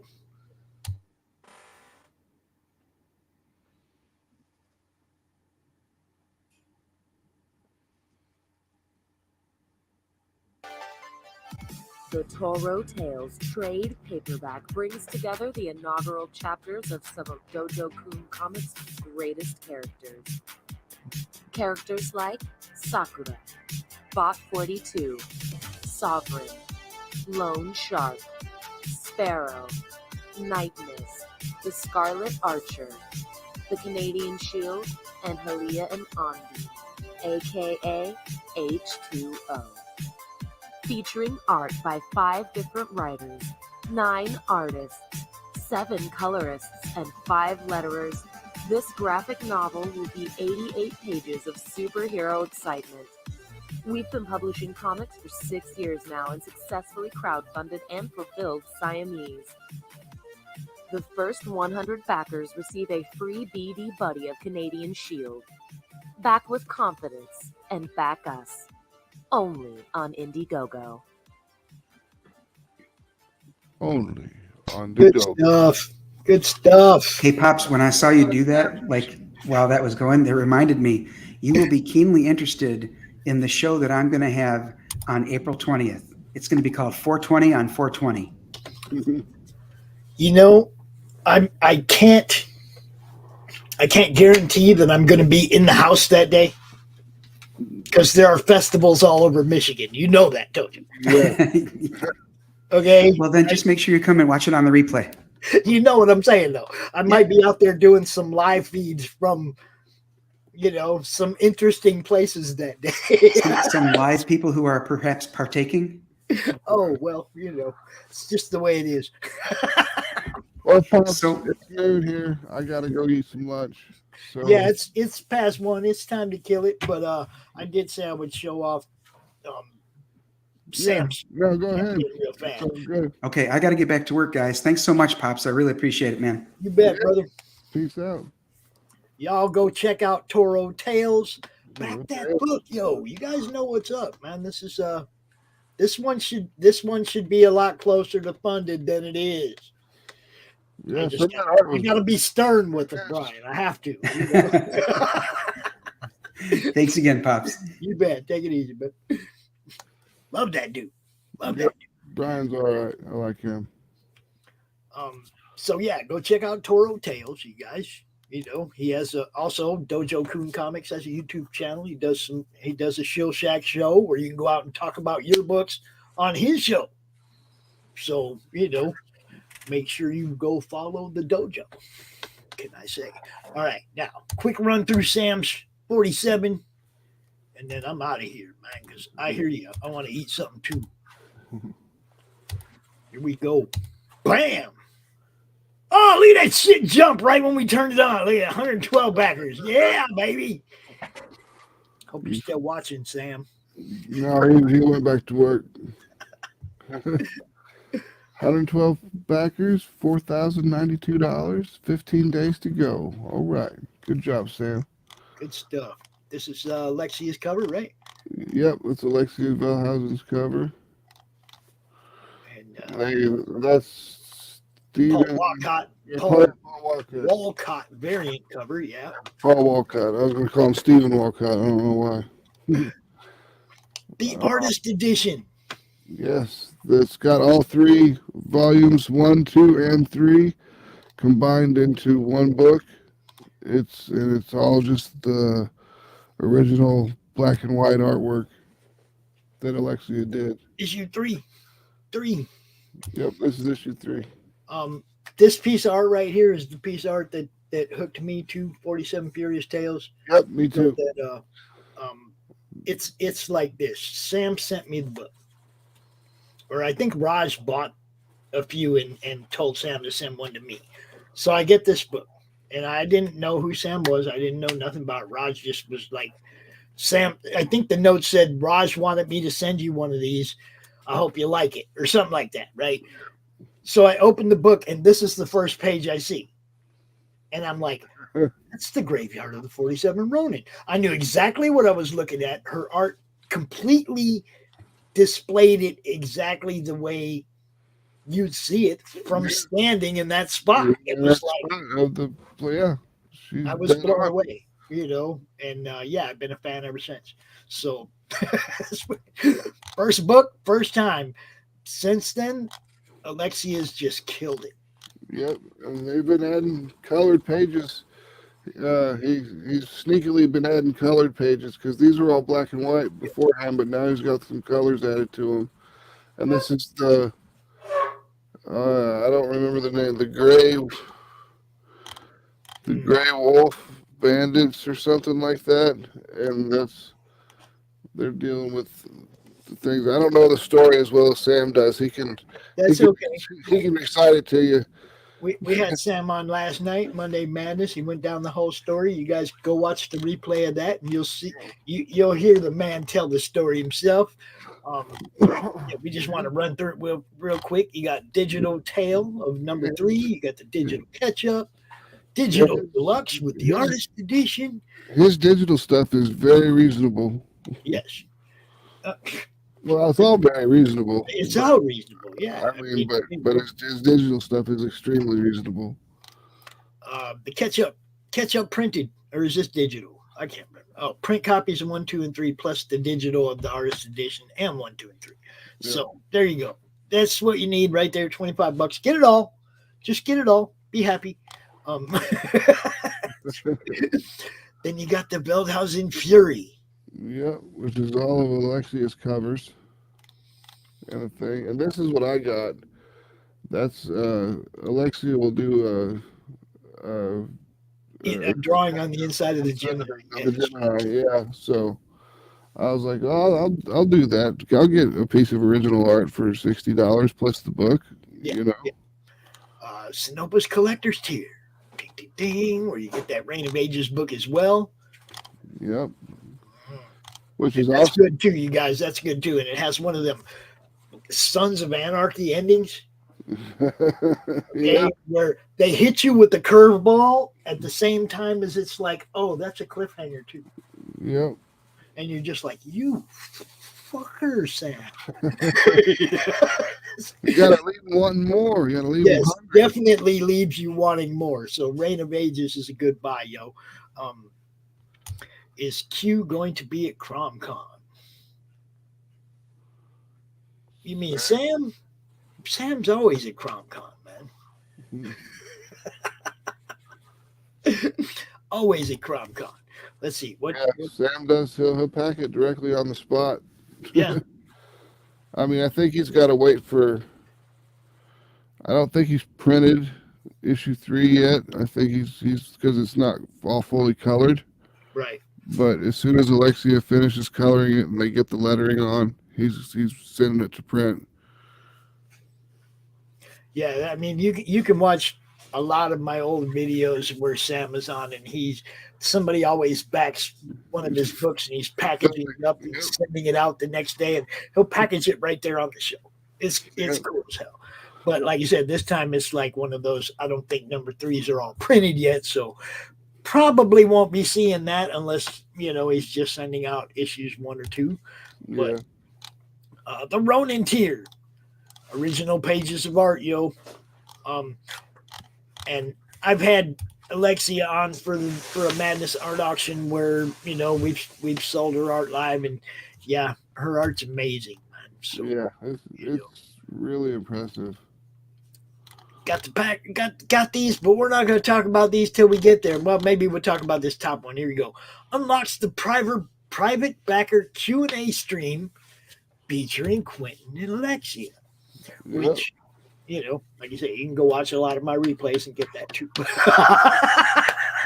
Speaker 15: The Toro Tales trade paperback brings together the inaugural chapters of some of Dojo-kun Comics' greatest characters. Characters like Sakura, Bot 42, Sovereign, Lone Shark, Sparrow, Night Mist, the Scarlet Archer, the Canadian Shield, and Halia and Anbi, aka H2O. Featuring art by 5 different writers, 9 artists, 7 colorists, and 5 letterers, this graphic novel will be 88 pages of superhero excitement. We've been publishing comics for 6 years now and successfully crowdfunded and fulfilled Siamese. The first 100 backers receive a free BD Buddy of Canadian Shield. Back with confidence and back us. Only on Indiegogo.
Speaker 12: Only on
Speaker 9: Good
Speaker 12: Indiegogo.
Speaker 9: stuff. Good stuff.
Speaker 14: Hey, Pops, when I saw you do that, like while that was going, it reminded me, you will be keenly interested in the show that I'm going to have on April 20th. It's going to be called 420 on 420.
Speaker 9: You know, I can't guarantee that I'm going to be in the house that day. Because there are festivals all over Michigan. You know that, don't you?
Speaker 14: Yeah.
Speaker 9: Okay.
Speaker 14: Well, then just make sure you come and watch it on the replay.
Speaker 9: You know what I'm saying, though. I might be out there doing some live feeds from, you know, some interesting places that day.
Speaker 14: Some live people who are perhaps partaking.
Speaker 9: Oh, well, you know, it's just the way it is.
Speaker 12: Well, Pops, it's noon here. I got to go eat some lunch. So.
Speaker 9: Yeah, it's past 1. It's time to kill it. But I did say I would show off
Speaker 12: Sam's. Yeah, no, go ahead.
Speaker 9: Real fast.
Speaker 12: Good.
Speaker 14: Okay, I got to get back to work, guys. Thanks so much, Pops. I really appreciate it, man.
Speaker 9: You bet, brother.
Speaker 12: Peace out.
Speaker 9: Y'all go check out Toro Tales. Back that book, yo. You guys know what's up, man. This is this one should be a lot closer to funded than it is.
Speaker 12: Yeah,
Speaker 9: I gotta be stern with it, Brian. I have to. You know?
Speaker 14: Thanks again, Pops.
Speaker 9: You bet. Take it easy, but love that dude. Love that dude.
Speaker 12: Brian's all right. I like him.
Speaker 9: So yeah, go check out Toro Tales, you guys. You know, he has also Dojo Coon Comics has a YouTube channel. He does a Shill Shack show where you can go out and talk about your books on his show. So, you know, make sure you go follow the dojo. Can I say? All right, now quick run through Sam's 47, and then I'm out of here, man, because I hear you. I want to eat something too. Here we go. Bam! Oh, look at that shit jump right when we turned it on. Look at 112 backers. Yeah, baby. Hope you're still watching, Sam.
Speaker 12: No, he went back to work. 112 backers, $4,092, 15 days to go. All right. Good job, Sam.
Speaker 9: Good stuff. This is Alexia's cover, right?
Speaker 12: Yep, it's Alexia Velhausen's cover. And that's
Speaker 9: Paul
Speaker 12: Steven
Speaker 9: Walcott variant cover, yeah.
Speaker 12: Paul Walcott. I was going to call him Stephen Walcott. I don't know why.
Speaker 9: The artist edition.
Speaker 12: Yes, it's got all three volumes, 1, 2, and 3, combined into one book. It's all just the original black and white artwork that Alexia did.
Speaker 9: Issue 3.
Speaker 12: Yep, this is issue 3.
Speaker 9: This piece of art right here is the piece of art that hooked me to 47 Furious Tales.
Speaker 12: Yep, me too.
Speaker 9: It's like this. Sam sent me the book. Or I think Raj bought a few and told Sam to send one to me. So I get this book. And I didn't know who Sam was. I didn't know nothing about it. Raj just was like, Sam, I think the note said, Raj wanted me to send you one of these. I hope you like it. Or something like that, right? So I opened the book, and this is the first page I see. And I'm like, that's the graveyard of the 47 Ronin. I knew exactly what I was looking at. Her art completely displayed it exactly the way you'd see it from standing in that spot. It was like, I was blown away, you know, and I've been a fan ever since. So, first book, first time. Since then, Alexia's just killed it.
Speaker 12: Yep, and they've been adding colored pages. He's sneakily been adding colored pages because these were all black and white beforehand, but now he's got some colors added to them. And this is the I don't remember the name, the gray wolf bandits or something like that, and they're dealing with the things. I don't know the story as well as Sam does. He can recite it to you.
Speaker 9: We had Sam on last night, Monday Madness. He went down the whole story. You guys go watch the replay of that, and you'll see. You'll hear the man tell the story himself. We just want to run through it real quick. You got Digital Tale of number 3. You got the Digital Catch-Up, Digital Deluxe with the Artist Edition.
Speaker 12: His digital stuff is very reasonable.
Speaker 9: Yes.
Speaker 12: Well, it's all very reasonable.
Speaker 9: It's all reasonable, yeah.
Speaker 12: I mean, but his digital stuff is extremely reasonable.
Speaker 9: The catch-up printed, or is this digital? I can't remember. Oh, print copies of 1, 2, and 3, plus the digital of the Artist Edition and 1, 2, and 3. Yeah. So there you go. That's what you need right there. $25. Get it all. Just get it all. Be happy. Then you got the Veldhausen Fury.
Speaker 12: Yeah, which is all of Alexia's covers and a thing. And this is what I got. That's Alexia will do
Speaker 9: a drawing on the inside of the Gemini.
Speaker 12: Yeah. So I was like, oh, I'll do that. I'll get a piece of original art for $60 plus the book.
Speaker 9: Yeah,
Speaker 12: you know.
Speaker 9: Yeah. Sinopa's Collector's Tier. Ding, ding, ding, where you get that Reign of Ages book as well.
Speaker 12: Yep. which is
Speaker 9: That's
Speaker 12: awesome.
Speaker 9: good too, you guys. That's good too, and it has one of them Sons of Anarchy endings.
Speaker 12: Yeah.
Speaker 9: Where they hit you with the curveball at the same time as it's like, oh, that's a cliffhanger too.
Speaker 12: Yep.
Speaker 9: And you're just like, you fucker, Sam.
Speaker 12: You gotta leave them wanting more. You gotta leave them
Speaker 9: Yes,
Speaker 12: hungry.
Speaker 9: definitely leaves you wanting more. So Reign of Ages is a good buy, yo. Is Q going to be at CromCon? You mean Sam? Sam's always at CromCon, man. Always at CromCon. Let's see. What
Speaker 12: Sam does, he'll pack it directly on the spot.
Speaker 9: Yeah.
Speaker 12: I mean, I think he's got to wait for. I don't think he's printed issue 3 yet. I think he's because it's not all fully colored.
Speaker 9: Right.
Speaker 12: But as soon as Alexia finishes coloring it and they get the lettering on, he's sending it to print.
Speaker 9: Yeah, I mean, you can watch a lot of my old videos where Sam is on, and somebody always backs one of his books, and he's packaging it up and sending it out the next day, and he'll package it right there on the show. It's cool as hell. But like you said, this time it's like one of those. I don't think number 3s are all printed yet, so probably won't be seeing that unless he's just sending out issues 1 or 2. But the Ronin tier. Original pages of art, yo. And I've had Alexia on for a Madness art auction where we've sold her art live, and yeah, her art's amazing, man. So
Speaker 12: yeah, it's really impressive.
Speaker 9: Got the pack, got these, but we're not going to talk about these till we get there. Well, maybe we'll talk about this top one. Here we go. Unlocks the private backer Q&A stream featuring Quentin and Alexia. Which, like you say, you can go watch a lot of my replays and get that too.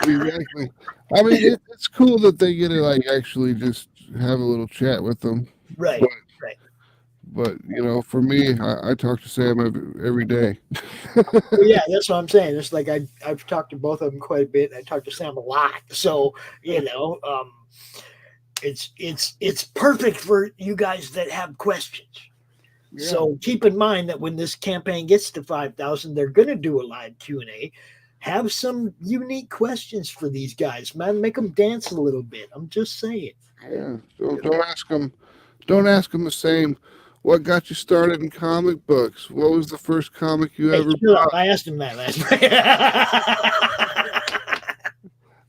Speaker 12: Exactly. I mean, it's cool that they get to actually just have a little chat with them.
Speaker 9: Right. Right.
Speaker 12: But for me, I talk to Sam every day.
Speaker 9: Well, yeah, that's what I'm saying. It's like I've talked to both of them quite a bit. I talk to Sam a lot, so it's perfect for you guys that have questions. Yeah. So keep in mind that when this campaign gets to 5,000, they're going to do a live Q&A. Have some unique questions for these guys, man. Make them dance a little bit. I'm just saying.
Speaker 12: Yeah. Don't ask them. Don't ask them the same. What got you started in comic books? What was the first comic you ever bought?
Speaker 9: I asked him that last night.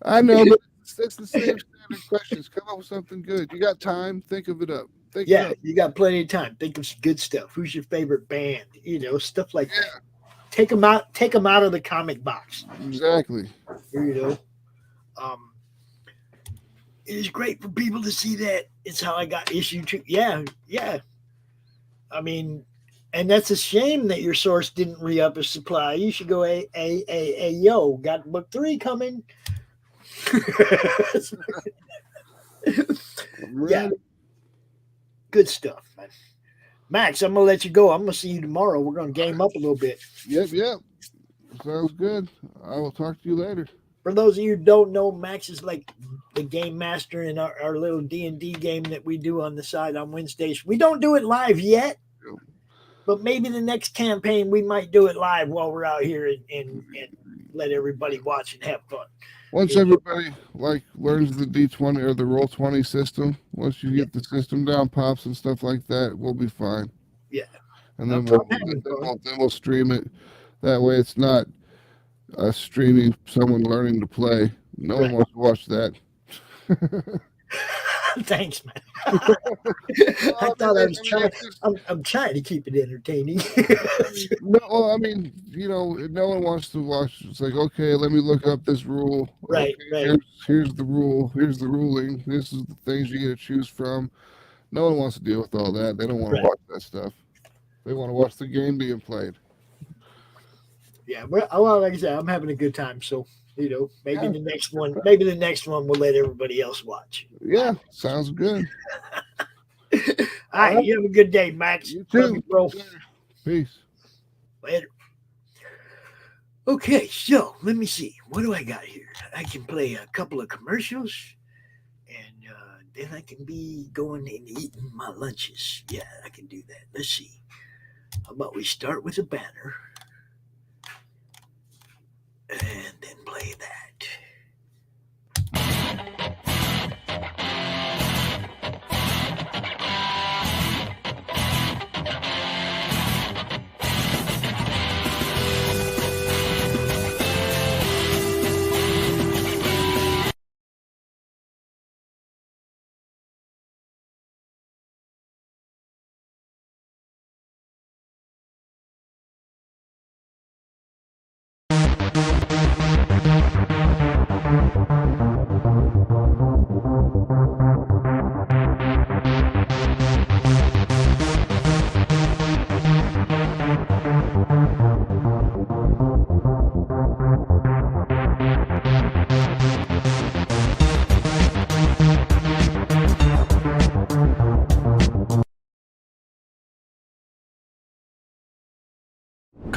Speaker 12: I know, but it's the same standard questions. Come up with something good. You got time? Think of it up.
Speaker 9: You got plenty of time. Think of some good stuff. Who's your favorite band? Stuff like that. Take them out of the comic box.
Speaker 12: Exactly.
Speaker 9: It is great for people to see that. It's how I got issue 2. Yeah. I mean, and that's a shame that your source didn't re-up his supply. You should go, yo, got book 3 coming. Yeah. Good stuff, man. Max, I'm going to let you go. I'm going to see you tomorrow. We're going to game up a little bit.
Speaker 12: Yep. Sounds good. I will talk to you later.
Speaker 9: For those of you who don't know, Max is like the game master in our little D&D game that we do on the side on Wednesdays. We don't do it live yet, but maybe the next campaign we might do it live while we're out here and let everybody watch and have fun.
Speaker 12: Once everybody learns the D20 or the Roll20 system, once you get the system down, pops and stuff like that, we'll be fine.
Speaker 9: Yeah.
Speaker 12: And then we'll stream it. That way it's not streaming someone learning to play. No one wants to watch that.
Speaker 9: Thanks, man. I thought I was trying. I'm trying to keep it entertaining.
Speaker 12: No, I mean, no one wants to watch. It's like, okay, let me look up this rule.
Speaker 9: Right,
Speaker 12: okay,
Speaker 9: right.
Speaker 12: Here's the rule. Here's the ruling. This is the things you get to choose from. No one wants to deal with all that. They don't want to watch that stuff. They want to watch the game being played.
Speaker 9: Yeah, well, like I said, I'm having a good time. So, maybe the next one we'll let everybody else watch.
Speaker 12: Yeah, sounds good.
Speaker 9: All right, you have a good day, Max.
Speaker 12: You too.
Speaker 9: Love you, bro.
Speaker 12: Peace.
Speaker 9: Later. Okay, so let me see. What do I got here? I can play a couple of commercials and then I can be going and eating my lunches. Yeah, I can do that. Let's see. How about we start with a banner and then play that.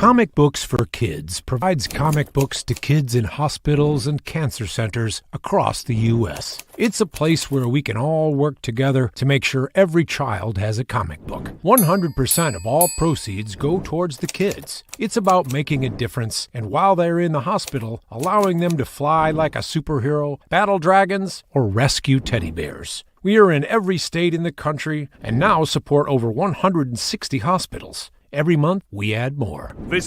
Speaker 16: Comic Books for Kids provides comic books to kids in hospitals and cancer centers across the U.S. It's a place where we can all work together to make sure every child has a comic book. 100% of all proceeds go towards the kids. It's about making a difference, and while they're in the hospital, allowing them to fly like a superhero, battle dragons, or rescue teddy bears. We are in every state in the country and now support over 160 hospitals. Every month, we add more.
Speaker 17: Visit